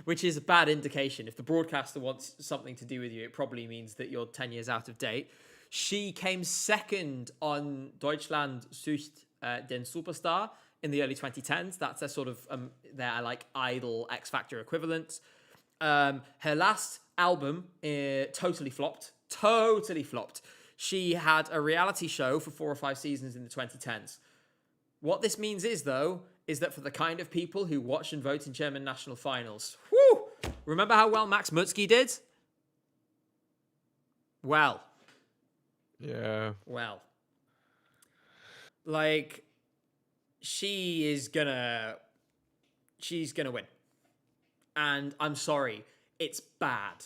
which is a bad indication. If the broadcaster wants something to do with you, it probably means that you're 10 years out of date. She came second on Deutschland sucht den Superstar in the early 2010s. That's their sort of their like Idol X Factor equivalent. Her last album totally flopped. She had a reality show for 4 or 5 seasons in the 2010s. What this means is that for the kind of people who watch and vote in German national finals, whoo, remember how well Max Mutzke did? Well, Yeah. like she's gonna win. And I'm sorry, it's bad.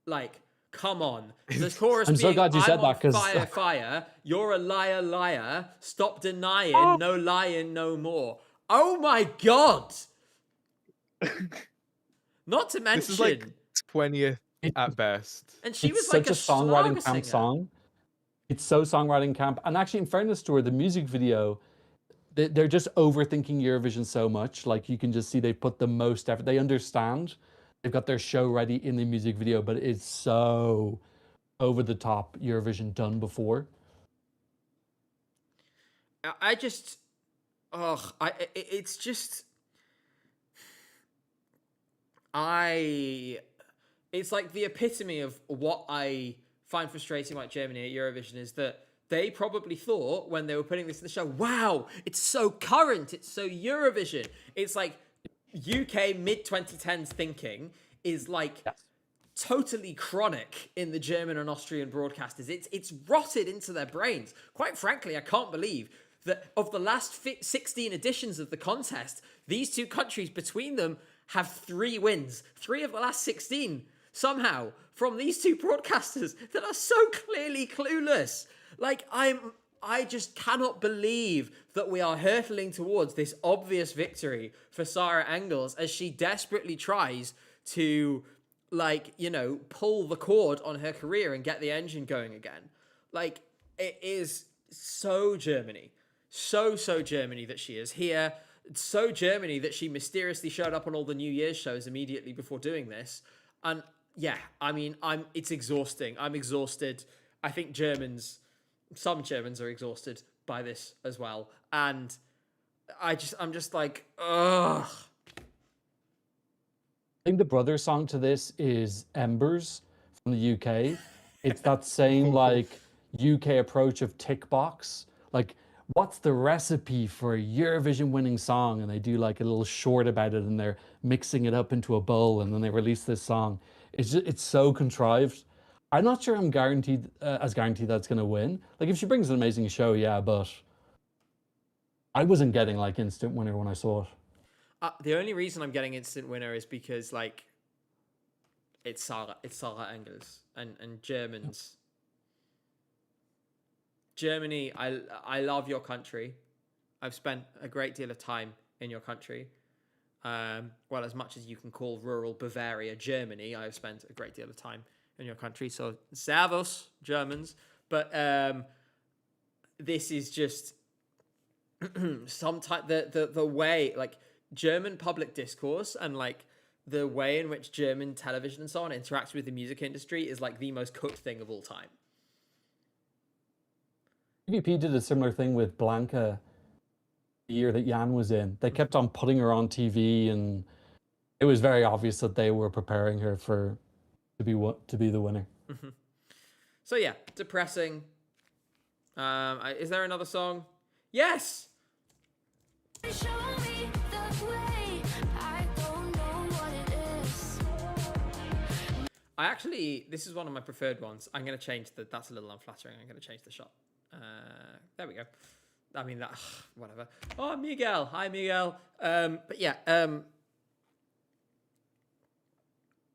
Like, come on. The chorus I'm so being, glad you I'm said on that, 'cause- fire, fire. You're a liar, liar. Stop denying. Oh. No lying, no more. Oh my God. Not to mention. This is like 20th It- at best. And she It's was like such a a songwriting Schlager camp singer. song. It's so songwriting camp. And actually, in fairness to her, the music video, they're just overthinking Eurovision so much. Like, you can just see they put the most effort. They understand. They've got their show ready in the music video, but it's so over the top Eurovision done before. I just, it's just, it's like the epitome of what I find frustrating about Germany at Eurovision is that they probably thought when they were putting this in the show, wow, it's so current, it's so Eurovision. It's like UK mid 2010s thinking is like Yes. totally chronic in the German and Austrian broadcasters. It's rotted into their brains. Quite frankly, I can't believe that of the last 16 editions of the contest, these two countries between them have 3 wins. 3 of the last 16 somehow from these two broadcasters that are so clearly clueless. Like, I just cannot believe that we are hurtling towards this obvious victory for Sarah Engels as she desperately tries to, like, you know, pull the cord on her career and get the engine going again. Like, it is so Germany. So Germany that she is here. It's so Germany that she mysteriously showed up on all the New Year's shows immediately before doing this. And yeah, I mean, it's exhausting. I'm exhausted. I think some Germans are exhausted by this as well. And I'm just like, ugh. I think the brother song to this is Embers from the UK. It's that same like UK approach of tick box. Like, what's the recipe for a Eurovision winning song? And they do like a little short about it and they're mixing it up into a bowl and then they release this song. It's so contrived. I'm not sure I'm guaranteed that it's going to win. Like, if she brings an amazing show, yeah, but I wasn't getting like instant winner when I saw it. The only reason I'm getting instant winner is because, like, it's Sarah Engels and Germans. Germany, I love your country. I've spent a great deal of time in your country. Well, as much as you can call rural Bavaria Germany, I've spent a great deal of time in your country. So, servus, Germans. But this is just some type the way, like, German public discourse and like the way in which German television and so on interacts with the music industry is like the most cooked thing of all time. EVP did a similar thing with Blanca the year that Jan was in. They kept on putting her on TV and it was very obvious that they were preparing her to be the winner. So yeah, depressing. Is there another song? Yes. Show me the way. I don't know what it is. I actually, this is one of my preferred ones. I'm going to change that's a little unflattering. I'm going to change the shot. There we go. I mean, that, whatever. Oh, Miguel. Hi, Miguel. But yeah,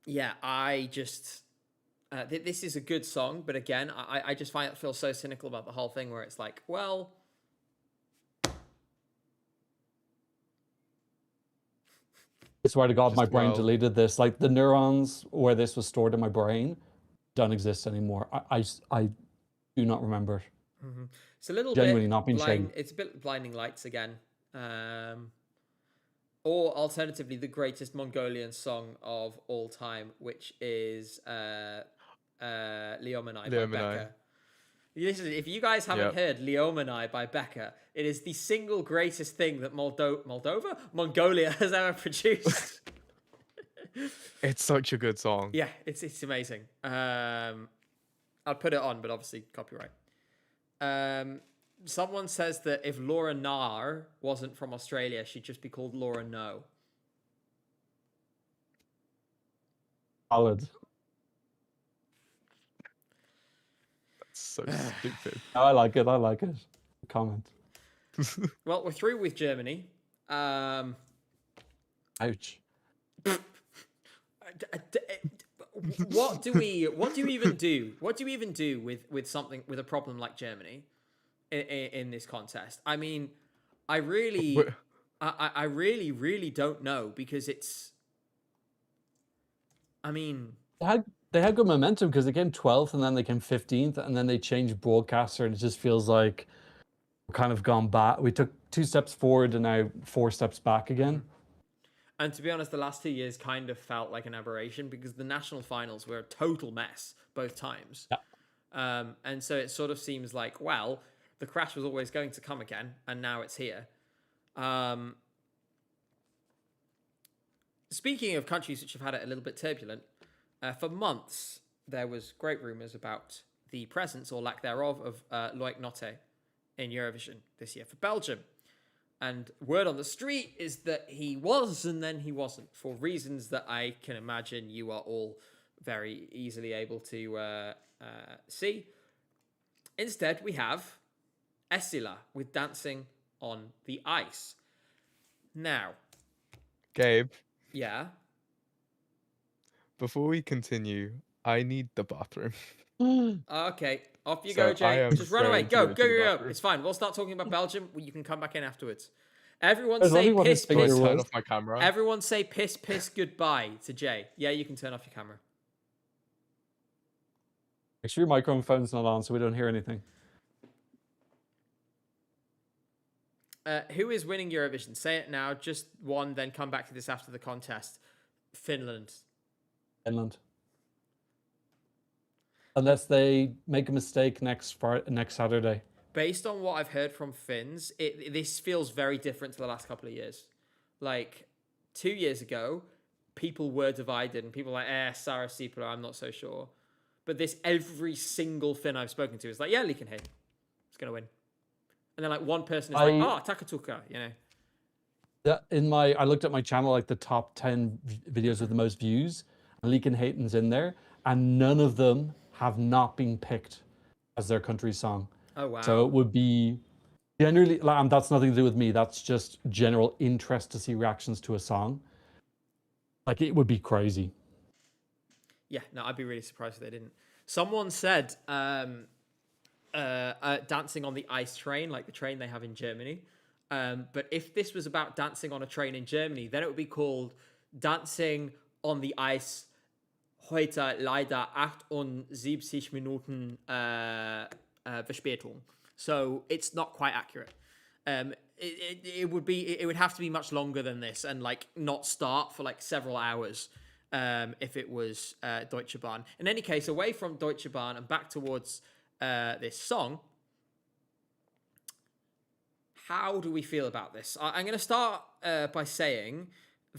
yeah, I just, this is a good song, but again, I just feel so cynical about the whole thing where it's like, well, I swear to God, Just my brain well. deleted this. Like, the neurons where this was stored in my brain don't exist anymore. I do not remember it. it's a little Genuinely bit not being shady. it's a bit Blinding Lights again. Or alternatively, the greatest Mongolian song of all time, which is Leomanai by Leomanai. Becca. Listen, if you guys haven't heard Leomanai by Becca, it is the single greatest thing that Mongolia has ever produced. It's such a good song. Yeah, it's amazing. I'll put it on, but obviously copyright. Someone says that if Laura Nahr wasn't from Australia, she'd just be called Laura No. Solid. so stupid. I like it. I like it. Comment. Well, we're through with Germany. Ouch. What do we even do? What do we even do with something with a problem like Germany in this contest? I mean, I really don't know, because it's. I mean, They had good momentum because they came 12th and then they came 15th and then they changed broadcaster, and it just feels like we're kind of gone back. We took 2 steps forward and now 4 steps back again. and to be honest, the last 2 years kind of felt like an aberration, because the national finals were a total mess both times. Yeah. And so it sort of seems like, well, the crash was always going to come again, and now it's here. Speaking of countries which have had it a little bit turbulent, for months there was great rumours about the presence or lack thereof of Loic Notte in Eurovision this year for Belgium. And word on the street is that he was, and then he wasn't, for reasons that I can imagine you are all very easily able to see. Instead, we have Essila with Dancing on the Ice. Now, Gabe, yeah. before we continue, I need the bathroom. Okay, off you So go, I Jay. am Just run away. going to Go, go go, to the go, go. bathroom. It's fine. We'll start talking about Belgium. You can come back in afterwards. Everyone I was say wondering what his piss, finger piss. Turn was. off my camera. Everyone say piss, piss, goodbye to Jay. Yeah, you can turn off your camera. Make sure your microphone's not on so we don't hear anything. Who is winning Eurovision? Say it now. Just one, then come back to this after the contest. Finland. Finland. Unless they make a mistake next Saturday. Based on what I've heard from Finns, this feels very different to the last couple of years. Like 2 years ago, people were divided and people were like, Sarah Sipula, I'm not so sure. But this, every single Finn I've spoken to is like, yeah, Likenhead. It's going to win. And then like one person is like, Takatuka, you know. Yeah, I looked at my channel, like the top 10 videos with the most views, and Leakin' Hayton's in there, and none of them have not been picked as their country song. Oh, wow. So it would be generally, that's nothing to do with me. That's just general interest to see reactions to a song. Like, it would be crazy. Yeah, no, I'd be really surprised if they didn't. Someone said dancing on the ice train, like the train they have in Germany. But if this was about dancing on a train in Germany, then it would be called Dancing on the Ice heute leider 78 Minuten Verspätung. So it's not quite accurate. It would have to be much longer than this and like not start for like several hours if it was Deutsche Bahn. In any case, away from Deutsche Bahn and back towards this song, how do we feel about this? I'm going to start by saying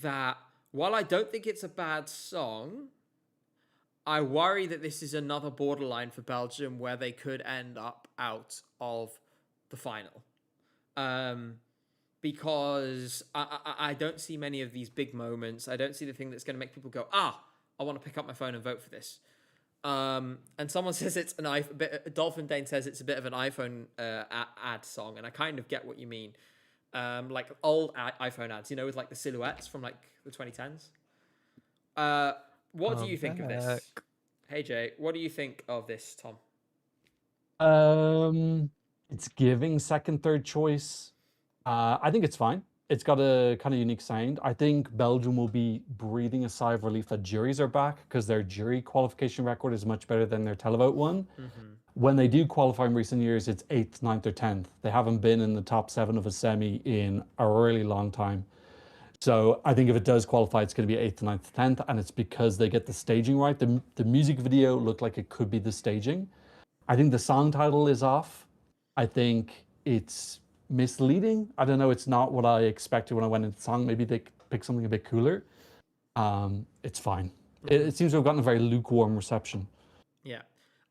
that while I don't think it's a bad song, I worry that this is another borderline for Belgium where they could end up out of the final. Because I don't see many of these big moments. I don't see the thing that's going to make people go, I want to pick up my phone and vote for this. And someone says it's an iPhone. Dolphin Dane says it's a bit of an iPhone ad song, and I kind of get what you mean. Like old iPhone ads, you know, with like the silhouettes from like the 2010s. What do you think of this? Hey Jay, what do you think of this, Tom? It's giving second, third choice. I think it's fine. It's got a kind of unique sound. I think Belgium will be breathing a sigh of relief that juries are back, because their jury qualification record is much better than their televote one. Mm-hmm. When they do qualify in recent years, it's 8th, 9th, or 10th. They haven't been in the top 7 of a semi in a really long time. So I think if it does qualify, it's going to be 8th, 9th, 10th, and it's because they get the staging right. The music video looked like it could be the staging. I think the song title is off. I think it's misleading. I don't know. It's not what I expected when I went into the song. Maybe they pick something a bit cooler. It's fine. It seems to have gotten a very lukewarm reception. Yeah.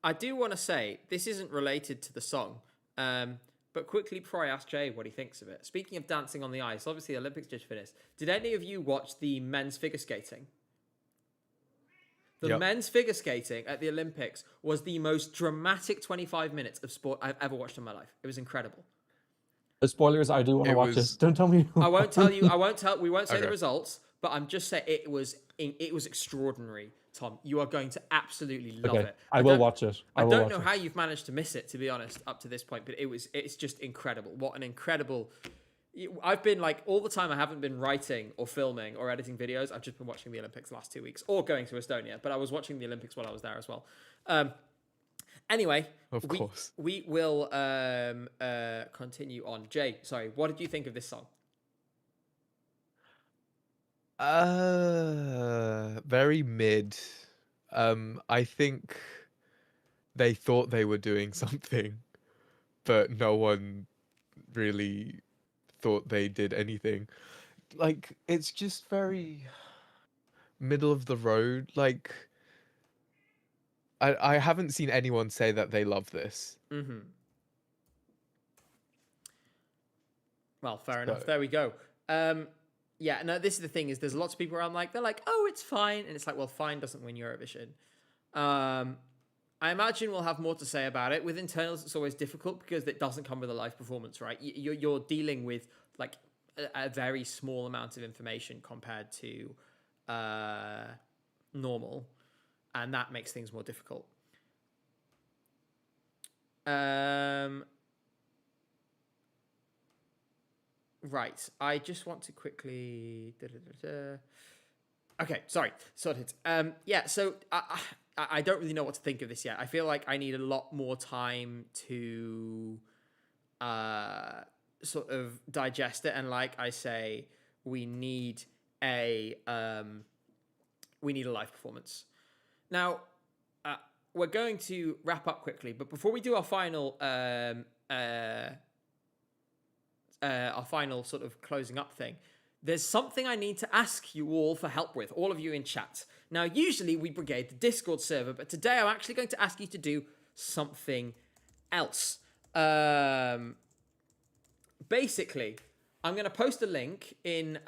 I do want to say, this isn't related to the song, but quickly before I ask Jay what he thinks of it, speaking of dancing on the ice, obviously the Olympics just finished. Did any of you watch the men's figure skating? The Yep. men's figure skating at the Olympics was the most dramatic 25 minutes of sport I've ever watched in my life. It was incredible. Spoilers, I do want to It watch was- it. Don't tell me. I won't tell you. I won't tell. We won't say the Okay. results, but I'm just saying it was extraordinary. Tom, you are going to absolutely love Okay, it. I will don't- watch it. I will don't watch know it. how you've managed to miss it, to be honest, up to this point, but it's just incredible. What an incredible. I've been like all the time. I haven't been writing or filming or editing videos. I've just been watching the Olympics the last 2 weeks or going to Estonia. But I was watching the Olympics while I was there as well. Anyway, Of course. we will continue on. Jay, sorry, what did you think of this song? Very mid. I think they thought they were doing something, but no one really thought they did anything. Like, it's just very middle of the road. Like, I haven't seen anyone say that they love this. Mm-hmm. Well, fair enough. So- There we go. Yeah, no, this is the thing is there's lots of people around they're like, oh, it's fine. And it's like, well, fine doesn't win Eurovision. I imagine we'll have more to say about it. With internals, it's always difficult because it doesn't come with a live performance, right? You're dealing with like a very small amount of information compared to normal. And that makes things more difficult. Right. I just want to quickly. Okay, sorry. Sorted. Yeah. So I don't really know what to think of this yet. I feel like I need a lot more time to sort of digest it. And like I say, we need a live performance. Now, we're going to wrap up quickly, but before we do our final sort of closing up thing, there's something I need to ask you all for help with, all of you in chat. Now, usually we brigade the Discord server, but today I'm actually going to ask you to do something else. Basically, I'm going to post a link in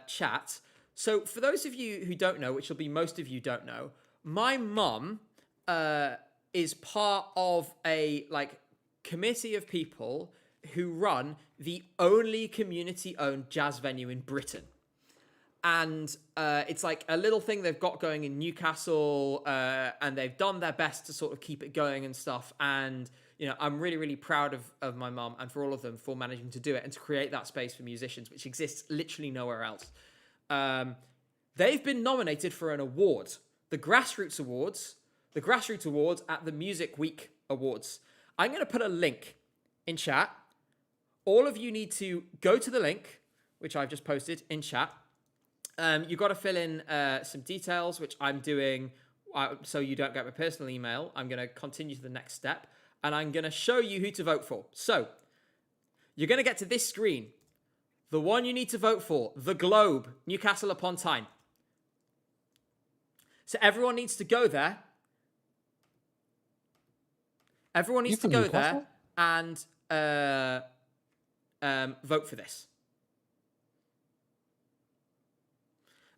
chat. So for those of you who don't know, which will be most of you don't know, my mum is part of a like committee of people who run the only community-owned jazz venue in Britain. And it's like a little thing they've got going in Newcastle, and they've done their best to sort of keep it going and stuff. And, you know, I'm really, really proud of my mum and for all of them for managing to do it and to create that space for musicians, which exists literally nowhere else. They've been nominated for an award, the Grassroots Awards at the Music Week Awards. I'm going to put a link in chat. All of you need to go to the link, which I've just posted in chat. You've got to fill in some details, which I'm doing so you don't get my personal email. I'm going to continue to the next step, and I'm going to show you who to vote for. So you're going to get to this screen. The one you need to vote for, The Globe, Newcastle upon Tyne. So everyone needs to go there. Everyone needs to from go Newcastle? there and vote for this.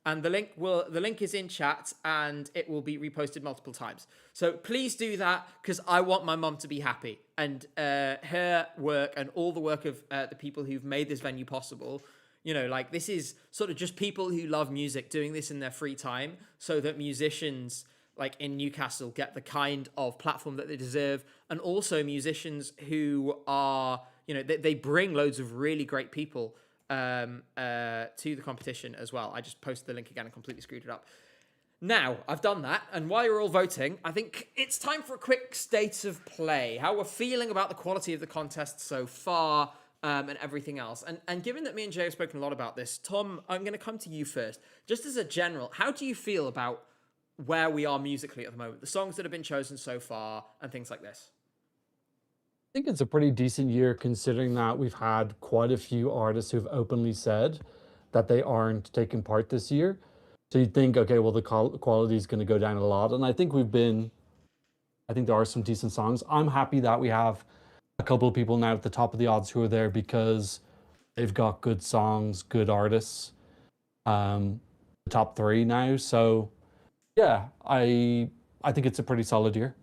And the link is in chat and it will be reposted multiple times. So please do that because I want my mum to be happy. And her work and all the work of the people who've made this venue possible, you know, like this is sort of just people who love music doing this in their free time so that musicians like in Newcastle get the kind of platform that they deserve. And also musicians who are, you know, they bring loads of really great people to the competition as well. I just posted the link again and completely screwed it up. Now, I've done that, and while you're all voting, I think it's time for a quick state of play. How we're feeling about the quality of the contest so far, and everything else. And given that me and Jay have spoken a lot about this, Tom, I'm going to come to you first. Just as a general, how do you feel about where we are musically at the moment? The songs that have been chosen so far, and things like this. I think it's a pretty decent year considering that we've had quite a few artists who've openly said that they aren't taking part this year. So you'd think, okay, well, the quality is going to go down a lot. And I think there are some decent songs. I'm happy that we have a couple of people now at the top of the odds who are there because they've got good songs, good artists, the top three now. So Yeah, I think it's a pretty solid year.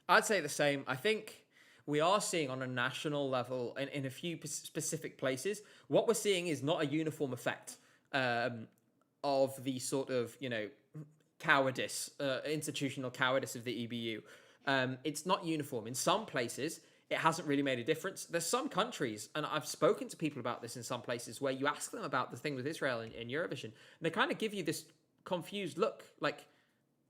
I'd say the same. I think we are seeing on a national level in a few specific places, what we're seeing is not a uniform effect of the sort of, cowardice, institutional cowardice of the EBU. It's not uniform. In some places, it hasn't really made a difference. There's some countries, and I've spoken to people about this in some places, where you ask them about the thing with Israel in Eurovision, and they kind of give you this confused look, like,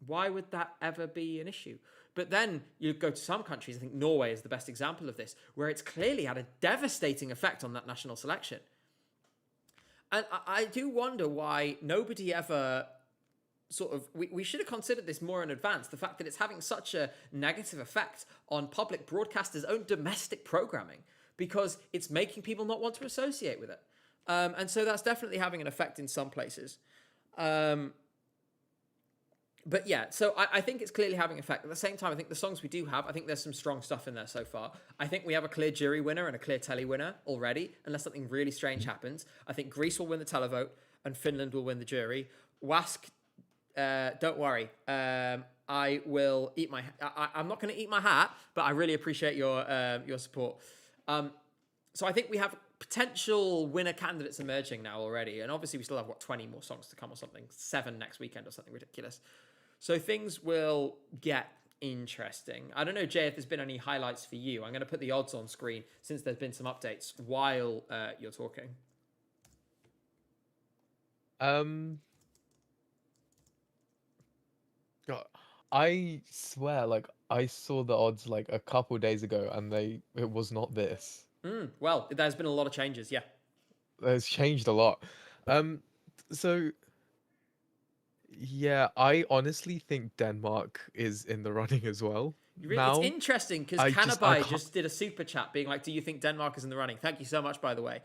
why would that ever be an issue? But then you go to some countries, I think Norway is the best example of this, where it's clearly had a devastating effect on that national selection. And I do wonder why nobody ever sort of, we should have considered this more in advance, the fact that it's having such a negative effect on public broadcasters' own domestic programming, because it's making people not want to associate with it. And so that's definitely having an effect in some places. But yeah, so I think it's clearly having an effect. At the same time, I think the songs we do have, I think there's some strong stuff in there so far. I think we have a clear jury winner and a clear telly winner already, unless something really strange happens. I think Greece will win the televote and Finland will win the jury. Wask, don't worry. I will eat my... I'm not going to eat my hat, but I really appreciate your support. So I think we have potential winner candidates emerging now already. And obviously we still have, 20 more songs to come or something. 7 next weekend or something ridiculous. So things will get interesting. I don't know, Jay, if there's been any highlights for you. I'm going to put the odds on screen since there's been some updates while you're talking. God, I swear, like I saw the odds like a couple days ago, and it was not this. Well, there's been a lot of changes, yeah. It's changed a lot. So yeah, I honestly think Denmark is in the running as well. It's interesting because I Canabai can't- just did a super chat being like, do you think Denmark is in the running? Thank you so much, by the way.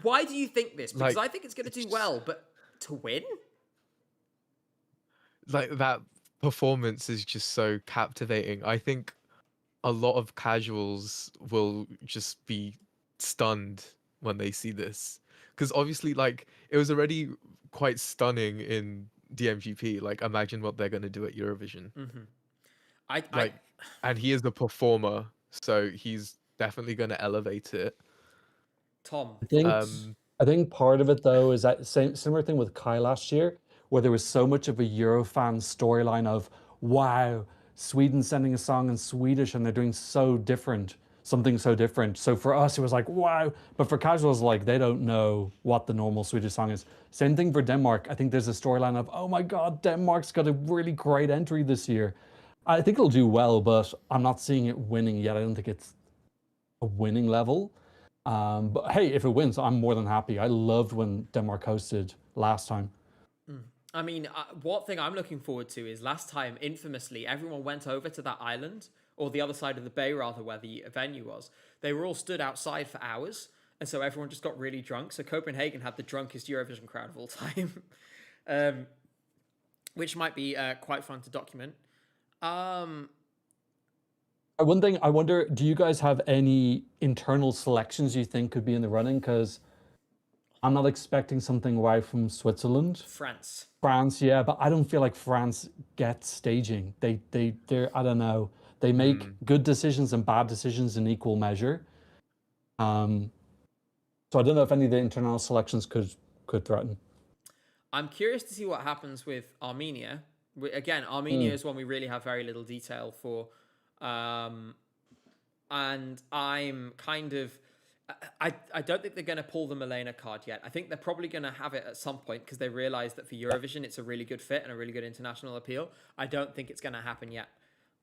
Why do you think this? Because Like, I think it's going to do well, but to win? Like that performance is just so captivating. I think a lot of casuals will just be stunned when they see this, because obviously, like, it was already quite stunning in DMGP. Like, imagine what they're gonna do at Eurovision. Like, and he is the performer, so he's definitely gonna elevate it. Tom. I think part of it though is that similar thing with Kai last year, where there was so much of a Eurofan storyline of, wow, Sweden sending a song in Swedish and they're doing something so different. So for us, it was like, wow. But for casuals, like, they don't know what the normal Swedish song is. Same thing for Denmark. I think there's a storyline of, oh my God, Denmark's got a really great entry this year. I think it'll do well, but I'm not seeing it winning yet. I don't think it's a winning level. But hey, if it wins, I'm more than happy. I loved when Denmark hosted last time. I mean, what thing I'm looking forward to is last time, infamously, everyone went over to that island, or the other side of the bay, rather, where the venue was. They were all stood outside for hours, and so everyone just got really drunk. So Copenhagen had the drunkest Eurovision crowd of all time, which might be quite fun to document. One thing, I wonder, do you guys have any internal selections you think could be in the running? Because I'm not expecting something right from Switzerland. France, yeah, but I don't feel like France gets staging. They're I don't know. They make good decisions and bad decisions in equal measure. So I don't know if any of the internal selections could threaten. I'm curious to see what happens with Armenia. Again, Armenia is one we really have very little detail for. And I'm kind of... I don't think they're going to pull the Milena card yet. I think they're probably going to have it at some point because they realize that for Eurovision, it's a really good fit and a really good international appeal. I don't think it's going to happen yet.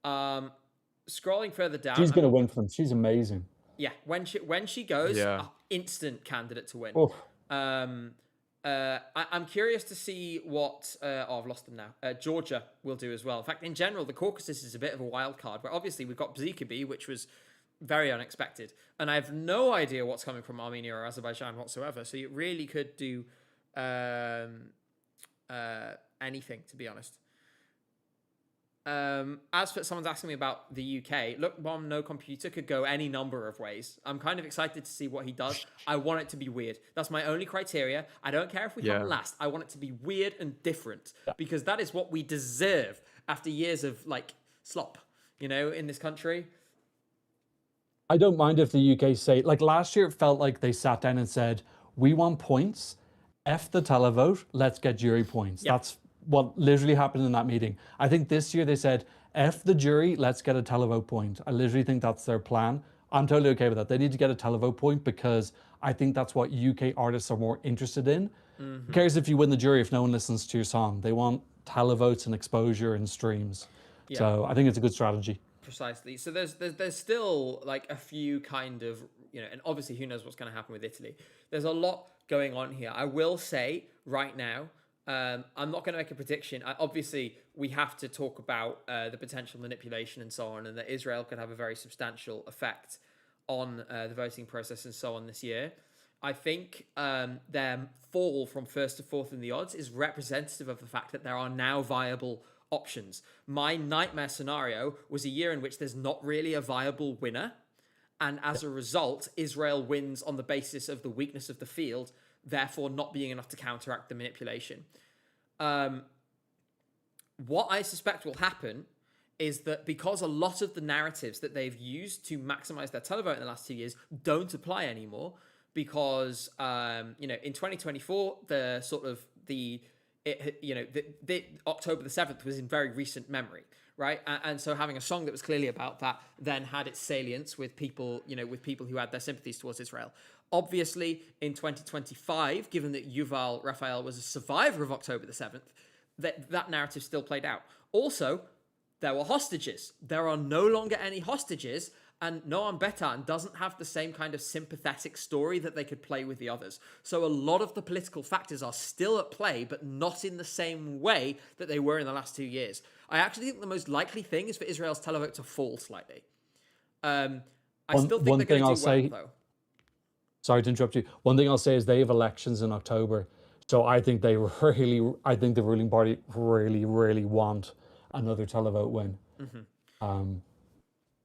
Scrolling further down... She's going to win for them. She's amazing. Yeah, when she goes, instant candidate to win. I'm curious to see what... I've lost them now. Georgia will do as well. In fact, in general, the Caucasus is a bit of a wild card, where obviously we've got Bzikabi, which was very unexpected. And I have no idea what's coming from Armenia or Azerbaijan whatsoever. So it really could do anything, to be honest. As for someone's asking me about the UK, look, Bomb No Computer could go any number of ways. I'm kind of excited to see what he does. I want it to be weird. That's my only criteria. I don't care if we come last. I want it to be weird and different because that is what we deserve after years of like slop, you know, in this country. I don't mind if the UK say, like last year, it felt like they sat down and said, we want points, F the televote, let's get jury points. Yeah. That's what literally happened in that meeting. I think this year they said, F the jury, let's get a televote point. I literally think that's their plan. I'm totally okay with that. They need to get a televote point because I think that's what UK artists are more interested in. Who cares if you win the jury if no one listens to your song? They want televotes and exposure and streams. Yeah. So I think it's a good strategy. Precisely. So there's still like a few kind of, you know, and obviously who knows what's going to happen with Italy. There's a lot going on here. I will say right now, I'm not going to make a prediction. Obviously, we have to talk about the potential manipulation and so on, and that Israel could have a very substantial effect on the voting process and so on this year. I think their fall from first to fourth in the odds is representative of the fact that there are now viable options. My nightmare scenario was a year in which there's not really a viable winner, and as a result, Israel wins on the basis of the weakness of the field, therefore not being enough to counteract the manipulation. What I suspect will happen is that because a lot of the narratives that they've used to maximize their televote in the last 2 years don't apply anymore, because you know, in 2024, the October the 7th was in very recent memory, right? And so having a song that was clearly about that then had its salience with people, you know, with people who had their sympathies towards Israel. Obviously, in 2025, given that Yuval Raphael was a survivor of October the 7th, that narrative still played out. Also, there were hostages. There are no longer any hostages, and Noam Betan doesn't have the same kind of sympathetic story that they could play with the others. So a lot of the political factors are still at play, but not in the same way that they were in the last 2 years. I actually think the most likely thing is for Israel's televote to fall slightly. I still think they're going to do well, though. Sorry to interrupt you. One thing I'll say is they have elections in October. So I think the ruling party really want another televote win.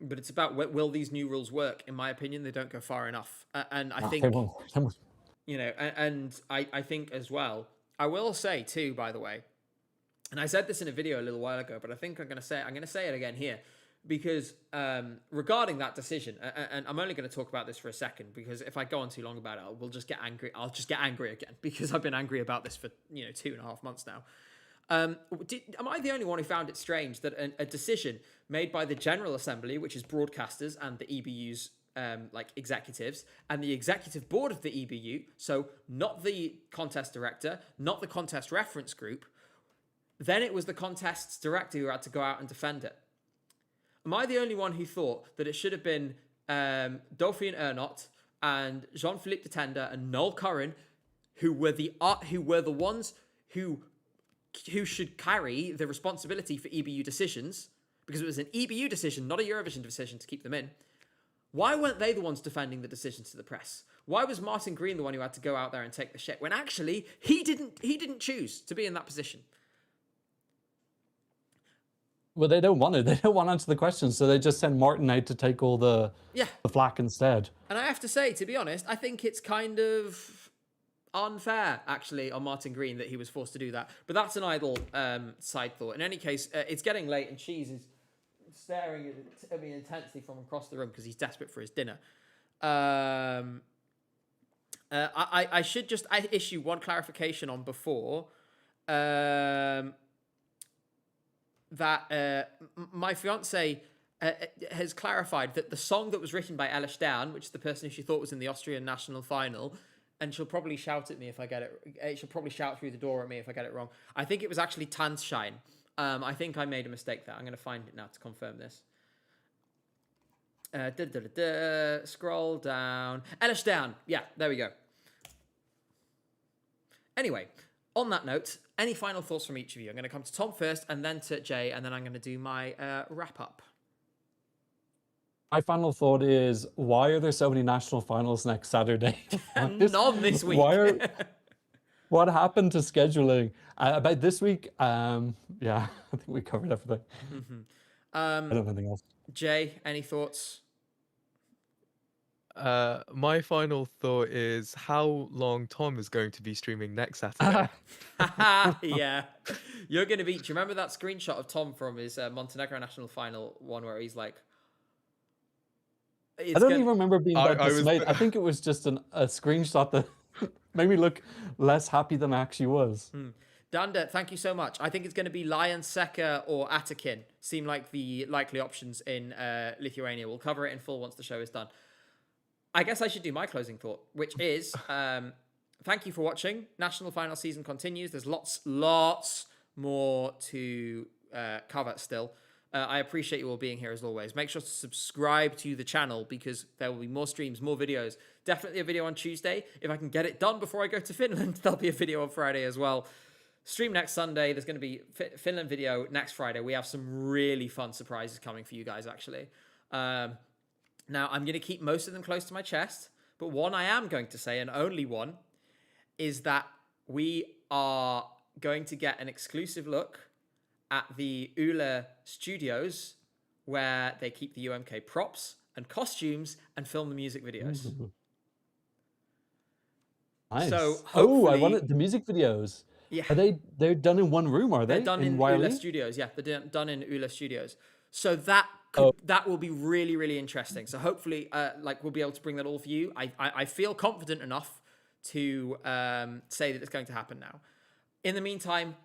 But it's about, will these new rules work? In my opinion, they don't go far enough. And I think, They won't. you know, and I think as well, I will say too, by the way, and I said this in a video a little while ago, but I think I'm going to say it again here, because regarding that decision, and I'm only going to talk about this for a second, because if I go on too long about it, we'll just get angry. I'll just get angry again, because I've been angry about this for, 2.5 months now. Am I the only one who found it strange that a decision made by the General Assembly, which is broadcasters and the EBU's executives, and the executive board of the EBU, so not the contest director, not the contest reference group, then it was the contest's director who had to go out and defend it? Am I the only one who thought that it should have been Dauphine Ernott and Jean-Philippe de Tender and Noel Curran who were the ones who should carry the responsibility for EBU decisions, because it was an EBU decision, not a Eurovision decision, to keep them in? Why weren't they the ones defending the decisions to the press? Why was Martin Green the one who had to go out there and take the shit when actually he didn't choose to be in that position? Well, they don't want to. They don't want to answer the questions, so they just send Martin out to take all the flack instead. And I have to say, to be honest, I think it's kind of unfair, actually, on Martin Green that he was forced to do that. But that's an idle side thought. In any case, it's getting late, and Cheese is staring at me intensely from across the room because he's desperate for his dinner. I should just issue one clarification on before. That my fiance has clarified that the song that was written by Ella Stern, which is the person who she thought was in the Austrian national final, and she'll probably shout at me if I get it. She'll probably shout through the door at me if I get it wrong. I think it was actually Tanzschein. I think I made a mistake there. I'm going to find it now to confirm this. Scroll down. Ella Stern. Yeah, there we go. Anyway, on that note, any final thoughts from each of you? I'm going to come to Tom first, and then to Jay, and then I'm going to do my wrap-up. My final thought is, why are there so many national finals next Saturday? None this week. What happened to scheduling? About this week, yeah, I think we covered everything. I don't have anything else. Jay, any thoughts? My final thought is how long Tom is going to be streaming next Saturday. Yeah, you're gonna be. Do you remember that screenshot of Tom from his Montenegro national final one where he's like, I don't even remember being that I was- dismayed. I think it was just a screenshot that made me look less happy than I actually was. Danda, thank you so much. I think it's going to be Lion, Seka, or Atakin. Seem like the likely options in Lithuania. We'll cover it in full once the show is done. I guess I should do my closing thought, which is thank you for watching. National final season continues. There's lots more to cover still. I appreciate you all being here as always. Make sure to subscribe to the channel because there will be more streams, more videos. Definitely a video on Tuesday. If I can get it done before I go to Finland, there'll be a video on Friday as well. Stream next Sunday. There's going to be Finland video next Friday. We have some really fun surprises coming for you guys, actually. Now, I'm going to keep most of them close to my chest, but one I am going to say, and only one, is that we are going to get an exclusive look at the Ule studios where they keep the UMK props and costumes and film the music videos. Nice. So I hopefully- wanted the music videos. Yeah. Are they're done in one room, are they? They're done in Wiley? Ule Studios. Yeah, they're done in Ule Studios. So that that will be really, really interesting. So hopefully, we'll be able to bring that all for you. I feel confident enough to say that it's going to happen now. In the meantime,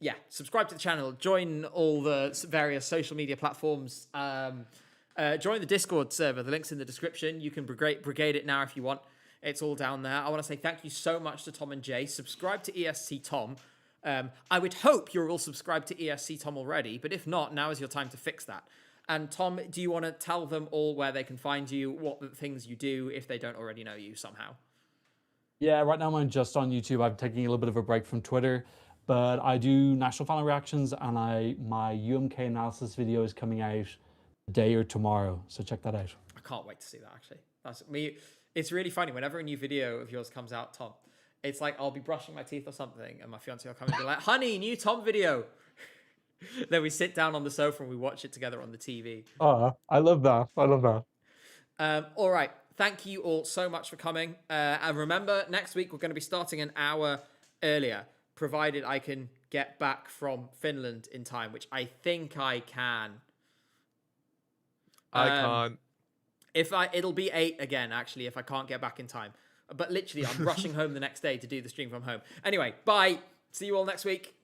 yeah, subscribe to the channel, join all the various social media platforms, join the Discord server. The link's in the description. You can brigade it now if you want. It's all down there. I want to say thank you so much to Tom and Jay. Subscribe to ESC Tom. I would hope you're all subscribed to ESC Tom already, but if not, now is your time to fix that. And Tom, do you want to tell them all where they can find you, what the things you do if they don't already know you somehow? Yeah, right now I'm just on YouTube. I'm taking a little bit of a break from Twitter, but I do national final reactions and my UMK analysis video is coming out today or tomorrow. So check that out. I can't wait to see that, actually. That's me. It's really funny. Whenever a new video of yours comes out, Tom, it's like I'll be brushing my teeth or something, and my fiance will come and be like, honey, new Tom video. Then we sit down on the sofa and we watch it together on the TV. Oh, I love that. I love that. All right. Thank you all so much for coming. And remember, next week we're going to be starting an hour earlier, provided I can get back from Finland in time, which I think I can. I can't. It'll be 8 again, actually, if I can't get back in time. But literally, I'm rushing home the next day to do the stream from home. Anyway, bye. See you all next week.